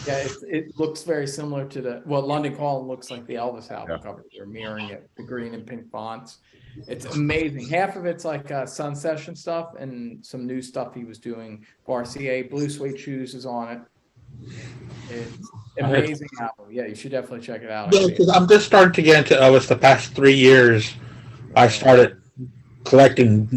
Yeah, it looks very similar to London Calling looks like the Elvis album cover. They're mirroring it, the green and pink fonts. It's amazing. Half of it's like Sun Session stuff and some new stuff he was doing for RCA. Blue Suede Shoes is on it. It's amazing album. Yeah, you should definitely check it out. Yeah, because I'm just starting to get into Elvis. The past 3 years, I started collecting,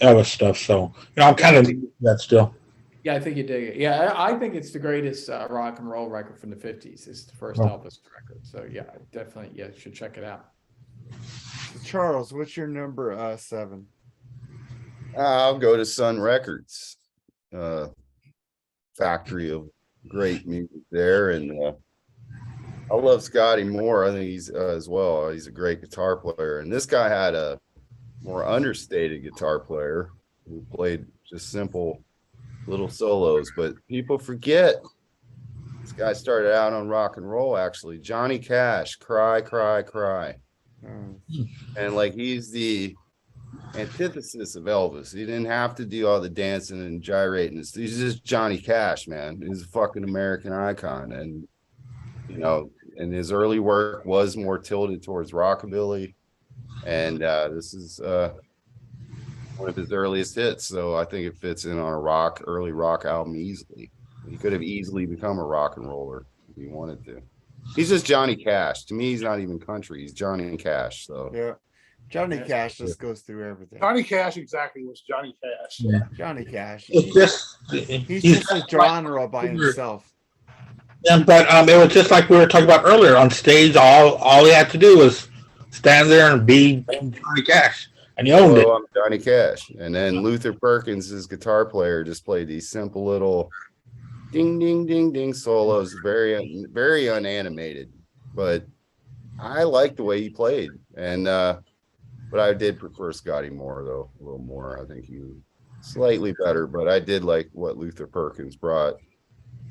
Elvis stuff. So, I'm kind of that still. Yeah, I think you dig it. Yeah, I think it's the greatest rock and roll record from the 50s. It's the first Elvis record. So, yeah, definitely, you should check it out. Charles, what's your number 7? I'll go to Sun Records. Factory of great music there, and I love Scotty Moore. I think he's as well. He's a great guitar player, and this guy had a more understated guitar player who played just simple little solos, but people forget this guy started out on rock and roll. Actually, Johnny Cash, Cry Cry Cry. And like he's the antithesis of Elvis. He didn't have to do all the dancing and gyrating. He's just Johnny Cash, man. He's a fucking American icon. And and his early work was more tilted towards rockabilly. And this is one of his earliest hits. So I think it fits in on a early rock album easily. He could have easily become a rock and roller if he wanted to. He's just Johnny Cash. To me, he's not even country. He's Johnny Cash. So yeah. Johnny Cash just goes through everything. Johnny Cash exactly was Johnny Cash. Yeah. Johnny Cash. He's just a genre by himself. Yeah, but it was just like we were talking about earlier. On stage, all he had to do was stand there and be Johnny Cash, and he owned it. I'm Johnny Cash. And then Luther Perkins, his guitar player, just played these simple little ding, ding, ding, ding solos, very, very unanimated. But I liked the way he played, and but I did prefer Scotty Moore, though, a little more. I think he was slightly better, but I did like what Luther Perkins brought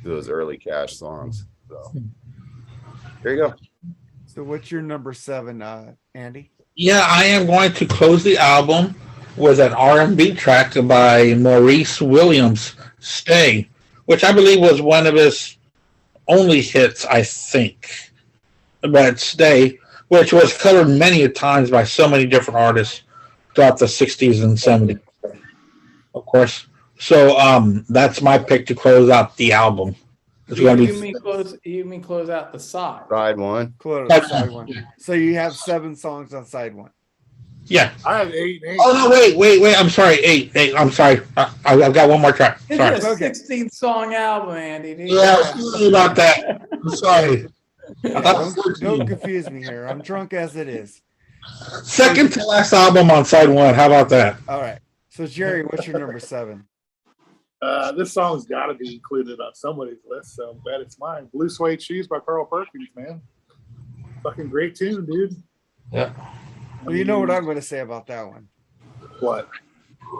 to those early Cash songs. So there you go. So what's your number 7, Andy? Yeah, I am going to close the album with an R&B track by Maurice Williams, Stay, which I believe was one of his only hits, I think. But Stay, which was covered many times by so many different artists throughout the 60s and 70s, of course. So that's my pick to close out the album. You mean close out the side? Side one. Close side one. So you have 7 songs on side 1. Yeah. I have 8. Oh, no, wait. I'm sorry. 8. I'm sorry. I've got one more track. Sorry. It's a 16-song album, Andy. Yeah, sorry about that. I'm sorry. Don't confuse me here. I'm drunk as it is. Second to last album on side 1. How about that? All right. So Jerry, what's your number 7? This song's got to be included on somebody's list, so I'm glad it's mine. Blue Suede Shoes by Carl Perkins, man. Fucking great tune, dude. Yeah. Well, you know what I'm going to say about that one. What?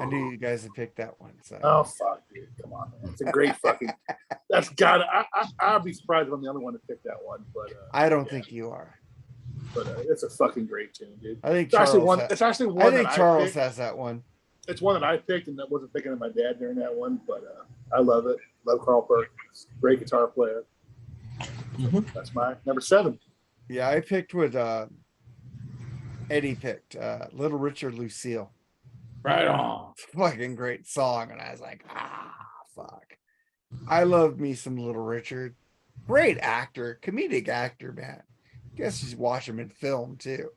I knew you guys had picked that one. So. Oh, fuck, dude. Come on, man. It's a great fucking... That's got to... I'd be surprised if I'm the only one to pick that one, but... I don't think you are. But it's a fucking great tune, dude. I think Charles Charles has that one. It's one that I picked, and I wasn't thinking of my dad during that one, but I love it. Love Carl Perkins. Great guitar player. Mm-hmm. That's my number 7. Yeah, I picked what Eddie picked. Little Richard Lucille. Right on. Fucking great song. And I was like, fuck. I love me some Little Richard. Great actor, comedic actor, man. Guess you should watch him in film too.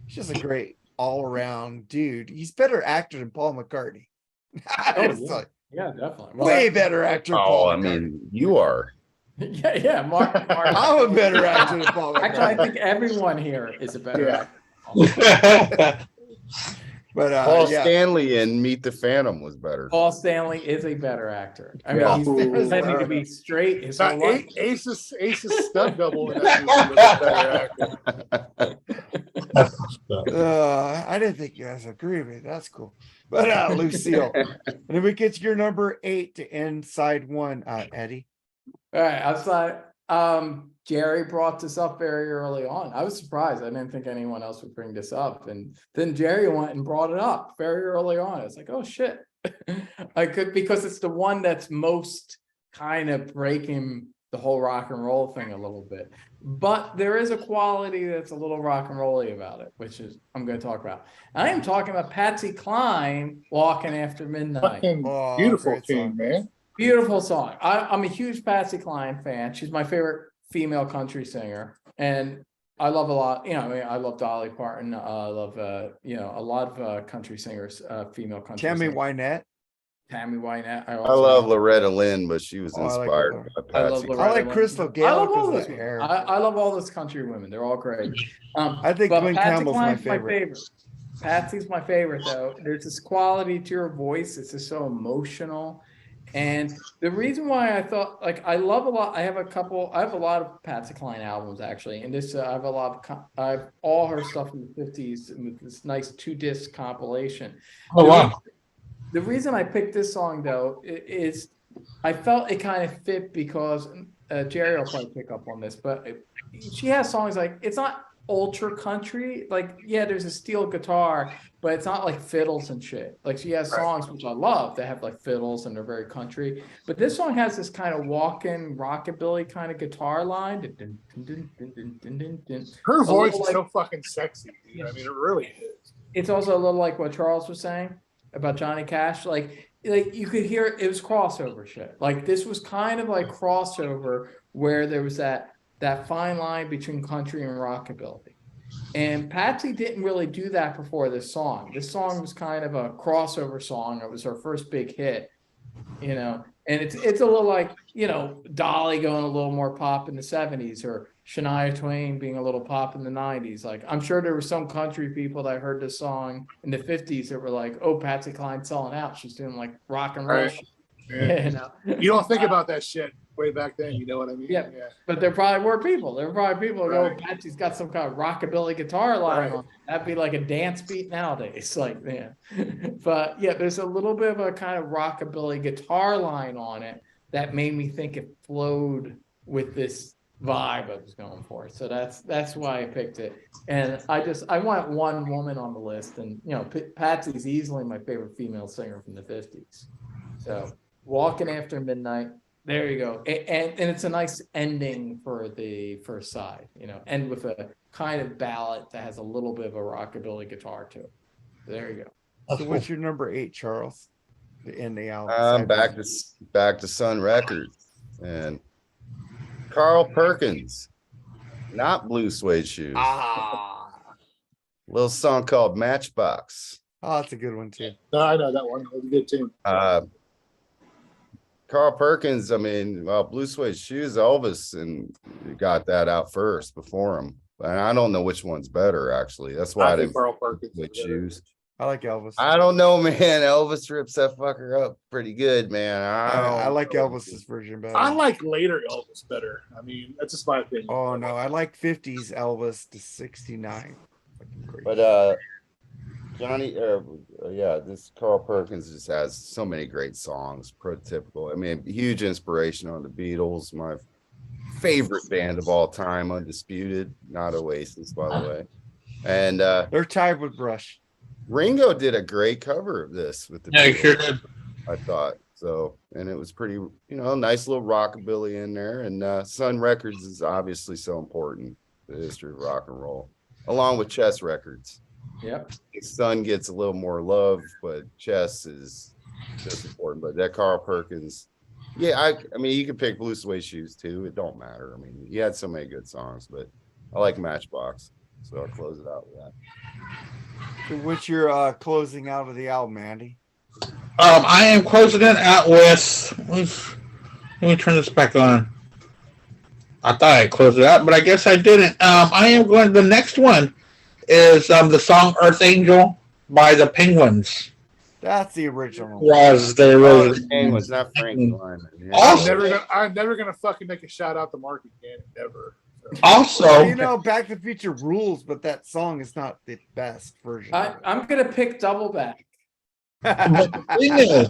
He's just a great all-around dude. He's better actor than Paul McCartney. Yeah, definitely. Way better actor than Paul Oh, I McCartney. mean, you are. Yeah, Mark. I'm a better actor than Paul McCartney. Actually, I think everyone here is a better actor. But Paul yeah. Stanley in Meet the Phantom was better. Paul Stanley is a better actor. I mean, Yeah. he's pretending to be straight his whole life. Ace's stunt double in that movie was a better actor. I didn't think you guys agree with me. That's cool. But Lucille. And then we get your number 8 to end side 1, Eddie. All right, outside. Jerry brought this up very early on. I was surprised. I didn't think anyone else would bring this up. And then Jerry went and brought it up very early on. I was like, oh shit. Because it's the one that's most kind of breaking the whole rock and roll thing a little bit. But there is a quality that's a little rock and rolly about it, which is I'm going to talk about. I am talking about Patsy Cline, Walking After Midnight. Fucking beautiful tune, man. Beautiful song. I'm a huge Patsy Cline fan. She's my favorite female country singer, and I love a lot. I love Dolly Parton. I love a lot of country singers, female country. Tammy Wynette. Tammy Wynette. I love Loretta Lynn, but she was inspired by I love Patsy. Loretta I like Lynn. Crystal I Gayle love all because of those the women. hair. I love all those country women. They're all great. I think But Glenn Patsy Campbell's my Cline's favorite. Patsy's my favorite though. There's this quality to her voice. It's just so emotional. And the reason why I thought I love a lot, I have a lot of Patsy Cline albums actually. And this, I have all her stuff in the 50s with this nice 2-disc compilation. Oh, wow. The reason I picked this song though is I felt it kind of fit because Jerry will probably pick up on this, but she has songs like, it's not ultra country, there's a steel guitar, but it's not like fiddles and shit. Like she has songs which I love that have like fiddles and they're very country, but this song has this kind of walking rockabilly kind of guitar line. Her voice is so fucking sexy, dude. I mean, it really is. It's also a little like what Charles was saying about Johnny Cash. Like you could hear it was crossover shit. Like this was kind of like crossover where there was that fine line between country and rockabilly. And Patsy didn't really do that before this song. This song was kind of a crossover song. It was her first big hit, and it's a little like, Dolly going a little more pop in the 70s or Shania Twain being a little pop in the 90s. Like, I'm sure there were some country people that heard this song in the 50s that were like, oh, Patsy Cline's selling out. She's doing like rock and roll. Right. Yeah. You don't think about that shit way back then, you know what I mean? Yeah. But there probably were people. There were probably people who go, Patsy's got some kind of rockabilly guitar line on. That'd be like a dance beat nowadays. Like, yeah. But yeah, there's a little bit of a kind of rockabilly guitar line on it that made me think it flowed with this vibe I was going for. So that's why I picked it. And I want one woman on the list, and Patsy's easily my favorite female singer from the 50s. So Walking After Midnight. There you go. And it's a nice ending for the first side, end with a kind of ballad that has a little bit of a rockabilly guitar to it. There you go. So what's your number 8, Charles? To end the album. I'm back to Sun Records and Carl Perkins, not Blue Suede Shoes. Little song called Matchbox. Oh, that's a good one too. No, I know that one. It was a good tune. Carl Perkins, Blue Suede Shoes, Elvis, and got that out first before him. And I don't know which one's better, actually. That's why I didn't Carl Perkins with Shoes. I like Elvis. I don't know, man. Elvis rips that fucker up pretty good, man. I like Elvis's version better. I like later Elvis better. I mean, that's just my opinion. Oh no, I like 50s Elvis to 69. But this Carl Perkins just has so many great songs, prototypical. Huge inspiration on the Beatles, my favorite band of all time, undisputed, not Oasis, by the way. And they're tied with Rush. Ringo did a great cover of this with the Yeah, he Beatles, sure did. I thought. So, and it was pretty, nice little rockabilly in there. And Sun Records is obviously so important. the history of rock and roll, along with Chess Records. Yep. Sun gets a little more love, but Chess is just important. But that Carl Perkins, yeah, I mean, you can pick Blue Suede Shoes too. It don't matter. I mean, he had so many good songs, but I like Matchbox, so I'll close it out with that. So what's your closing out of the album, Andy? I am closing it out with. Let me turn this back on. I thought I closed it out, but I guess I didn't. I am going. The next one is the song "Earth Angel" by the Penguins. That's the original. Was the original? Penguins, not Frank Lyman. Yeah. Also, I'm never gonna fucking make a shout out to Mark again. Never. So. Also, You know, Back to the Future rules, but that song is not the best version. I'm gonna pick Double Back. but the thing is,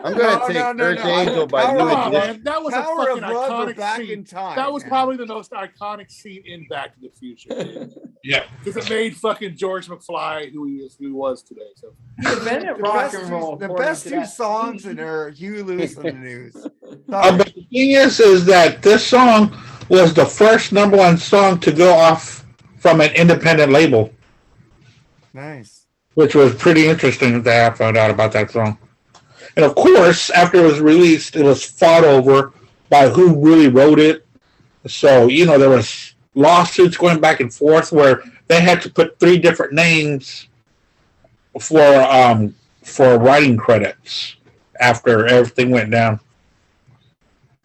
I'm gonna take Earth Angel by New Come on, Edition. man. That was a Power fucking of Love or iconic Back scene. in Time. That was man. probably the most iconic scene in Back to the Future. yeah. Because it made fucking George McFly who he was today. So He invented the rock best, and roll. the according best to two that songs scene. in are Huey Lewis and the News. But the thing is that this song was the first #1 song to go off from an independent label, Nice. which was pretty interesting that I found out about that song. And of course, after it was released, it was fought over by who really wrote it. So, there was lawsuits going back and forth where they had to put 3 different names for writing credits after everything went down.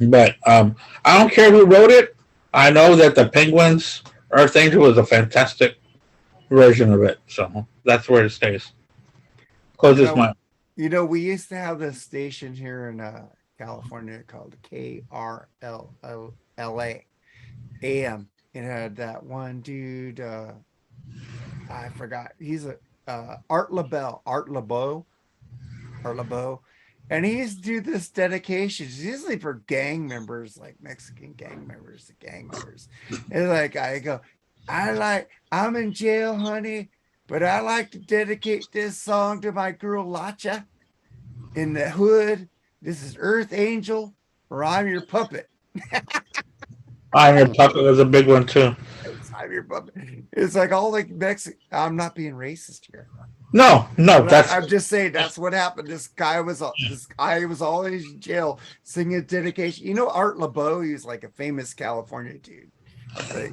But I don't care who wrote it. I know that the Penguins, Earth Angel was a fantastic version of it. So that's where it stays. Close this mic. We used to have this station here in California called KRLA AM. It had that one dude, I forgot. He's Art LeBeau. And he used to do this dedications, usually for gang members, like Mexican gang members, And like I go, I'm in jail, honey, but I like to dedicate this song to my girl Lacha in the hood. This is Earth Angel, or I'm your puppet. I'm Your Puppet was a big one too. I'm your puppet. It's like all like Mexican. I'm not being racist here. No, I'm just saying that's what happened. This guy was always in jail singing dedication. Art LeBeau, he was like a famous California dude. Like,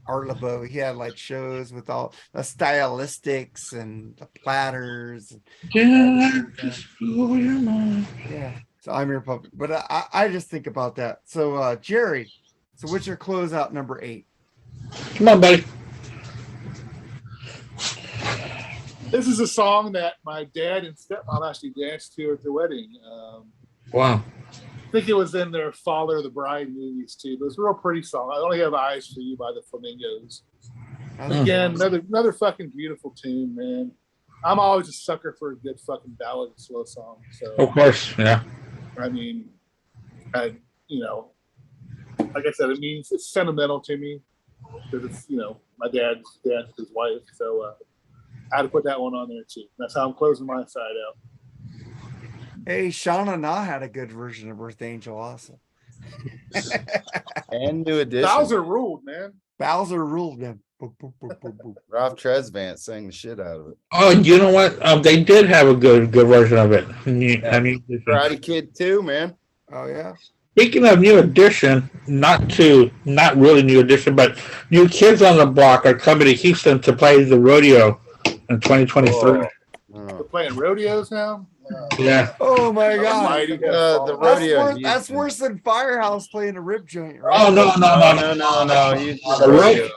Art LeBeau, he had like shows with all the stylistics and the platters. Yeah. So I'm your puppet. But I just think about that. So Jerry, so what's your closeout number 8? Come on, buddy. this is a song that my dad and stepmom actually danced to at the wedding. Wow. I think it was in their Father of the Bride movies too. But it's a real pretty song. I Only Have Eyes for You by the Flamingos. Again, another fucking beautiful tune, man. I'm always a sucker for a good fucking ballad and slow song. So Of course, yeah. I mean, like I said, it's sentimental to me because it's my dad's his wife. So I had to put that one on there too. That's how I'm closing my side out. Hey, Shauna Na had a good version of Earth Angel also. And New Edition. Bowser ruled, man. Bowser ruled them. Boop, boop, boop, boop, boop. Ralph Tresvant sang the shit out of it. Oh, you know what? They did have a good version of it. Yeah. I mean, Karate Kid too, man. Oh yeah. speaking of New Edition, not really New Edition, but New Kids on the Block are coming to Houston to play the rodeo in 2023. We're playing rodeos now. Yeah. Oh my God. Almighty. The rodeo. That's worse than Firehouse playing a rib joint, right? Oh no. The rodeo.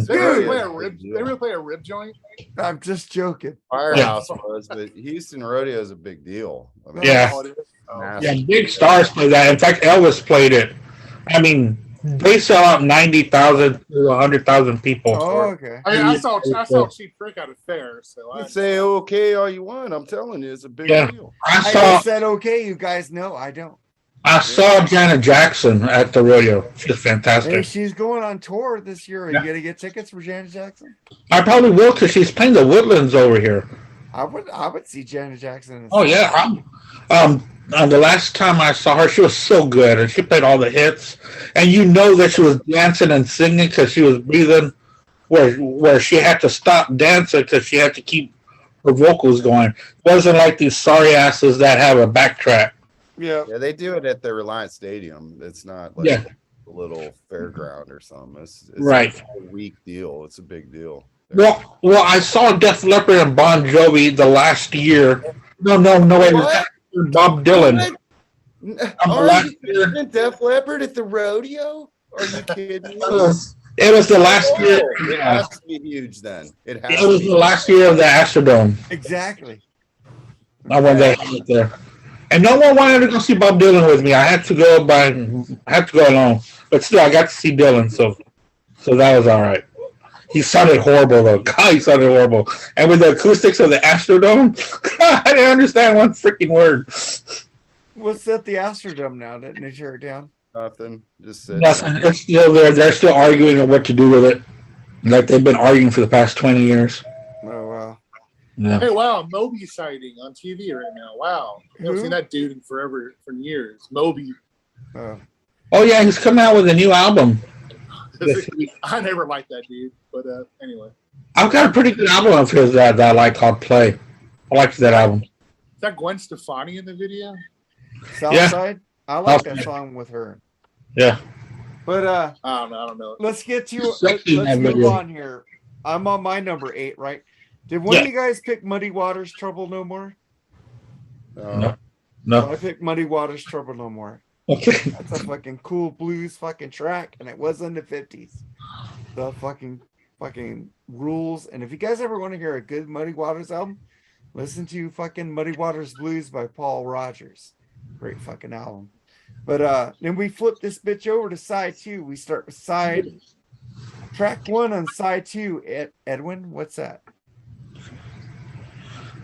They really play a rib joint? I'm just joking. Firehouse was, but Houston rodeo is a big deal. I mean, Yeah. Yeah, big stars play that. In fact, Elvis played it. I mean, they sell out 90,000 to 100,000 people. Oh, okay. I mean, I saw Cheap Trick out of fair, so You say okay all you want. I'm telling you, it's a big Yeah. deal. I said okay. You guys know I don't. I saw Janet Jackson at the rodeo. She's Hey, fantastic. she's going on tour this year. Are you gonna get tickets for Janet Jackson? I probably will because she's playing the Woodlands over here. I would see Janet Jackson. Oh yeah. The last time I saw her, she was so good, and she played all the hits. And you know that she was dancing and singing because she was breathing, where she had to stop dancing because she had to keep her vocals going. It wasn't like these sorry asses that have a backtrack. Yeah. Yeah, they do it at the Reliance Stadium. It's not like Yeah. a little fairground or something. It's Right. a week deal. It's a big deal. Well, I saw Def Leppard and Bon Jovi the last year. No, wait, What? Bob Dylan. Are you kidding? Def Leppard at the rodeo? Are you kidding me? It was the last year. It has to be huge then. It was the last year of the Astrodome. Exactly. I went there. And no one wanted to go see Bob Dylan with me. I had to go alone. But still, I got to see Dylan, so that was all right. He sounded horrible, though. God, he sounded horrible. And with the acoustics of the Astrodome, I didn't understand one freaking word. What's at the Astrodome now? Didn't they tear it down? Nothing. Just Nothing. It's still there. They're still arguing on what to do with it. Like they've been arguing for the past 20 years. Oh, wow. Yeah. Hey, wow, Moby sighting on TV right now. Wow. I haven't seen that dude for years. Moby. Oh, yeah, he's coming out with a new album. I never liked that dude, but anyway. I've got a pretty good album of his that I like called Play. I liked that album. Is that Gwen Stefani in the video? Southside? I like that song with her. Yeah. But I don't know. let's move on here. I'm on my number 8, right? Did one of you guys pick Muddy Waters Trouble No More? No. I picked Muddy Waters Trouble No More. Okay. That's a fucking cool blues fucking track, and it was in the 50s. The fucking rules. And if you guys ever want to hear a good Muddy Waters album, listen to fucking Muddy Waters Blues by Paul Rogers. Great fucking album. But then we flip this bitch over to side 2. We start with track 1 on side 2. Edwin, what's that?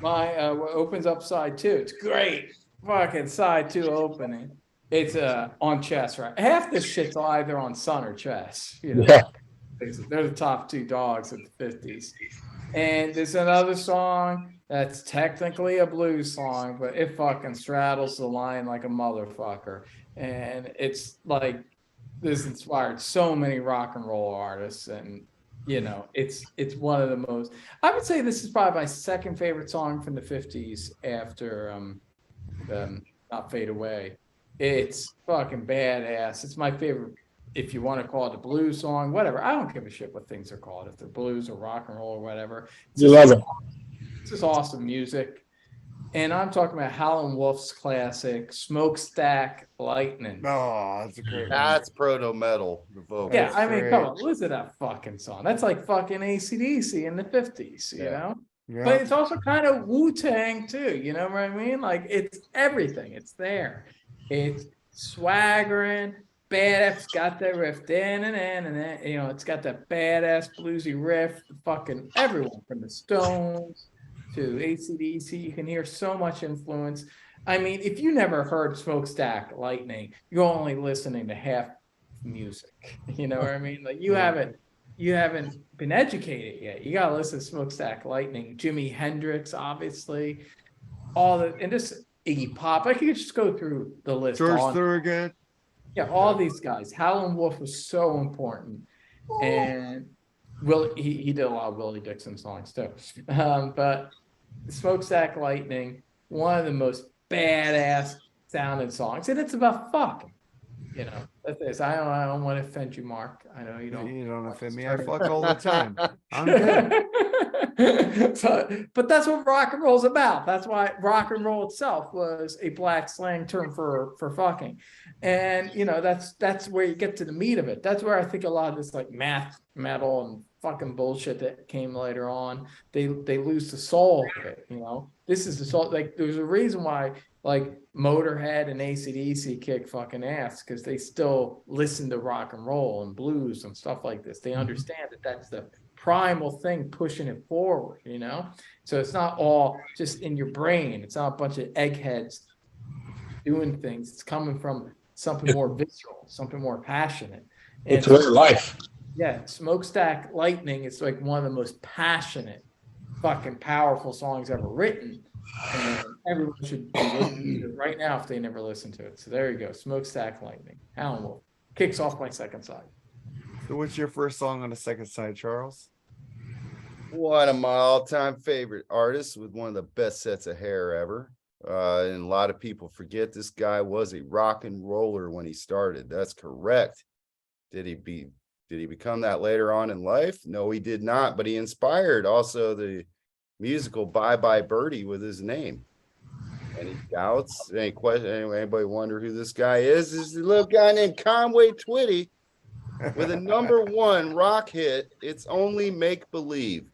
My opens up side 2. It's great. Fucking side 2 opening. It's on Chess, right? Half this shit's either on Sun or Chess. You know? Yeah. They're the top 2 dogs of the 50s. And there's another song that's technically a blues song, but it fucking straddles the line like a motherfucker. And it's like this inspired so many rock and roll artists, and you know, it's one of the most. I would say this is probably my second favorite song from the 50s after Not Fade Away. It's fucking badass. It's my favorite, if you want to call it a blues song, whatever. I don't give a shit what things are called, if they're blues or rock and roll or whatever. You love it. It's just awesome music. And I'm talking about Howlin' Wolf's classic, Smokestack Lightning. Oh, that's a great one. That's proto metal. Yeah, I mean, come on, listen to that fucking song. That's like fucking AC/DC in the 50s, you know? Yeah. But it's also kind of Wu-Tang too, you know what I mean? Like, it's everything. It's there. It's swaggering, badass. It's got that riff, you know, it's got that badass bluesy riff. Fucking everyone from the Stones to AC/DC, you can hear so much influence. I mean, if you never heard Smokestack Lightning, you're only listening to half music. You know what I mean? Like, you haven't been educated yet. You gotta listen to Smokestack Lightning. Jimi Hendrix, obviously, and this Iggy Pop. I could just go through the list. George Thorogood. Yeah, all these guys. Howlin' Wolf was so important, and he did a lot of Willie Dixon songs too. But Smokestack Lightning, one of the most badass sounding songs, and it's about fucking. You know, that's this. I don't want to offend you, Mark. I know you don't. You don't offend me. I fuck all the time. I'm good. But that's what rock and roll is about. That's why rock and roll itself was a black slang term for fucking. And you know, that's where you get to the meat of it. That's where I think a lot of this like math metal and fucking bullshit that came later on, they lose the soul of it. You know, this is the soul. Like, there's a reason why like Motorhead and AC/DC kick fucking ass, because they still listen to rock and roll and blues and stuff like this. They understand that that's the primal thing pushing it forward, you know? So it's not all just in your brain. It's not a bunch of eggheads doing things. It's coming from something more visceral, something more passionate. And it's real life. Yeah, Smokestack Lightning is like one of the most passionate fucking powerful songs ever written. And everyone should be listening to it right now if they never listened to it. So there you go. Smokestack Lightning. Howlin' Wolf kicks off my second side. So what's your first song on the second side, Charles? One of my all-time favorite artists with one of the best sets of hair ever. And a lot of people forget this guy was a rock and roller when he started. That's correct. Did he become that later on in life? No, he did not, but he inspired also the musical Bye Bye Birdie with his name. Any doubts? Any question? Anybody wonder who this guy is? This is a little guy named Conway Twitty with a #1 rock hit. It's Only Make Believe.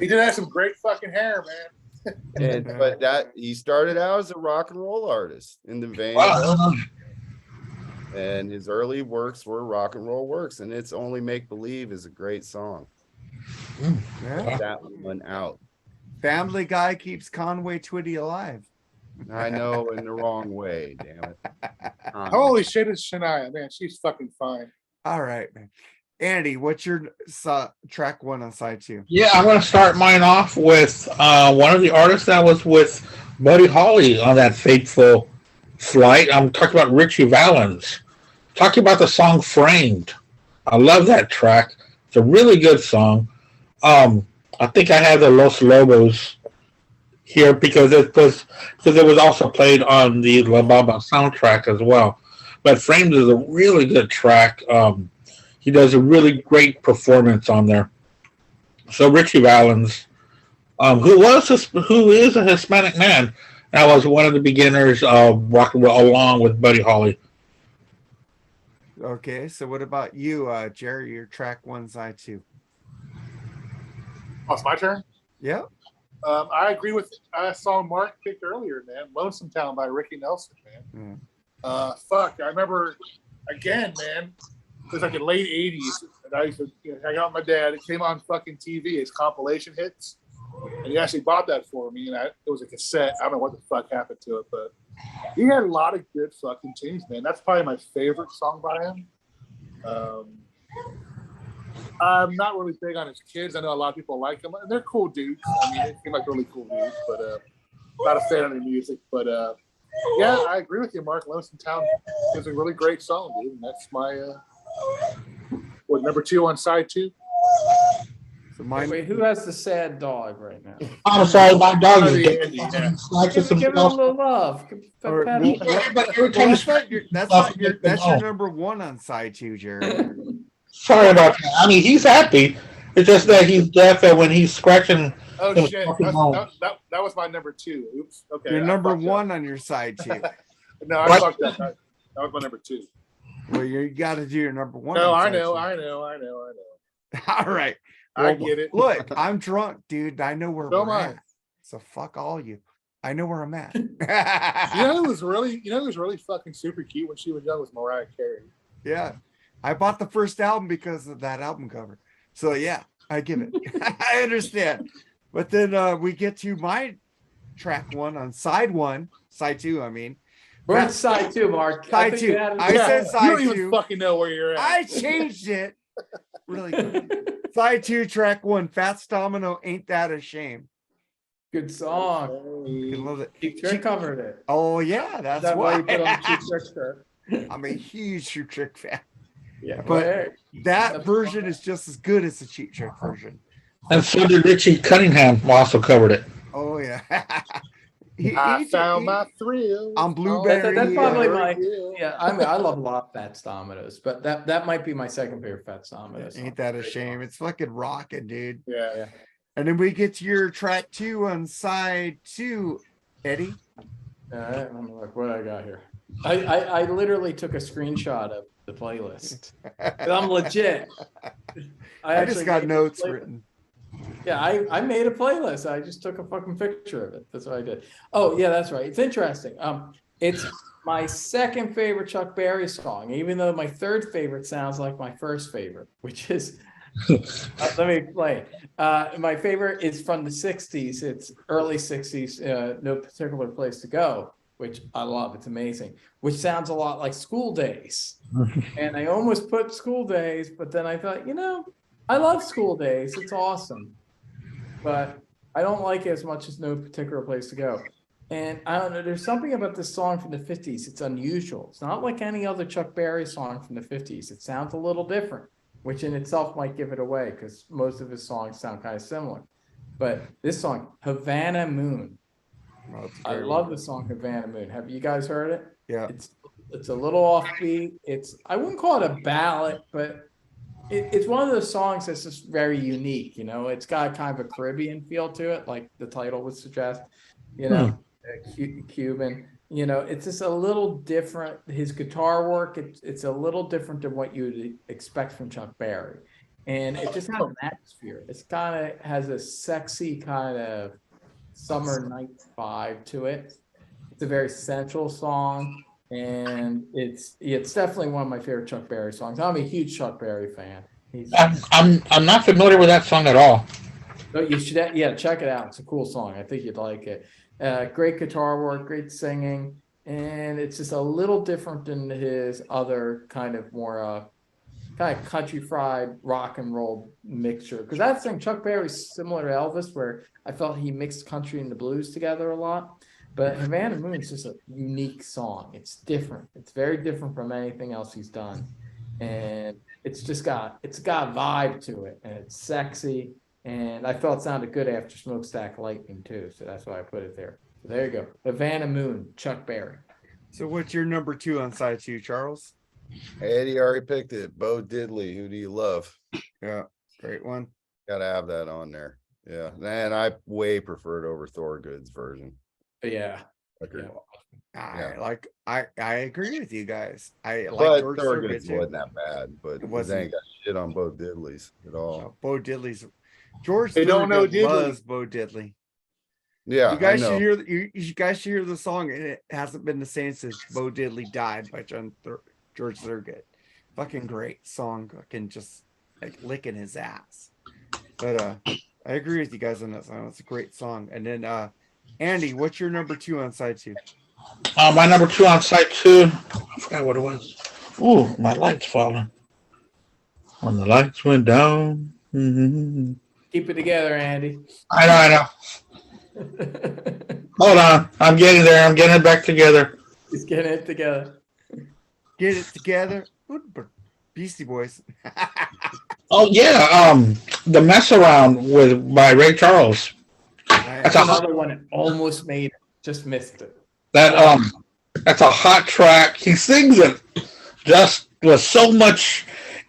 He did have some great fucking hair, man. But that he started out as a rock and roll artist in the vein and his early works were rock and roll works, and It's Only Make Believe is a great song. Yeah. That one out. Family Guy keeps Conway Twitty alive. I know, in the wrong way, damn it. Holy shit, it's Shania, man. She's fucking fine. All right, man. Andy, what's your track 1 on side 2? Yeah, I'm going to start mine off with one of the artists that was with Buddy Holly on that fateful flight. I'm talking about Richie Valens. Talking about the song Framed. I love that track. It's a really good song. I think I have the Los Lobos here because it was also played on the La Bamba soundtrack as well. But Framed is a really good track. He does a really great performance on there. So Richie Valens, who is a Hispanic man, that was one of the beginners of rock and roll along with Buddy Holly. Okay, so what about you, Jerry? Your track 1, side 2. Oh, it's my turn? Yeah. I agree with a song Mark picked earlier, man. Lonesome Town by Ricky Nelson, man. Fuck, I remember, again, man, it was like the late 80s, and I used to hang out with my dad. It came on fucking TV, it's compilation hits, and he actually bought that for me, and it was a cassette. I don't know what the fuck happened to it, but he had a lot of good fucking tunes, man. That's probably my favorite song by him. I'm not really big on his kids. I know a lot of people like them, and they're cool dudes. I mean, they seem like really cool dudes, but not a fan of their music. But yeah, I agree with you, Mark. Lonesome Town is a really great song, dude. And that's my #2 on side 2. So mine. Wait, who has the sad dog right now? I'm sorry, my dog is Andy, yeah. Give him a little love. Or, Pat him. that's your #1 on side 2, Jerry. Sorry about that. I mean, he's happy. It's just that he's deaf, and when he's scratching. Oh him shit, fucking that was my #2. Oops. Okay. Your I fucked #1 up. on your side 2. No, I fucked up. That was my #2. Well, you got to do your #1. No, on I side know, 2. I know. All right. I get it. Look, I'm drunk, dude. I know where So we're am I. at. So fuck all you. I know where I'm at. You know who was really fucking super cute when she was young was Mariah Carey. Yeah. I bought the first album because of that album cover. So yeah, I give it. I understand. But then we get to my track 1 on side 2, I mean. We're on side 2, Mark. Side 2. I said You side don't even 2. fucking know where you're at. I changed it. Really good. Side 2, track 1, Fats Domino, Ain't That a Shame. Good song. You love it. Cheap Trick covered it. Oh yeah, that's That's why why. you put on Cheap Trick shirt. I'm a huge Cheap Trick fan. Yeah, But that version is just as good as the Cheap Trick version. And so did Richie Cunningham also covered it. Oh yeah. I found my thrill on Blueberry. That's probably my. Yeah, I mean, I love a lot of Fats Dominoes, but that might be my second favorite Fats Dominoes. Ain't that a shame? It's fucking rocking, dude. Yeah. And then we get to your track 2 on side 2, Eddie. All right, let me look what I got here. I literally took a screenshot of the playlist. I'm legit. I just got notes playlist. written. Yeah, I made a playlist. I just took a fucking picture of it. That's what I did. Oh yeah, that's right. It's interesting. It's my second favorite Chuck Berry song, even though my third favorite sounds like my first favorite, which is let me explain. My favorite is from the 60s. It's early 60s, No Particular Place to Go, which I love. It's amazing, which sounds a lot like School Days. And I almost put School Days, but then I thought, I love School Days. It's awesome. but I don't like it as much as No Particular Place to Go. And I don't know, there's something about this song from the 50s. It's unusual. It's not like any other Chuck Berry song from the 50s. It sounds a little different, which in itself might give it away because most of his songs sound kind of similar. But this song, Havana Moon. Oh, it's a I great love one. the song Havana Moon. Have you guys heard it? Yeah. It's a little offbeat. I wouldn't call it a ballad, but it's one of those songs that's just very unique. You know, it's got kind of a Caribbean feel to it, like the title would suggest. You know, Cuban. You know, it's just a little different. His guitar work, it's a little different than what you'd expect from Chuck Berry, and it just has an atmosphere. It's kind of has a sexy kind of summer night vibe to it. It's a very sensual song, and it's definitely one of my favorite Chuck Berry songs. I'm a huge Chuck Berry fan. I'm not familiar with that song at all. So you should, yeah, check it out. It's a cool song. I think you'd like it. Great guitar work, great singing, and it's just a little different than his other kind of more kind of country fried rock and roll mixture. Because that's the thing, Chuck Berry's similar to Elvis, where I felt he mixed country and the blues together a lot. But Havana Moon is just a unique song. It's different. It's very different from anything else he's done, and it's got a vibe to it, and it's sexy. And I felt it sounded good after Smokestack Lightning too, so that's why I put it there. So there you go, Havana Moon, Chuck Berry. So what's your number 2 on side 2, Charles? Eddie already picked it. Bo Diddley. Who do you love? Yeah, great one. Gotta have that on there. Yeah, and I way preferred over Thorgood's version. Yeah. Agreed. I agree with you guys. I like But George Thorgood's Thorogood wasn't too. that bad, but It it wasn't. ain't got shit on Bo Diddley's at all. Bo Diddley's George They don't know Thorogood Diddley. loves Bo Diddley. Yeah, You guys I know. should hear you guys should hear the song, and it hasn't been the same since Bo Diddley died by George Thorogood. Fucking great song, fucking just like licking his ass. But I agree with you guys on that song. It's a great song. And then Andy, what's your number 2 on side 2? My number 2 on site 2. I forgot what it was. Ooh, my light's falling. When the lights went down. Keep it together, Andy. I know. Hold on. I'm getting there. I'm getting it back together. He's getting it together. Get it together. Beastie Boys. Oh yeah, the mess around by Ray Charles. That's another one that almost made it, just missed it. That's a hot track. He sings it just with so much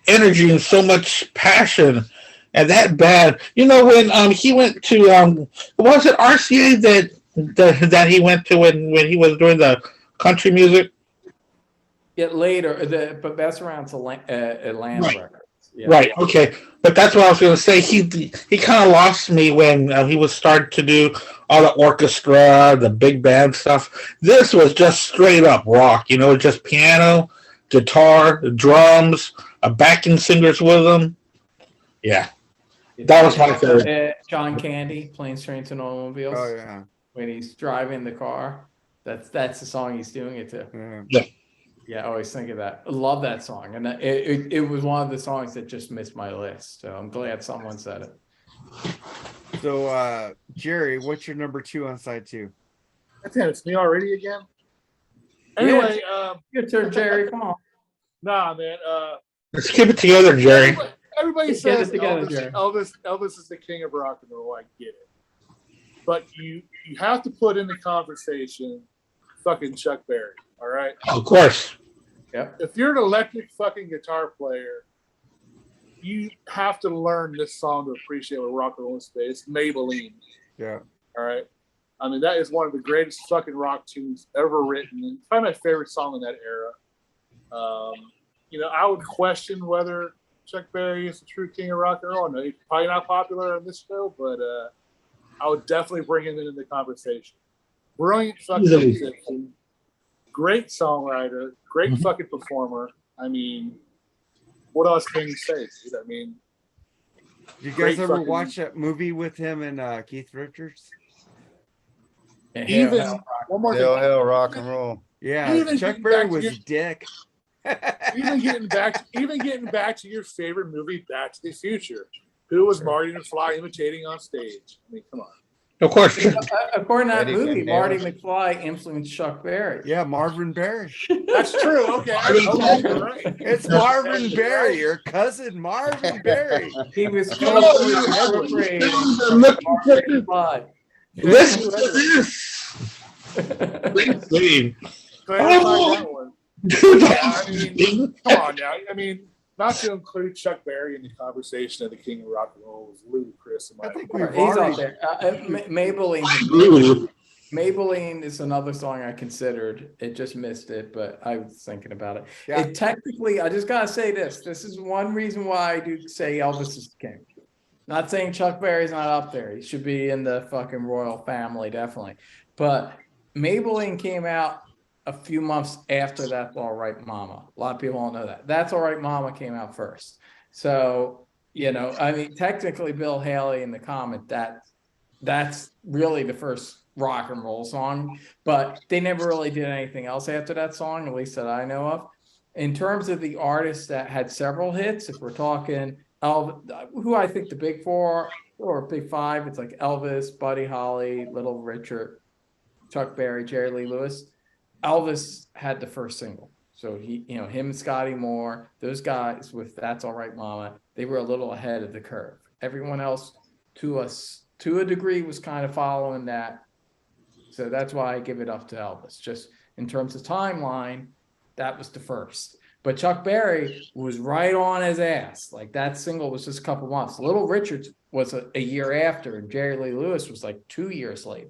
energy and so much passion, and that band. You know, when he went to was it RCA that he went to when he was doing the country music? Yeah, later, but that's around to Atlanta Right. Records. Yeah. Right. Okay. But that's what I was going to say. He kind of lost me when he was starting to do all the orchestra, the big band stuff. This was just straight up rock. You know, just piano, guitar, drums, a backing singers with him. Yeah, that was my favorite. John Candy, Planes, Trains, and Automobiles. Oh yeah. When he's driving the car, that's the song he's doing it to. Yeah. Yeah, I always think of that. I love that song, and it was one of the songs that just missed my list. So I'm glad someone said it. So Jerry, what's your number 2 on side 2? Damn, it's me already again. Anyway, Your turn, Jerry. Come on. nah, man. Let's keep it together, Jerry. Everybody Get says it together, Jerry. Elvis is the king of rock and roll. I get it, but you have to put in the conversation, fucking Chuck Berry. All right. Of course. Yep. If you're an electric fucking guitar player, you have to learn this song to appreciate what rock and roll is. It's Maybelline. Yeah. All right. I mean, that is one of the greatest fucking rock tunes ever written, and probably my favorite song in that era. You know, I would question whether Chuck Berry is the true king of rock and roll. No, he's probably not popular on this show, but I would definitely bring him into the conversation. Brilliant fucking musician, great songwriter, great fucking performer. I mean, what else can you say, dude? I mean, Did you guys ever watch that movie with him and Keith Richards? Even one more thing. Hell, rock and roll. Yeah, Even Chuck getting Berry back to was your- a dick. even getting back to your favorite movie, Back to the Future. Who was Marty McFly imitating on stage? I mean, come on. Of course. According to that Eddie movie, Van Marty Halen. McFly influenced Chuck Berry. Yeah, Marvin Berry. That's true. Okay, you're right. It's Marvin Berry, your cousin Marvin Berry. He was culturally appropriating from Marty McFly. Listen to this. Listen. Clarify that one. Yeah, I mean, come on now. I mean, not to include Chuck Berry in the conversation of the King of Rock and Roll is ludicrous. In my I think opinion. we've He's already. out there. Maybelline is another song I considered. It just missed it, but I was thinking about it. Yeah. It technically, I just gotta say this. This is one reason why I do say Elvis is king. Not saying Chuck Berry's not up there. He should be in the fucking royal family, definitely. But Maybelline came out a few months after That's All Right Mama. A lot of people don't know that. That's All Right Mama came out first. So, you know, I mean, technically Bill Haley in the comment, that's really the first rock and roll song, but they never really did anything else after that song, at least that I know of. In terms of the artists that had several hits, if we're talking who I think the big four or big five, it's like Elvis, Buddy Holly, Little Richard, Chuck Berry, Jerry Lee Lewis. Elvis had the first single. So he, you know, him and Scotty Moore, those guys with That's All Right Mama, they were a little ahead of the curve. Everyone else to a degree was kind of following that. So that's why I give it up to Elvis. Just in terms of timeline, that was the first. But Chuck Berry was right on his ass. Like that single was just a couple months. Little Richard was a year after, and Jerry Lee Lewis was like 2 years later.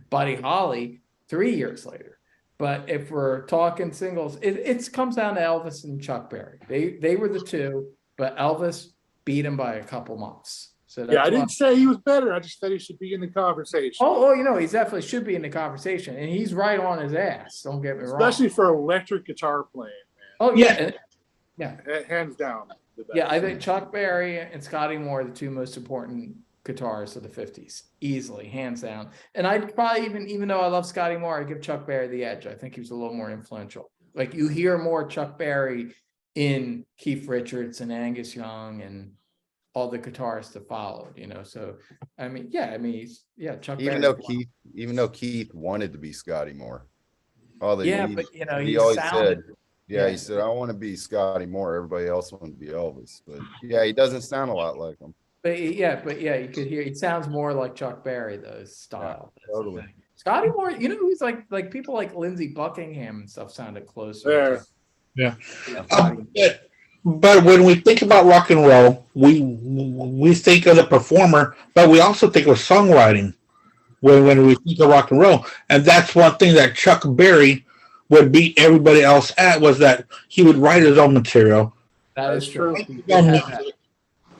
Buddy Holly, 3 years later. But if we're talking singles, it comes down to Elvis and Chuck Berry. They were the two, but Elvis beat him by a couple months. So that's I didn't say he was better. I just said he should be in the conversation. Oh, you know, he definitely should be in the conversation, and he's right on his ass. Don't get me wrong. Especially for electric guitar playing, man. Oh yeah, yeah, Hands down. yeah. I think Chuck Berry and Scotty Moore are the two most important guitarists of the 50s, easily, hands down. And I'd probably even though I love Scotty Moore, I'd give Chuck Berry the edge. I think he was a little more influential. Like you hear more Chuck Berry in Keith Richards and Angus Young and all the guitarists that followed, you know. So I mean, Chuck Even Berry. though Keith wanted to be Scotty Moore. But you know, he always said, he said, I want to be Scotty Moore. Everybody else wanted to be Elvis. But yeah, he doesn't sound a lot like him. But yeah, you could hear it sounds more like Chuck Berry, though, style. Yeah, totally. Scotty Moore, you know, who's like people like Lindsey Buckingham and stuff sounded closer. Yeah. But when we think about rock and roll, we think of the performer, but we also think of songwriting when we think of rock and roll. And that's one thing that Chuck Berry would beat everybody else at, was that he would write his own material. That is true.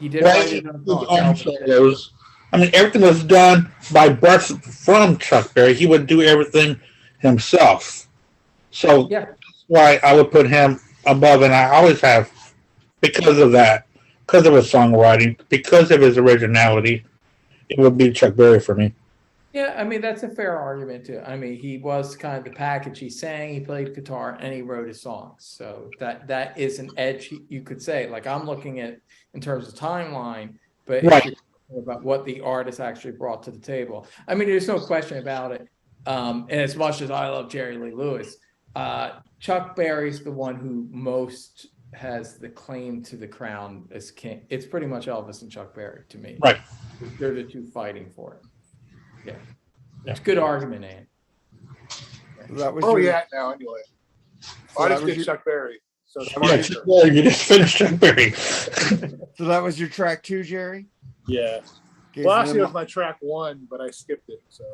He did write his own solos. I mean, everything was done by birth from Chuck Berry. He would do everything himself. So that's why I would put him above, and I always have, because of that, because of his songwriting, because of his originality. It would be Chuck Berry for me. Yeah, I mean, that's a fair argument too. I mean, he was kind of the package. He sang, he played guitar, and he wrote his songs. So that is an edge you could say. Like I'm looking at in terms of timeline, but right. About what the artist actually brought to the table. I mean, there's no question about it. And as much as I love Jerry Lee Lewis, Chuck Berry's the one who most has the claim to the crown as king. It's pretty much Elvis and Chuck Berry to me. Right. They're the two fighting for it. Yeah. It's a good argument, Ann. That was now anyway. I just did Chuck Berry. So Chuck Berry, you just finished Chuck Berry. So that was your track 2, Jerry? Yeah. Well, actually, it was my track 1, but I skipped it. So.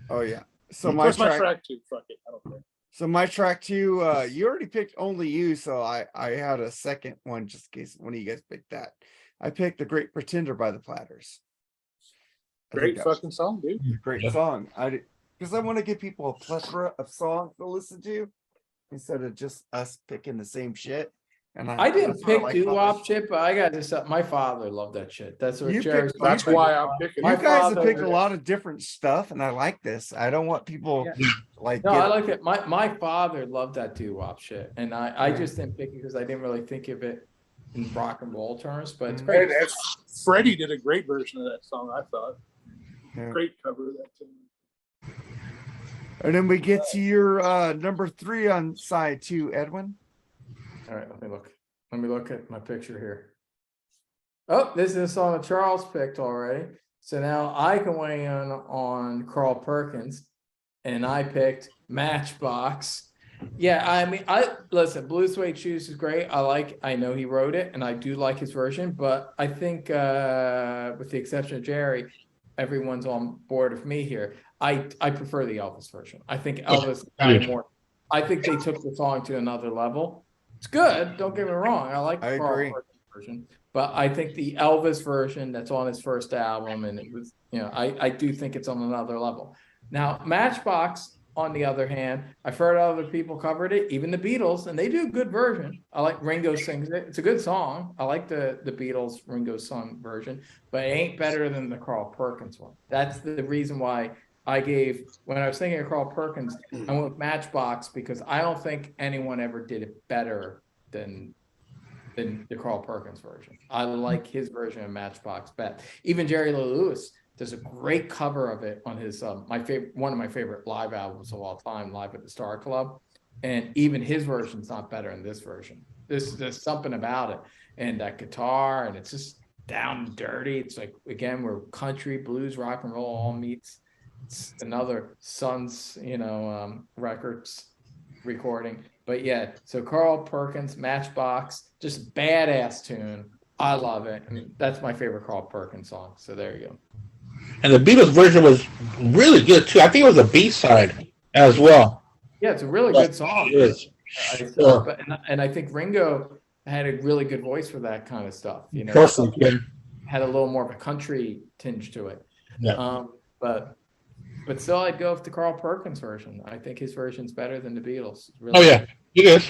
Oh yeah. So my track 2. Fuck it. I don't care. So my track 2, you already picked Only You, so I had a second one just in case one of you guys picked that. I picked The Great Pretender by the Platters. Great fucking song, dude. Great song. Because I want to give people a plethora of songs to listen to instead of just us picking the same shit. And I didn't pick doo-wop shit, but I got this up. My father loved that shit. That's what Jerry's. That's why I'm picking. You guys have picked a lot of different stuff, and I like this. I don't want people like. No, I like it. My father loved that doo-wop shit, and I just didn't pick it because I didn't really think of it in rock and roll terms, but it's Mhm. great. And Freddie did a great version of that song, I thought. Yeah. Great cover of that tune. And then we get to your number 3 on side 2, Edwin. All right, let me look at my picture here. Oh, this is a song that Charles picked already. So now I can weigh in on Carl Perkins, and I picked Matchbox. Yeah, I mean, listen, Blue Suede Shoes is great. I know he wrote it, and I do like his version, but I think with the exception of Jerry, everyone's on board with me here. I prefer the Elvis version. I think Elvis got more. I think they took the song to another level. It's good, don't get me wrong. I like I Carl agree. Perkins version, but I think the Elvis version that's on his first album, and it was, I do think it's on another level. Now, Matchbox, on the other hand, I've heard other people covered it, even the Beatles, and they do a good version. I like Ringo sings it. It's a good song. I like the Beatles Ringo song version, but it ain't better than the Carl Perkins one. That's the reason why when I was thinking of Carl Perkins, I went with Matchbox, because I don't think anyone ever did it better than the Carl Perkins version. I like his version of Matchbox best. Even Jerry Lee Lewis does a great cover of it on his one of my favorite live albums of all time, Live at the Star Club. And even his version's not better than this version. There's something about it, and that guitar, and it's just down and dirty. It's like, again, where country, blues, rock and roll all meets. It's another Sons, records recording. But yeah, so Carl Perkins, Matchbox, just badass tune. I love it, and that's my favorite Carl Perkins song. So there you go. And the Beatles version was really good too. I think it was a B-side as well. Yeah, it's a really good song. It is. And I think Ringo had a really good voice for that kind of stuff. Had a little more of a country tinge to it. Yeah. But still, I'd go with the Carl Perkins version. I think his version's better than the Beatles. Really it is.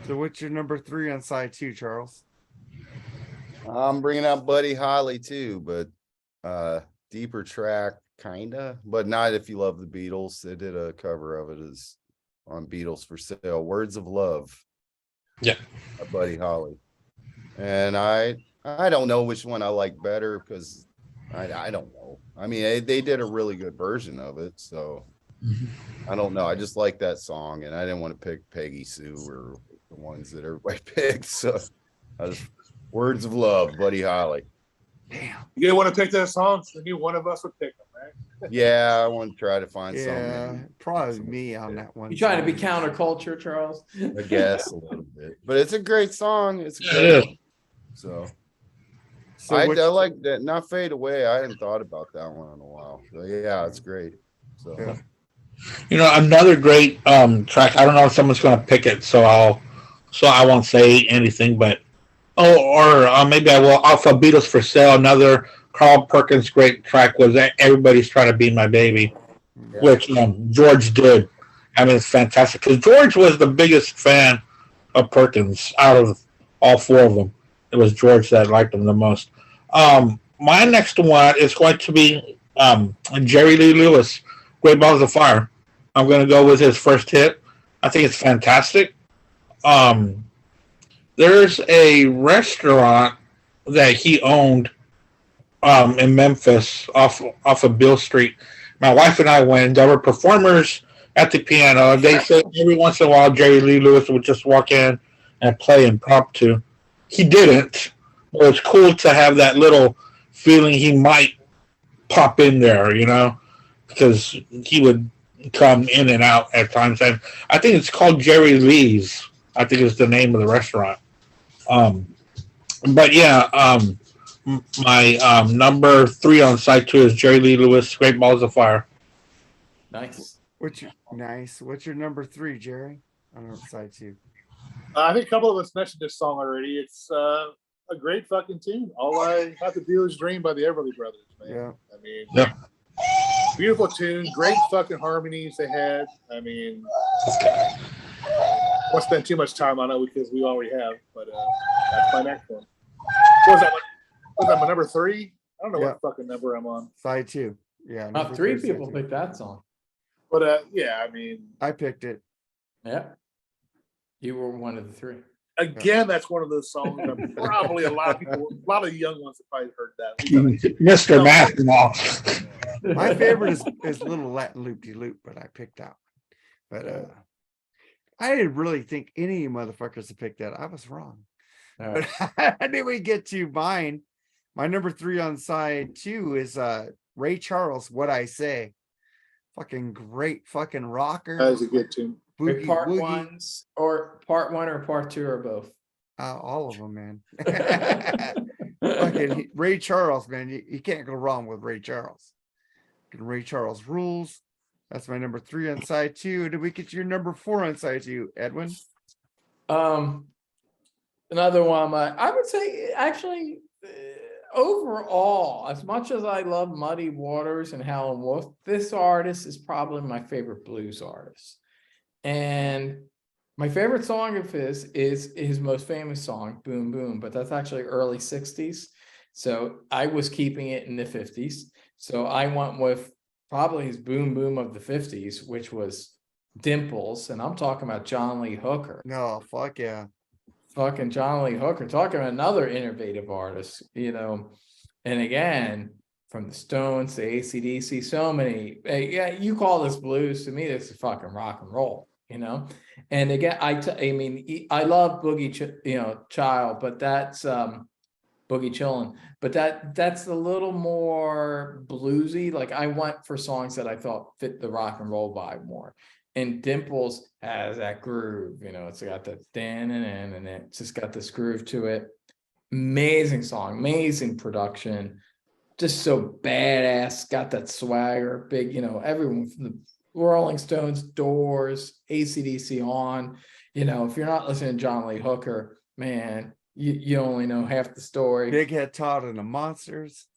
So what's your number 3 on side 2, Charles? I'm bringing out Buddy Holly too, but deeper track, kinda, but not if you love the Beatles. They did a cover of it as on Beatles for Sale, Words of Love. Yeah, by Buddy Holly. And I don't know which one I like better, because I don't know. I mean, they did a really good version of it, so I don't know. I just like that song, and I didn't want to pick Peggy Sue or the ones that everybody picked. So Words of Love, Buddy Holly. Damn. You didn't want to pick that song, so maybe one of us would pick them, right? Yeah, I want to try to find something. Yeah, probably me on that one. You trying to be counterculture, Charles? I guess a little bit, but it's a great song. It's Yeah, great. it is. So So I which- like that. Not Fade Away. I hadn't thought about that one in a while. So yeah, it's great. So Yeah. Another great track. I don't know if someone's going to pick it, so I won't say anything. But maybe I will. Off of Beatles for Sale, another Carl Perkins great track was Everybody's Trying to Be My Baby, which George did. I mean, it's fantastic because George was the biggest fan of Perkins out of all 4 of them. It was George that liked him the most. My next one is going to be Jerry Lee Lewis, Great Balls of Fire. I'm going to go with his first hit. I think it's fantastic. There's a restaurant that he owned in Memphis off of Bill Street. My wife and I went. There were performers at the piano. They said every once in a while Jerry Lee Lewis would just walk in and play impromptu. He didn't. But it's cool to have that little feeling he might pop in there, because he would come in and out at times. And I think it's called Jerry Lee's. I think is the name of the restaurant. But yeah, my number 3 on side 2 is Jerry Lee Lewis, Great Balls of Fire. Nice. What's your number 3, Jerry? On side 2. I think a couple of us mentioned this song already. It's a great fucking tune. All I Have to Do Is Dream by the Everly Brothers, man. Yeah. I mean, Yeah. Beautiful tune, great fucking harmonies they had. I mean, won't spend too much time on it because we already have, but that's my next one. What was that, my number 3? I don't know what fucking number I'm on. Side 2. Yeah. Not number 3 3, people side 2. picked that song. But yeah, I mean, I picked it. Yeah. You were one of the 3. Again, that's one of those songs that probably a lot of young ones have probably heard that. Mr. Masterball. My favorite is Little Latin Loop De Loop, but I picked out. But I didn't really think any motherfuckers to pick that. I was wrong. But how did we get to mine? My number 3 on side 2 is Ray Charles, What I Say. Fucking great fucking rocker. That is a good tune. Boogie, part woogie. 1 or part 1 or part 2 or both? All of them, man. Fucking Ray Charles, man. You can't go wrong with Ray Charles. Ray Charles rules. That's my number 3 on side 2. Did we get your number 4 on side 2, Edwin? Another one. I would say actually, overall, as much as I love Muddy Waters and Howlin' Wolf, this artist is probably my favorite blues artist. And my favorite song of his is his most famous song, Boom Boom, but that's actually early 60s. So I was keeping it in the 50s. So I went with probably his Boom Boom of the 50s, which was Dimples. And I'm talking about John Lee Hooker. No, fuck yeah. Fucking John Lee Hooker, talking about another innovative artist, you know. And again, from the Stones to AC/DC, so many. Yeah, you call this blues, to me this is fucking rock and roll, you know. And again, I mean, I love Boogie Child, but that's Boogie Chillin', but that's a little more bluesy. Like I went for songs that I thought fit the rock and roll vibe more. And Dimples has that groove, you know, it's got the and it's just got this groove to it. Amazing song, amazing production, just so badass, got that swagger, big, you know, everyone from the Rolling Stones, Doors, AC/DC on, you know, if you're not listening to John Lee Hooker, man, you only know half the story. Big Head Todd and the Monsters.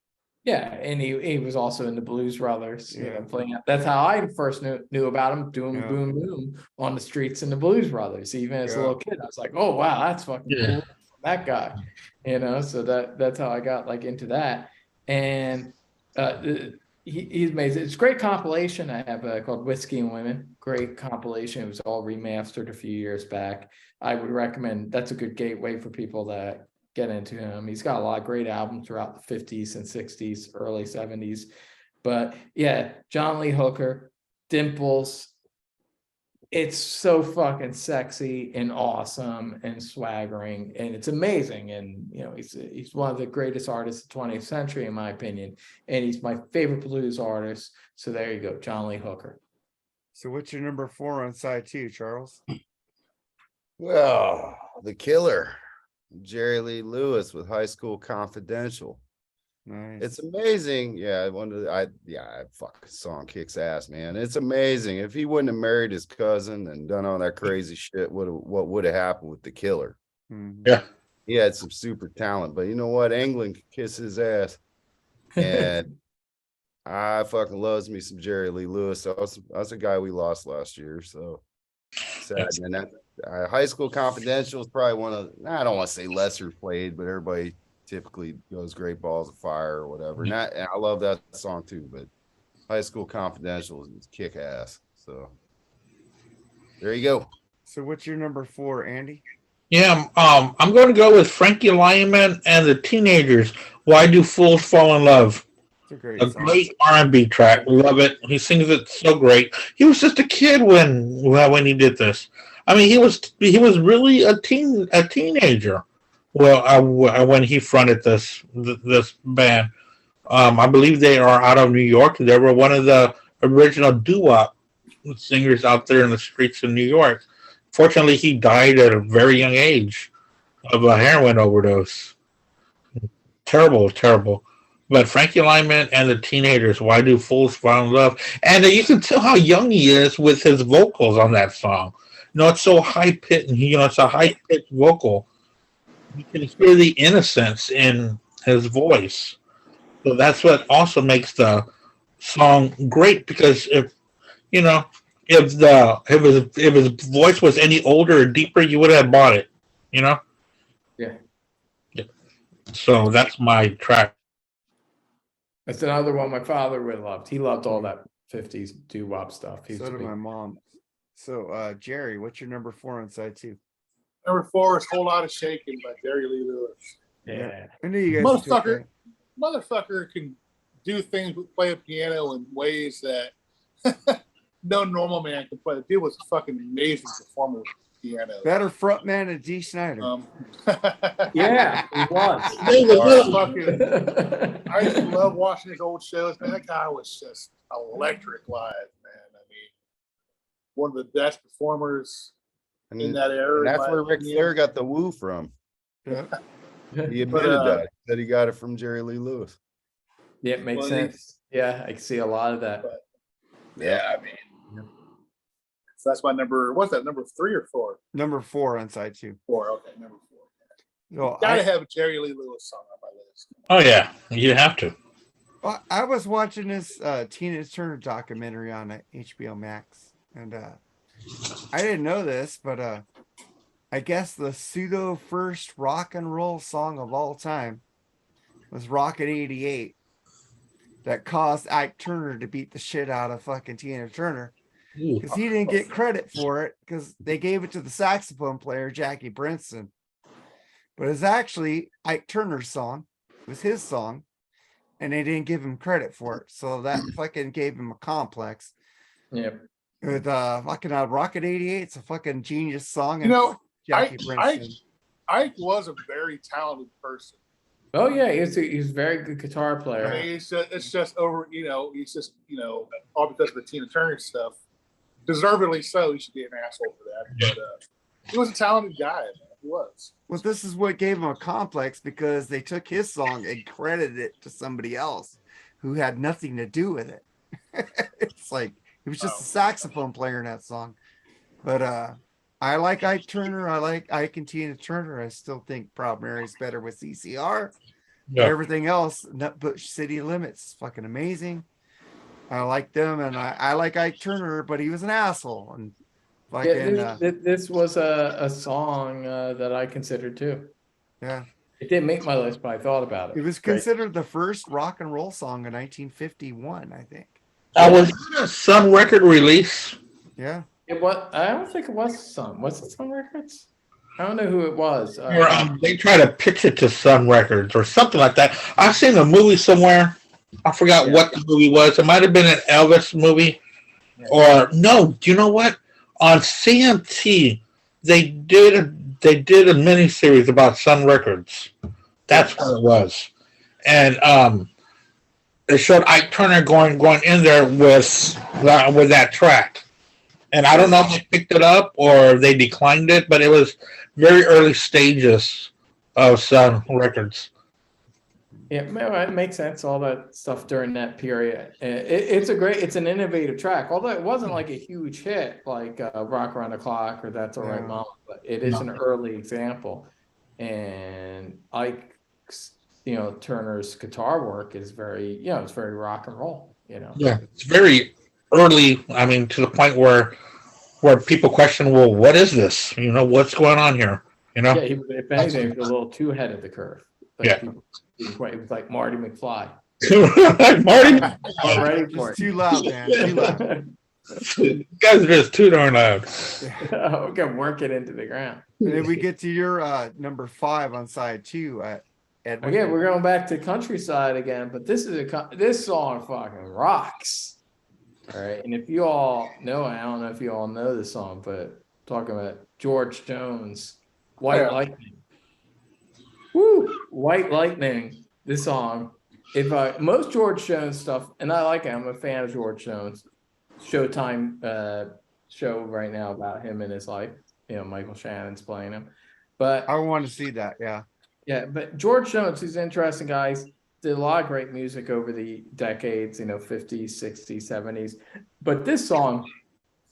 Yeah, and he was also in the Blues Brothers, Yeah. you know, playing. That's how I first knew about him, doing Boom Boom on the streets in the Blues Brothers. Even as a little kid, I was like, oh wow, that's fucking cool. That guy, you know. So that's how I got like into that. And he's amazing. It's a great compilation I have called Whiskey and Women. Great compilation. It was all remastered a few years back. I would recommend. That's a good gateway for people that get into him. He's got a lot of great albums throughout the 50s and 60s, early 70s. But yeah, John Lee Hooker, Dimples. It's so fucking sexy and awesome and swaggering, and it's amazing. And you know, he's one of the greatest artists of the 20th century, in my opinion. And he's my favorite blues artist. So there you go, John Lee Hooker. So what's your number 4 on side 2, Charles? Well, The Killer, Jerry Lee Lewis with High School Confidential. Nice. It's amazing. Yeah, fuck, song kicks ass, man. It's amazing. If he wouldn't have married his cousin and done all that crazy shit, what would have happened with The Killer? Mhm. Yeah. He had some super talent, but you know what? England could kiss his ass. And I fucking loves me some Jerry Lee Lewis. So that's a guy we lost last year. So sad. And that High School Confidential is probably one of, I don't want to say lesser played, but everybody typically goes Great Balls of Fire or whatever. And I love that song too, but High School Confidential is kick ass. So there you go. So what's your number 4, Andy? Yeah, I'm going to go with Frankie Lyman and the Teenagers. Why Do Fools Fall in Love? It's a great song. Great R&B track. Love it. He sings it so great. He was just a kid when he did this. I mean, he was really a teenager. Well, when he fronted this band, I believe they are out of New York. They were one of the original doo-wop singers out there in the streets of New York. Fortunately, he died at a very young age of a heroin overdose. Terrible, terrible. But Frankie Lyman and the Teenagers, Why Do Fools Fall in Love? And you can tell how young he is with his vocals on that song. You know, it's so high-pitched, it's a high-pitched vocal. You can hear the innocence in his voice. So that's what also makes the song great, because if his voice was any older or deeper, you would have bought it, you know? Yeah. So that's my track. That's another one my father would have loved. He loved all that 50s doo-wop stuff. So did my mom. So Jerry, what's your number 4 on side 2? Number 4 is "Whole Lot of Shaking" by Jerry Lee Lewis. Yeah. I knew you guys took that. Motherfucker can do things, play a piano in ways that no normal man can play. The dude was a fucking amazing performer with the piano. Better frontman than D. Snyder. Yeah, he was. I used to love watching his old shows, man. That guy was just electric live, man. I mean, one of the best performers in that era. And that's where Ric Flair got the woo from. Yeah. He admitted that he got it from Jerry Lee Lewis. Yeah, it makes sense. Yeah, I can see a lot of that. Yeah, I mean, so that's my number. What's that? Number 3 or 4? Number 4 on side 2. 4. Okay, number 4. No, Gotta have a Jerry Lee Lewis song on my list. Oh yeah, you have to. Well, I was watching this Tina Turner documentary on HBO Max, and I didn't know this, but I guess the pseudo first rock and roll song of all time was Rockin' 88, that caused Ike Turner to beat the shit out of fucking Tina Turner, because he didn't get credit for it because they gave it to the saxophone player Jackie Brinson, but it's actually Ike Turner's song. It was his song, and they didn't give him credit for it, so that fucking gave him a complex. Yep. With fucking Rocket 88, it's a fucking genius song. You know, Jackie Brinson. Ike was a very talented person. Oh yeah, he's a very good guitar player. I mean, it's just over. He's just all because of the Tina Turner stuff. Deservedly so. He should be an asshole for that. But he was a talented guy. Man. He was. Well, this is what gave him a complex, because they took his song and credited it to somebody else who had nothing to do with it. It's like he was just a saxophone player in that song. But I like Ike Turner. I like Ike and Tina Turner. I still think Proud Mary's better with CCR. Yeah. Everything else, Nutbush City Limits, fucking amazing. I like them, and I like Ike Turner, but he was an asshole. And fucking, this was a song that I considered too. Yeah. It didn't make my list, but I thought about it. It was considered the first rock and roll song in 1951, I think. Was it a Sun record release? Yeah. I don't think it was Sun. Was it Sun Records? I don't know who it was. Or they try to pitch it to Sun Records or something like that. I've seen a movie somewhere. I forgot what the movie was. It might have been an Elvis movie. Yeah. Or no, do you know what? On CMT, they did a miniseries about Sun Records. That's what it was. And they showed Ike Turner going in there with that track. And I don't know if they picked it up or they declined it, but it was very early stages of Sun Records. Yeah, it makes sense. All that stuff during that period. It's an innovative track. Although it wasn't like a huge hit like "Rock Around the Clock" or "That's All Right, Mama," but it is an early example. And Ike, Turner's guitar work is very, it's very rock and roll. Yeah, it's very early. I mean, to the point where people question, well, what is this? What's going on here? Yeah, if anything, he was a little too ahead of the curve. It was like Marty McFly. Marty, already just too loud, man. Too loud. You guys are just too darn loud. We can work it into the ground. And then we get to your number 5 on side 2. Edwin. Again, we're going back to countryside again, but this song fucking rocks. All right, and if you all know, I don't know if you all know the song, but talking about George Jones, White Lightning. Woo! White Lightning, this song. If most George Jones stuff, and I like it, I'm a fan of George Jones. Showtime show right now about him and his life. Michael Shannon's playing him. But I want to see that, yeah. Yeah, but George Jones, he's an interesting guy. Did a lot of great music over the decades, 50s, 60s, 70s. But this song,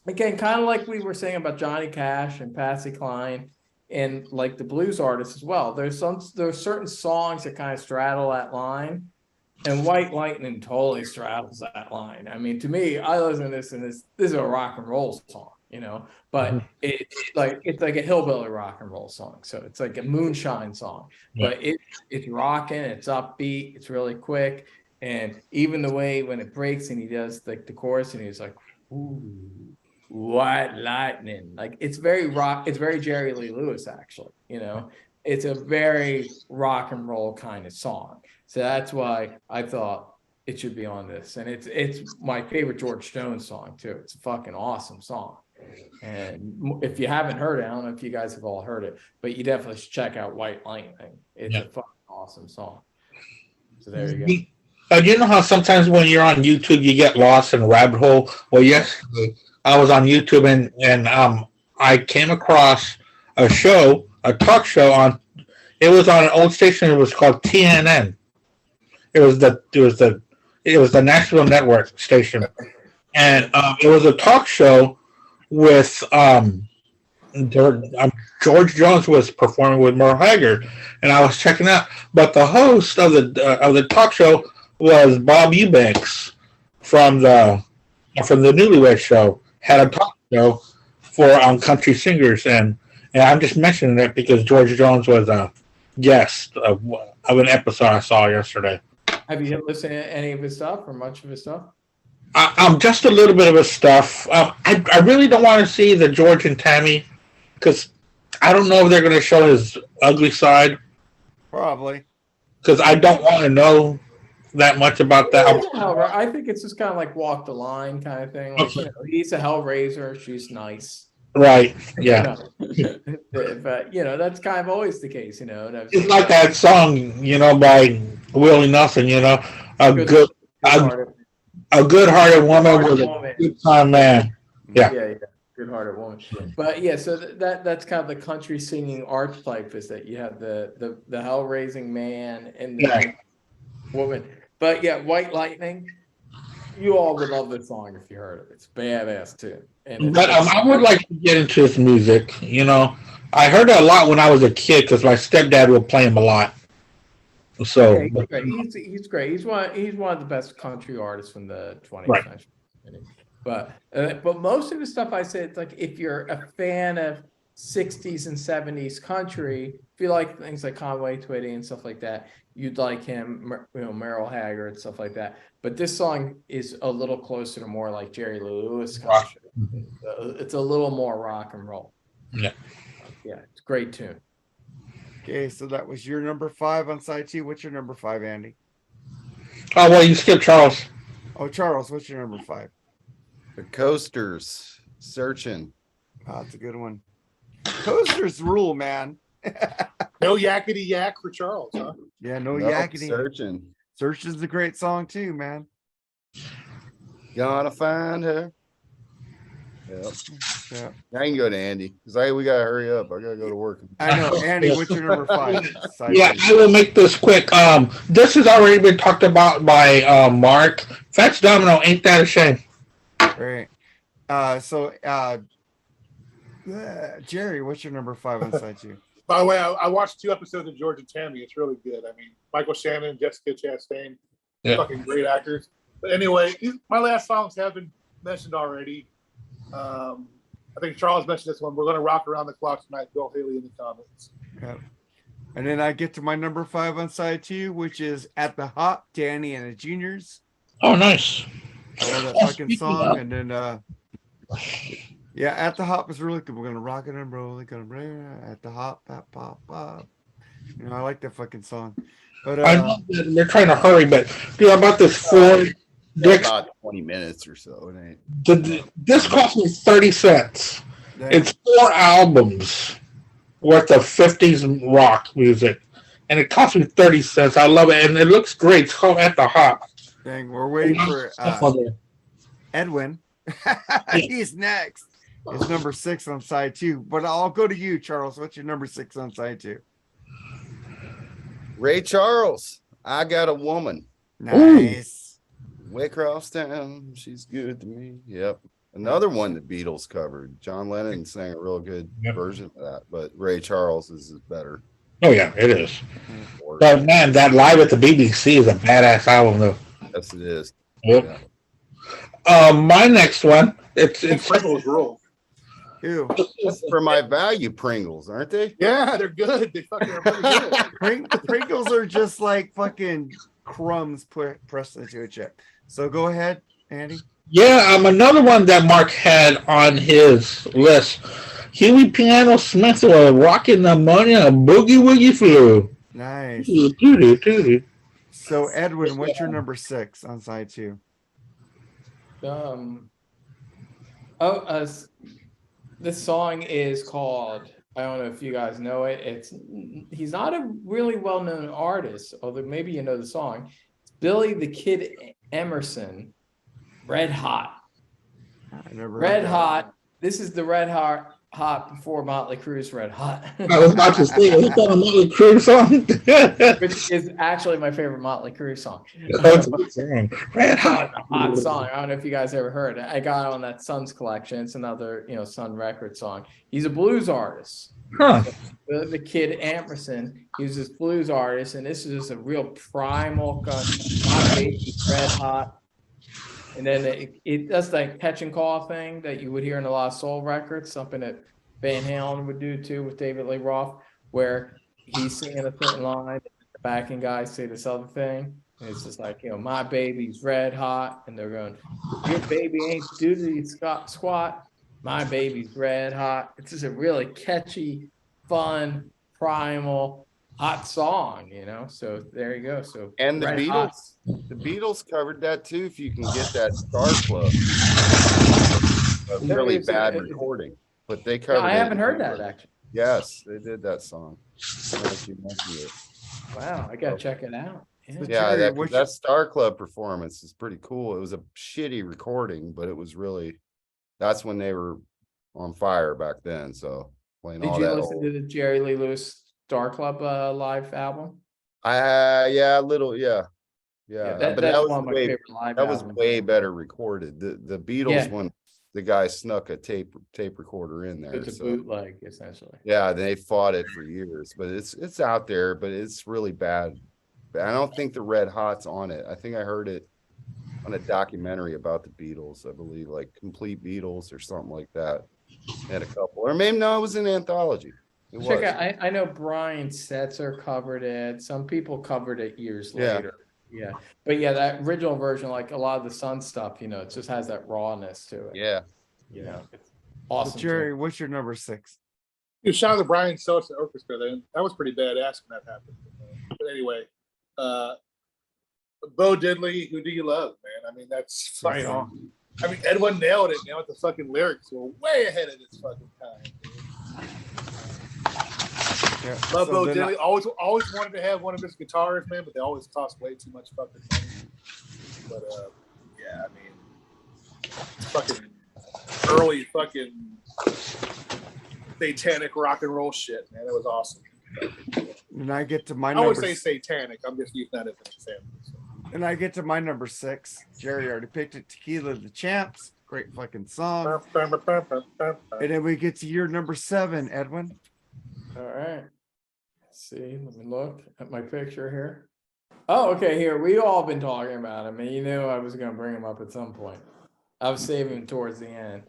again, kind of like we were saying about Johnny Cash and Patsy Cline, and like the blues artists as well. There's certain songs that kind of straddle that line, and White Lightning totally straddles that line. I mean, to me, I listen to this, and this is a rock and roll song, but it's like a hillbilly rock and roll song. So it's like a moonshine song, but it's rocking, it's upbeat, it's really quick, and even the way when it breaks and he does like the chorus and he's like, ooh, White Lightning. Like it's very rock, it's very Jerry Lee Lewis, actually. It's a very rock and roll kind of song. So that's why I thought it should be on this. And it's my favorite George Jones song too. It's a fucking awesome song. And if you haven't heard it, I don't know if you guys have all heard it, but you definitely should check out White Lightning. It's a fucking awesome song. So there you go. You know how sometimes when you're on YouTube you get lost in a rabbit hole? Well, yesterday I was on YouTube and I came across a talk show on. It was on an old station. It was called TNN. It was the National Network station, and it was a talk show with George Jones was performing with Merle Haggard, and I was checking out. But the host of the talk show was Bob Eubanks from the Newlywed Show. Had a talk show for country singers, and I'm just mentioning that because George Jones was a guest of an episode I saw yesterday. Have you listened to any of his stuff or much of his stuff? Just a little bit of his stuff. I really don't want to see the George and Tammy because I don't know if they're going to show his ugly side. Probably. Because I don't want to know that much about that. I think it's just kind of like walk the line kind of thing. Like, he's a Hellraiser. She's nice. Right. Yeah. But that's kind of always the case. It's like that song, by Willie Nelson. A good-hearted woman with a good-time man. Yeah. Good-hearted woman. But so that's kind of the country singing archetype is that you have the hell-raising man and the woman. But White Lightning, you all would love this song if you heard it. It's badass too. But I would like to get into his music. I heard it a lot when I was a kid because my stepdad would play him a lot. So he's great. He's great. He's one of the best country artists from the 20th century. But most of his stuff, I say, it's like if you're a fan of 60s and 70s country, if you like things like Conway Twitty and stuff like that, you'd like him. Merle Haggard, stuff like that. But this song is a little closer to more like Jerry Lee Lewis country. It's a little more rock and roll. Yeah, it's a great tune. Okay, so that was your number 5 on side 2. What's your number 5, Andy? Oh, well, you skipped Charles. Oh, Charles, what's your number 5? The Coasters, Searching. Oh, that's a good one. Coasters rule, man. No yakety yak for Charles, huh? Yeah, no yakety. Searching. Searching's a great song too, man. Gonna find her. Yep. Yeah. I can go to Andy because we gotta hurry up. I gotta go to work. I know, Andy. What's your number 5? I will make this quick. This has already been talked about by Mark. Fats Domino, Ain't That a Shame? Great. Jerry, what's your number 5 on side 2? By the way, I watched 2 episodes of George and Tammy. It's really good. I mean, Michael Shannon, Jessica Chastain, fucking great actors. But anyway, my last songs have been mentioned already. I think Charles mentioned this one. We're going to rock around the clock tonight. Bill Haley in the comments. Yep. And then I get to my number 5 on side 2, which is At the Hop, Danny and the Juniors. Oh, nice. I love that fucking song. And then, At the Hop is really good. We're going to rock it and roll it. Gonna bring it at the hop, pop, pop, pop. I like that fucking song. But I know that they're trying to hurry, but about this Ford. About 20 minutes or so. This cost me 30 cents. Dang. It's 4 albums worth of 50s rock music, and it cost me 30 cents. I love it, and it looks great. It's called At the Hop. Dang, we're waiting for Edwin. He's next. It's number 6 on side 2. But I'll go to you, Charles. What's your number 6 on side 2? Ray Charles, I Got a Woman. Nice. Waycross Town, she's good to me. Yep. Another one the Beatles covered. John Lennon sang a real good version of that, but Ray Charles is better. Oh yeah, it is. But man, that Live at the BBC is a badass album though. Yes, it is. Yep. Yeah. My next one, it's Pringles rule. Ew. For my value Pringles, aren't they? Yeah, they're good. They fucking are pretty good. Pringles are just like fucking crumbs pressed into a chip. So go ahead, Andy. Yeah, another one that Mark had on his list. Huey Piano Smith was rocking the money on a boogie woogie flu. Nice. Doo-doo-doo-doo. So Edwin, what's your number 6 on side 2? Um. Oh, this song is called. I don't know if you guys know it. He's not a really well-known artist, although maybe you know the song. It's Billy the Kid Emerson, Red Hot. I never heard Red that. Hot. This is the Red Hot before Motley Crue's Red Hot. I was about to say, is that a Motley Crue song? Which is actually my favorite Motley Crue song. That's a good song. Red It's Hot. a hot song. I don't know if you guys ever heard it. I got it on that Suns collection. It's another, Sun record song. He's a blues artist. Huh. The Kid Emerson, he was this blues artist, and this is just a real primal kind of My Baby Red Hot. And then it does that catch and call thing that you would hear in a lot of soul records, something that Van Halen would do too with David Lee Roth, where he's singing a certain line, and the backing guys say this other thing. And it's just like, my baby's red hot, and they're going, your baby ain't doodly squat, my baby's red hot. It's just a really catchy, fun, primal, hot song, So there you go. So And the Red Beatles, Hot. the Beatles covered that too. If you can get that Star Club, a really bad recording, but they covered. I it. haven't heard that actually. Yes, they did that song. Now that you mentioned it. Wow, I gotta check it out. Yeah. Yeah, Jerry, that, that Star Club performance is pretty cool. It was a shitty recording, but it was really. That's when they were on fire back then. So playing Did all you that. listen to the Jerry Lee Lewis Star Club live album? Yeah, a little, yeah. That's But that was one of my way, favorite live that was albums. way better recorded. The Beatles Yeah. when the guy snuck a tape recorder in there. It's a So bootleg, essentially. yeah, they fought it for years, but it's out there, but it's really bad. I don't think the Red Hot's on it. I think I heard it on a documentary about the Beatles, I believe, like Complete Beatles or something like that. They had a couple, or maybe no, it was an anthology. It Check was. out. I know Brian Setzer covered it. Some people covered it years Yeah. later. Yeah, but yeah, that original version, like a lot of the Sun stuff, it just has that rawness to it. Yeah. It's awesome. So Jerry, what's your number 6? You shout out to Brian Sosa Orchestra then. That was pretty badass when that happened. But anyway, Bo Diddley, Who Do You Love, man? I mean, that's right on. I mean, Edwin nailed it, with the fucking lyrics were way ahead of this fucking time, dude. Yeah. Love so Bo then Diddley. Always wanted to have one of his guitars, man, but they always cost way too much fucking money. But yeah, I mean, fucking early fucking satanic rock and roll shit, man. That was awesome. And I get to my I would number. say satanic. I'm just using that as an example. So. And I get to my number 6. Jerry already picked it. Tequila the Champs. Great fucking song. And then we get to your number 7, Edwin. All right. Let's see. Let me look at my picture here. Oh, okay. Here we all been talking about him, and you knew I was going to bring him up at some point. I was saving him towards the end.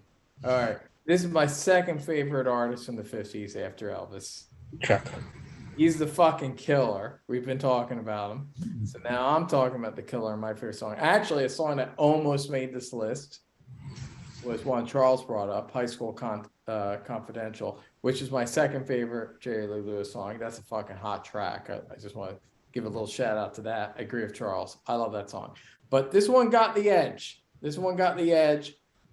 All right. This is my second favorite artist from the 50s after Elvis. Check. He's the fucking killer. We've been talking about him. So now I'm talking about the killer in my favorite song. Actually, a song that almost made this list was one Charles brought up, High School Confidential, which is my second favorite Jerry Lee Lewis song. That's a fucking hot track. I just want to give a little shout out to that. I agree with Charles. I love that song. But this one got the edge.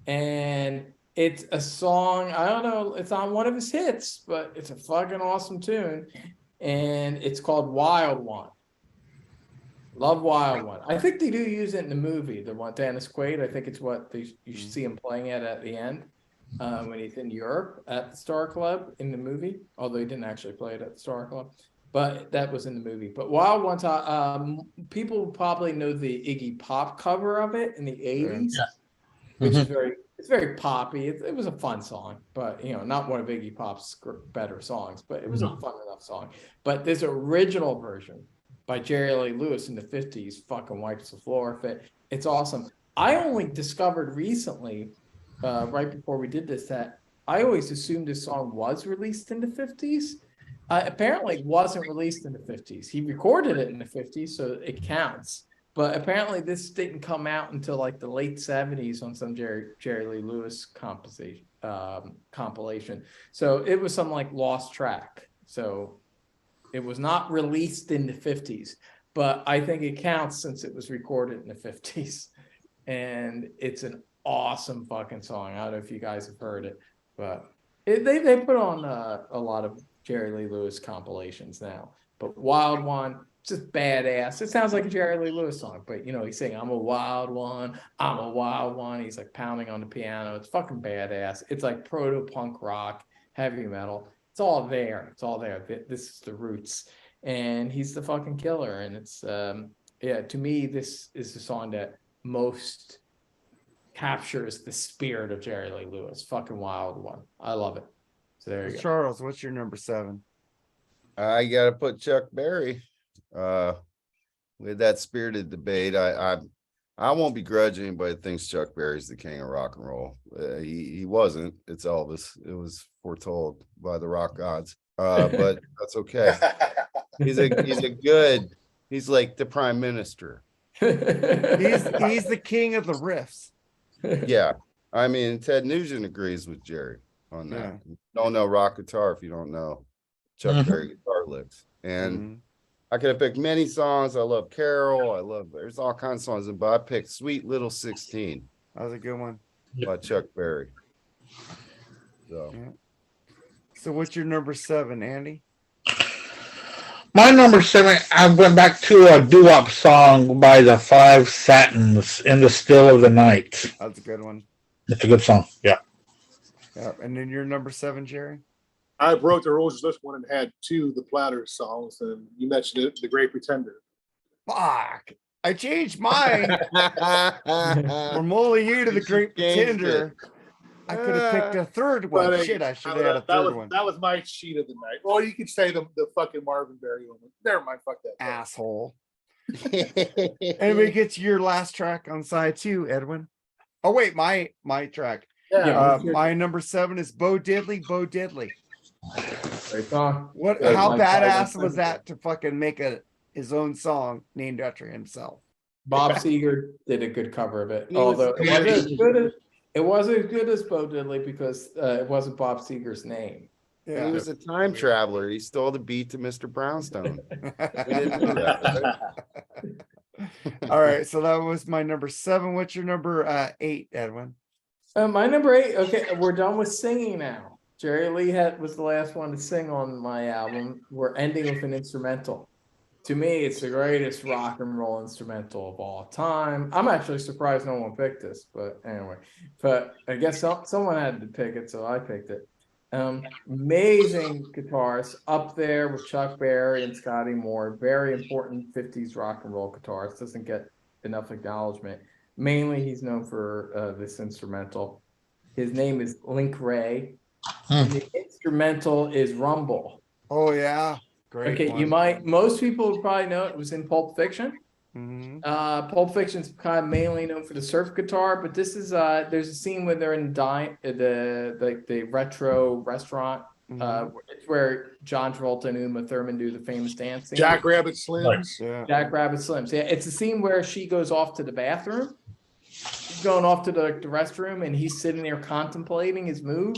And it's a song, I don't know, it's not one of his hits, but it's a fucking awesome tune. And it's called Wild One. Love Wild One. I think they do use it in the movie, the one Dennis Quaid. I think it's what you should see him playing at the end when he's in Europe at the Star Club in the movie. Although he didn't actually play it at the Star Club, but that was in the movie. But Wild One, people probably know the Iggy Pop cover of it in the 80s, which is very poppy. It was a fun song, but not one of Iggy Pop's better songs, but it was a fun enough song. But this original version by Jerry Lee Lewis in the 50s fucking wipes the floor with it. It's awesome. I only discovered recently, right before we did this, that I always assumed this song was released in the 50s. Apparently it wasn't released in the 50s. He recorded it in the 50s, so it counts. But apparently this didn't come out until like the late 70s on some Jerry Lee Lewis compilation. So it was some like lost track. So it was not released in the 50s, but I think it counts since it was recorded in the 50s. And it's an awesome fucking song. I don't know if you guys have heard it, but they put on a lot of Jerry Lee Lewis compilations now. But Wild One, just badass. It sounds like a Jerry Lee Lewis song, but you know, he's saying, I'm a wild one, I'm a wild one. He's like pounding on the piano. It's fucking badass. It's like proto-punk rock, heavy metal. It's all there. It's all there. This is the roots. And he's the fucking killer. And it's, yeah, to me, this is the song that most captures the spirit of Jerry Lee Lewis. Fucking Wild One. I love it. So there you go. Charles, what's your number 7? I gotta put Chuck Berry. With that spirited debate, I won't begrudge anybody that thinks Chuck Berry's the king of rock and roll. He wasn't. It's Elvis. It was foretold by the rock gods. But that's okay. He's like the prime minister. He's the king of the riffs. Yeah. I mean, Ted Nugent agrees with Jerry on that. Yeah. You don't know rock guitar if you don't know Chuck Berry guitar licks. And I could have picked many songs. I love Carol. There's all kinds of songs, but I picked Sweet Little 16. That was a good one. By Chuck Berry. So, yeah. So what's your number 7, Andy? My number 7, I went back to a doo-wop song by the Five Satins, In the Still of the Night. That's a good one. It's a good song, yeah. Yeah. And then your number 7, Jerry? I broke the rules this one and had 2 the Platters songs, and you mentioned it, The Great Pretender. Fuck. I changed mine. From only you to the Great Pretender. I could have picked a third one. But, Shit, I should have had a third one. That was my cheat of the night. Well, you could say the fucking Marvin Berry one. Never mind, fuck that. Asshole. And we get to your last track on side 2, Edwin. Oh wait, my track. Yeah. My number 7 is Bo Diddley, Bo Diddley. Great song. What? Yeah, How my badass favorite. was that to fucking make his own song named after himself? Bob Seger did a good cover of it. He was- Although it wasn't as good as Bo Diddley because it wasn't Bob Seger's name. He Yeah. was a time traveler. He stole the beat to Mr. Brownstone. We didn't know that. All right, so that was my number 7. What's your number 8, Edwin? My number 8. Okay, we're done with singing now. Jerry Lee was the last one to sing on my album. We're ending with an instrumental. To me, it's the greatest rock and roll instrumental of all time. I'm actually surprised no one picked this, but anyway. But I guess someone had to pick it, so I picked it. Amazing guitarist up there with Chuck Berry and Scotty Moore. Very important 50s rock and roll guitarist. Doesn't get enough acknowledgement. Mainly, he's known for this instrumental. His name is Link Ray. And the instrumental is Rumble. Oh yeah, great. Okay, one. most people would probably know it was in Pulp Fiction. Mhm. Pulp Fiction's kind of mainly known for the surf guitar, but this is there's a scene where they're in the retro restaurant. It's where John Travolta and Uma Thurman do the famous dance scene. Jack Rabbit Slims. Yeah. Jack Rabbit Slims. Yeah, it's a scene where she goes off to the bathroom. She's going off to the restroom, and he's sitting there contemplating his move,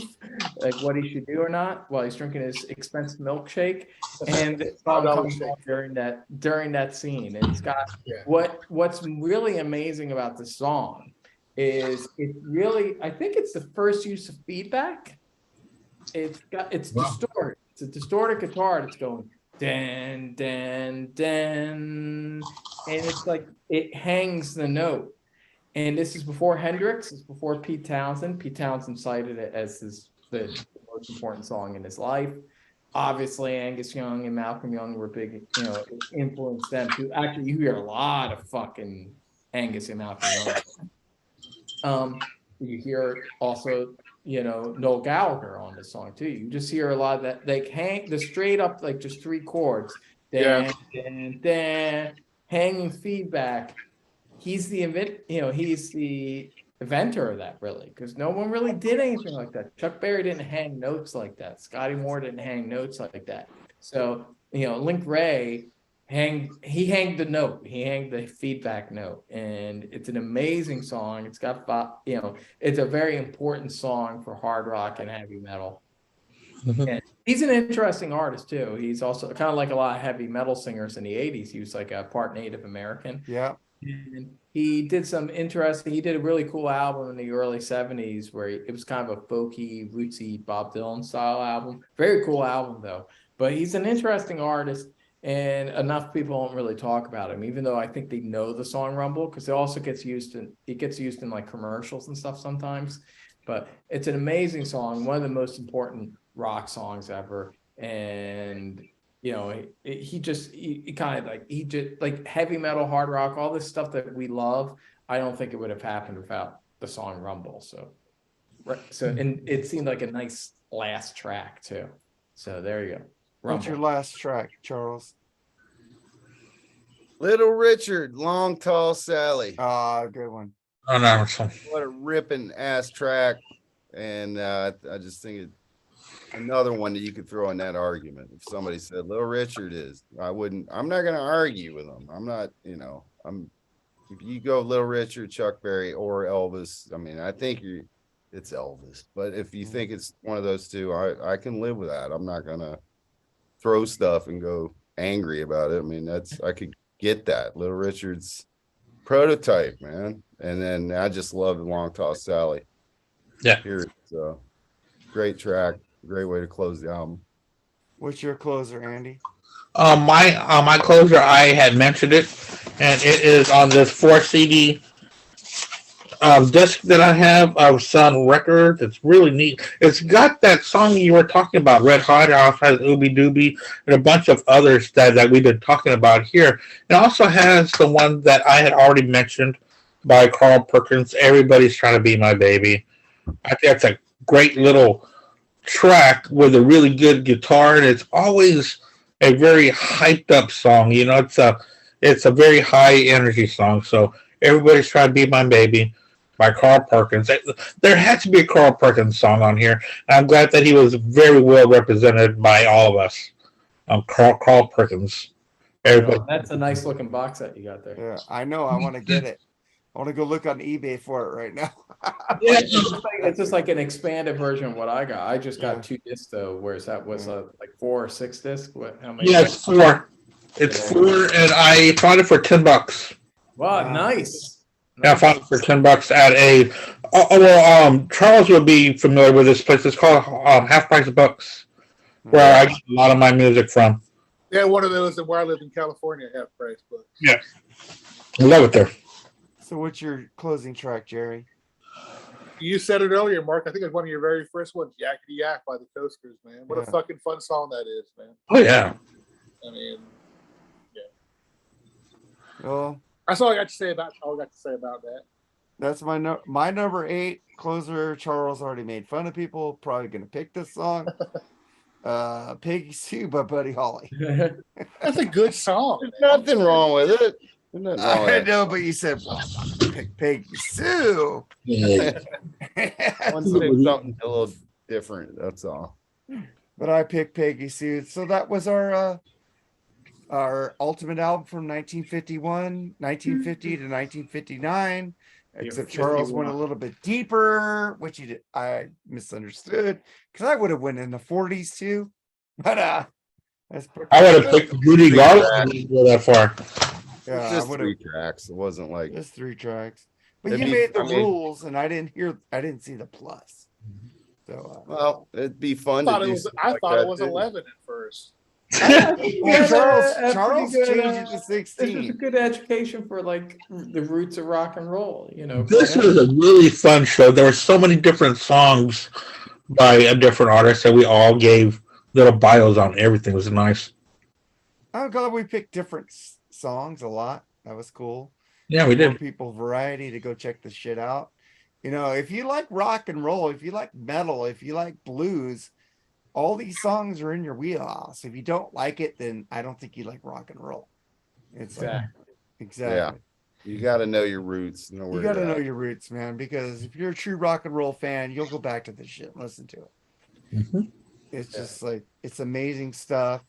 like what he should do or not, while he's drinking his expensive milkshake. And the song comes on during that scene. And it's got what's really amazing about the song is it really, I think it's the first use of feedback. It's distorted. It's a distorted guitar that's going dan dan dan, and it's like it hangs the note. And this is before Hendrix. It's before Pete Townsend. Pete Townsend cited it as the most important song in his life. Obviously, Angus Young and Malcolm Young were big, influenced them too. Actually, you hear a lot of fucking Angus and Malcolm Young. You hear also, Noel Gallagher on this song too. You just hear a lot of that, like the straight up, like just 3 chords, dan, dan, dan, hanging feedback. He's the inventor of that, really, because no one really did anything like that. Chuck Berry didn't hang notes like that. Scotty Moore didn't hang notes like that. So, Link Ray he hanged the note. He hanged the feedback note, and it's an amazing song. It's got, it's a very important song for hard rock and heavy metal. And he's an interesting artist too. He's also kind of like a lot of heavy metal singers in the 80s. He was like a part Native American. Yeah. And he did he did a really cool album in the early 70s where it was kind of a folky, rootsy Bob Dylan style album. Very cool album though. But he's an interesting artist, and enough people don't really talk about him, even though I think they know the song Rumble, because it also gets used in like commercials and stuff sometimes. But it's an amazing song, one of the most important rock songs ever. And he kind of like heavy metal, hard rock, all this stuff that we love. I don't think it would have happened without the song Rumble. And it seemed like a nice last track too. So there you go. Rumble. What's your last track, Charles? Little Richard, Long Tall Sally. Ah, good one. Oh, no. What a ripping ass track. And I just think it's another one that you could throw in that argument. If somebody said Little Richard I'm not going to argue with them. I'm not, if you go Little Richard, Chuck Berry, or Elvis, I mean, I think it's Elvis. But if you think it's one of those two, I can live with that. I'm not going to throw stuff and go angry about it. I mean, I could get that. Little Richard's prototype, man. And then I just love the Long Tall Sally. Yeah. Here it's a great track, great way to close the album. What's your closer, Andy? My closer, I had mentioned it, and it is on this 4 CD disc that I have of Sun Records. It's really neat. It's got that song you were talking about, Red Hot. It also has Ooby Dooby and a bunch of others that we've been talking about here. It also has the one that I had already mentioned by Carl Perkins, Everybody's Trying to Be My Baby. I think that's a great little track with a really good guitar, and it's always a very hyped up song. It's a very high energy song. So Everybody's Trying to Be My Baby by Carl Perkins. There had to be a Carl Perkins song on here, and I'm glad that he was very well represented by all of us. Carl Perkins. Everybody. That's a nice looking box set you got there. Yeah, I know. I want to get it. I want to go look on eBay for it right now. Yeah, it's just like an expanded version of what I got. I just got 2 discs though. Whereas that was like 4 or 6 discs. How many? Yeah, it's 4. It's 4, and I found it for $10. Wow, nice. Yeah, I found it for $10 at a. Charles would be familiar with this place. It's called Half Price Books, where I get a lot of my music from. Yeah, one of those where I lived in California, Half Price Books. Yeah, I love it there. So what's your closing track, Jerry? You said it earlier, Mark. I think it's one of your very first ones, Yakety Yak by the Coasters, man. What a fucking fun song that is, man. Oh, yeah. I mean, Well, that's all I got to say about that. that's my number 8 closer. Charles already made fun of people. Probably gonna pick this song. Peggy Sue by Buddy Holly. That's a good song. There's nothing wrong with it. I know, but you said, well, I'm gonna pick Peggy Sue. Yeah. I want to say something a little different. That's all. But I picked Peggy Sue. So that was our ultimate album from 1951, 1950 to 1959. Except Charles went a little bit deeper, which I misunderstood because I would have went in the 40s too. But I would have picked Judy Garland to go that far. Yeah, It's just 3 tracks. It wasn't like just 3 tracks. But It'd you be- made the I mean- rules, and I didn't see the plus. So well, it'd be fun I to do. thought it was 11 at first. well, Charles changed it to This is 16. a good education for like the roots of rock and roll. This was a really fun show. There were so many different songs by a different artist that we all gave little bios on. Everything was nice. I'm glad we picked different songs a lot. That was cool. Yeah, we More did. people variety to go check this shit out. If you like rock and roll, if you like metal, if you like blues, all these songs are in your wheelhouse. If you don't like it, then I don't think you like rock and roll. It's exactly. Yeah. You got to know your roots. You got to know your roots, man, because if you're a true rock and roll fan, you'll go back to this shit and listen to it. Mm-hmm. It's just like, it's amazing stuff.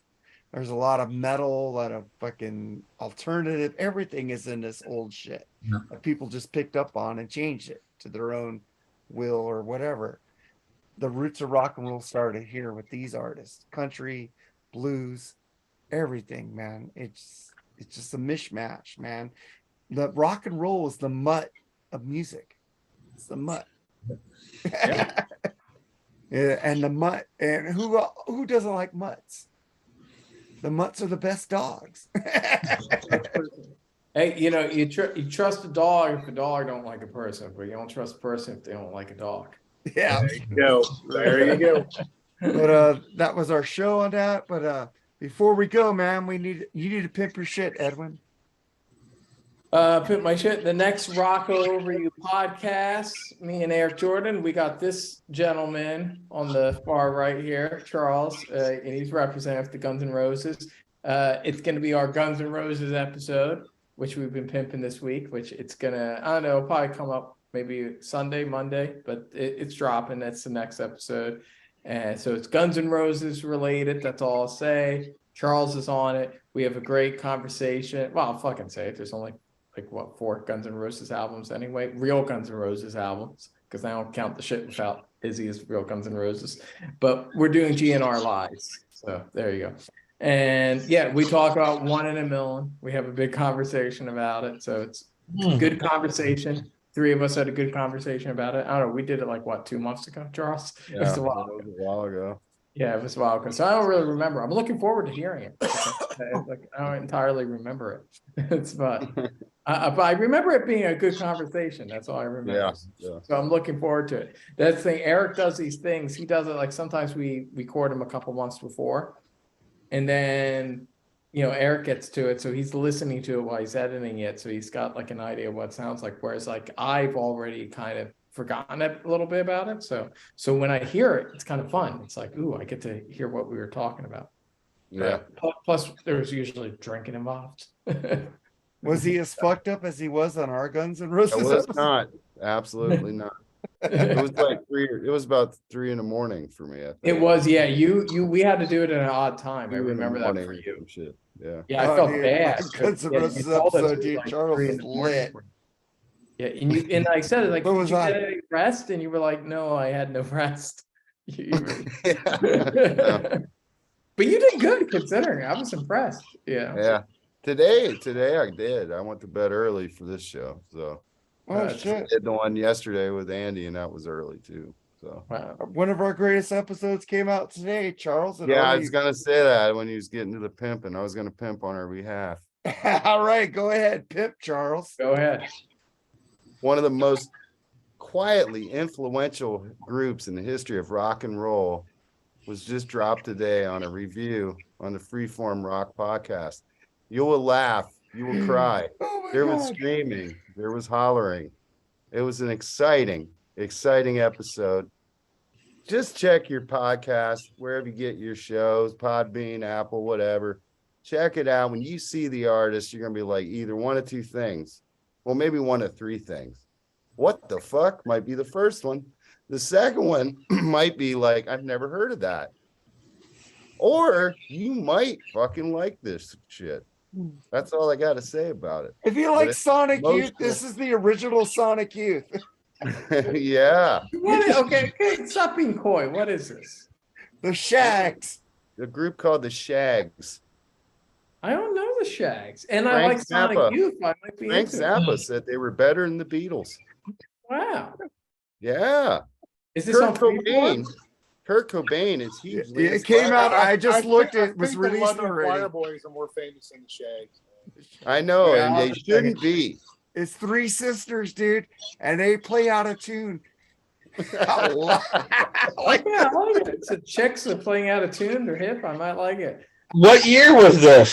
There's a lot of metal, a lot of fucking alternative. Everything is in this old shit that people just picked up on and changed it to their own will or whatever. The roots of rock and roll started here with these artists, country, blues, everything, man. It's just a mishmash, man. The rock and roll is the mutt of music. It's the mutt. Yeah, and the mutt, and who doesn't like mutts? The mutts are the best dogs. Hey, you trust a dog if a dog don't like a person, but you don't trust a person if they don't like a dog. Yeah. There you go. There you go. But that was our show on that. But before we go, man, you need to pimp your shit, Edwin. Put my shit. The next Rocco Over You podcast, me and Eric Jordan, we got this gentleman on the far right here, Charles, and he's representative to Guns N' Roses. It's going to be our Guns N' Roses episode, which we've been pimping this week, which it's going to, I don't know, probably come up maybe Sunday, Monday, but it's dropping. That's the next episode. And so it's Guns N' Roses related. That's all I'll say. Charles is on it. We have a great conversation. Well, I'll fucking say it. There's only 4 Guns N' Roses albums anyway, real Guns N' Roses albums, because I don't count the shit without Izzy as real Guns N' Roses. But we're doing GNR Lives, so there you go. And yeah, we talk about One in a Million. We have a big conversation about it, so it's good conversation. 3 of us had a good conversation about it. I don't know, we did it 2 months ago, Charles? Yeah, It was a while ago. Yeah, it was a while ago. So I don't really remember. I'm looking forward to hearing it. I don't entirely remember it. It's but I remember it being a good conversation. That's all I remember. Yeah. So I'm looking forward to it. That's the thing. Eric does these things. He does it sometimes we record him a couple months before, and then Eric gets to it, so he's listening to it while he's editing it. So he's got an idea of what it sounds like. Whereas I've already kind of forgotten a little bit about it. So when I hear it, it's kind of fun. It's ooh, I get to hear what we were talking about. Yeah. Plus, there's usually drinking involved. Was he as fucked up as he was on our Guns N' Roses? It was not. Absolutely not. It was it was about 3 a.m. for me. I think. It was, yeah. We had to do it at an odd time. I remember that for you. Shit. Yeah. Yeah, I felt dude, bad. Guns N' Roses episode, dude. Charles is lit. Yeah, and I said it What was did you that? get any rest? And you were like, no, I had no rest. Yeah. But you did good considering. I was impressed. Yeah. Yeah. Today I did. I went to bed early for this show. So Oh shit. did the one yesterday with Andy, and that was early too. So Wow. One of our greatest episodes came out today, Charles. yeah, I was gonna say that when he was getting to the pimping. I was gonna pimp on our behalf. All right, go ahead, pimp, Charles. Go ahead. One of the most quietly influential groups in the history of rock and roll was just dropped today on a review on the Freeform Rock podcast. You will laugh, you will cry. Oh my There God. was screaming, there was hollering. It was an exciting episode. Just check your podcast wherever you get your shows, Podbean, Apple, whatever. Check it out. When you see the artist, you're gonna be like either one of 2 things. Well, maybe one of 3 things. What the fuck might be the first one. The second one might be I've never heard of that. Or you might fucking like this shit. That's all I got to say about it. If you like Sonic most- Youth, this is the original Sonic Youth. Yeah. Okay, stop being coy. What is this? The Shags. The group called the Shags. I don't know the Shags. And I Frank like Sonic Zappa. Youth. I might be Frank into it. Zappa said they were better than the Beatles. Wow. Yeah. Is this on Freeform? Kurt Cobain is hugely. It came out. I just looked. I It was think the released London already. Choir Boys are more famous than the Shags. I know, Yeah, and I'll they just shouldn't be. It's 3 sisters, dude, and they play out of tune. Yeah, I like it. So chicks are playing out of tune. They're hip. I might like it. What year was this?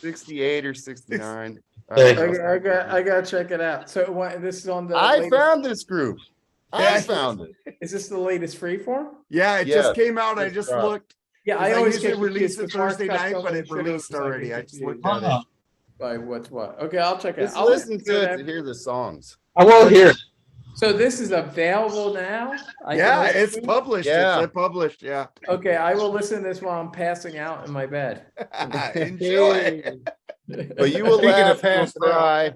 68 or 69. Hey. I gotta check it out. So this is on the. I latest- found this group. Yeah. I found it. Is this the latest Freeform? Yeah, it Yeah, just came out. I it's just dropped. looked. Yeah, I I always usually get release confused it with Mark Thursday night, Custom but and it shit, released so I get already. I just confused looked at it. by what's what. Okay, I'll check it Just out. listen to it to hear the songs. I won't hear it. So this is available now? I can Yeah, listen it's to it? published. Yeah. It's published. Yeah. Okay, I will listen to this while I'm passing out in my bed. Enjoy. But you will Speaking of laugh, you will passing out. cry.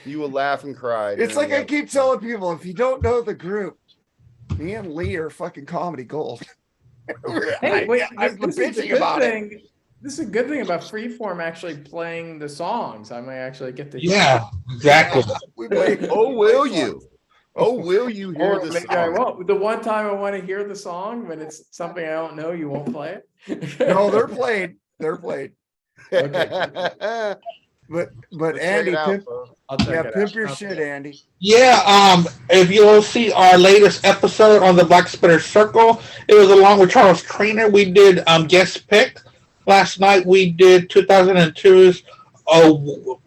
You will laugh and cry. It's like I keep telling people, if you don't know the group, me and Lee are fucking comedy gold. Hey, wait, I'm this is a bitching good about it. thing. This is a good thing about Freeform actually playing the songs. I might actually get to Yeah, exactly. We play. Oh, will you? Oh, will you hear Or the maybe I song? won't. The one time I want to hear the song when it's something I don't know, you won't play it. No, they're played. They're played. Okay. But Check Andy, it out, pimp, folks. I'll check yeah, it pimp out. your Okay. shit, Andy. Yeah, if you'll see our latest episode on the Blackspinner Circle, it was along with Charles Trainer. We did guest pick. Last night we did 2002's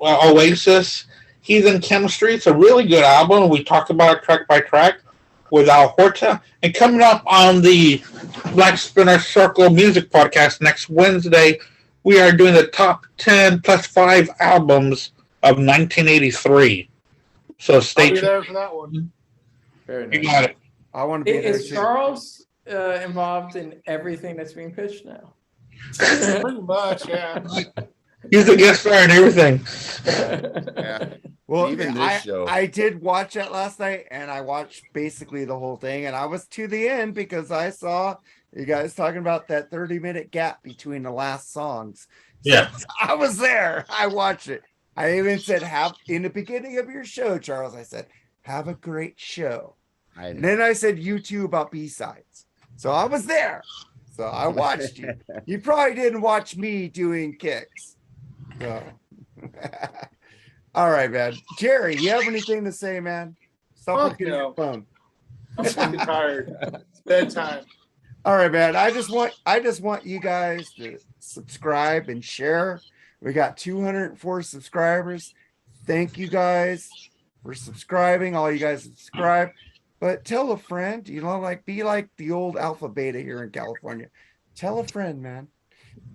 Oasis. He's in Chemistry. It's a really good album. We talked about it track by track with Al Horta. And coming up on the Blackspinner Circle Music Podcast next Wednesday, we are doing the top 10 plus 5 albums of 1983. So I'll stay be tuned. there for that one. Very You nice. got it. I want to be there Is too. Charles involved in everything that's being pitched now? Pretty much, yeah. He's a guest star and everything. Yeah. Well, Even this I, show. I did watch it last night, and I watched basically the whole thing, and I was to the end because I saw you guys talking about that 30-minute gap between the last songs. So Yeah. I was there. I watched it. I even said, "Have in the beginning of your show, Charles." I said, "Have a great show," and then I said, "You too about B-sides." So I was there. So I watched you. You probably didn't watch me doing kicks. So. All right, man. Jerry, you have anything to say, man? Stop Fuck looking at no. your phone. I'm fucking tired. It's bedtime. All right, man. I just want you guys to subscribe and share. We got 204 subscribers. Thank you guys for subscribing. All you guys subscribe. But tell a friend, like be like the old alpha beta here in California. Tell a friend, man.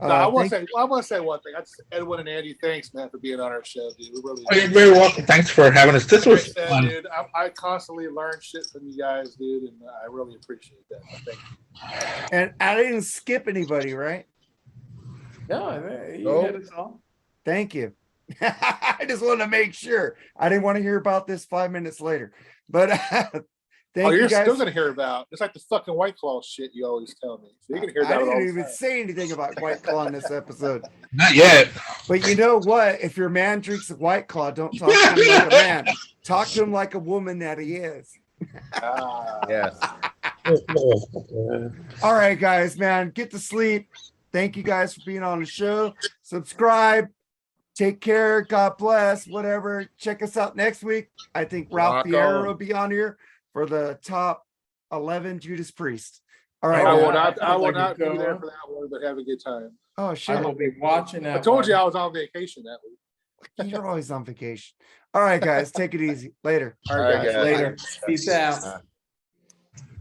No, I want to say one thing. Edwin and Andy, thanks, man, for being on our show, dude. We really You're very welcome. Thanks for having us. This was Like I said, fun. dude, I constantly learn shit from you guys, dude, and I really appreciate that. Thank you. And I didn't skip anybody, right? No, you Nope. hit us all. Thank you. I just want to make sure. I didn't want to hear about this 5 minutes later. But thank you You're guys. still gonna hear about it's like the fucking White Claw shit you always tell me. So you're gonna hear I about it all didn't the even time. say anything about White Claw in this episode. Not yet. But you know what? If your man drinks a White Claw, don't talk to him like a man. Talk to him like a woman that he is. Yes. All right, guys, man, get to sleep. Thank you guys for being on the show. Subscribe. Take care. God bless. Whatever. Check us out next week. I think Ralph Rock Vieira on. will be on here for the top 11 Judas Priest. All right. I will man. not. I will Like not a be good there one. for that one, but have a good time. Oh I shit. will be watching that. I told one. you I was on vacation that week. You're always on vacation. All right, guys. Take it easy. Later. All All right, right, guys. guys. Later. Peace out.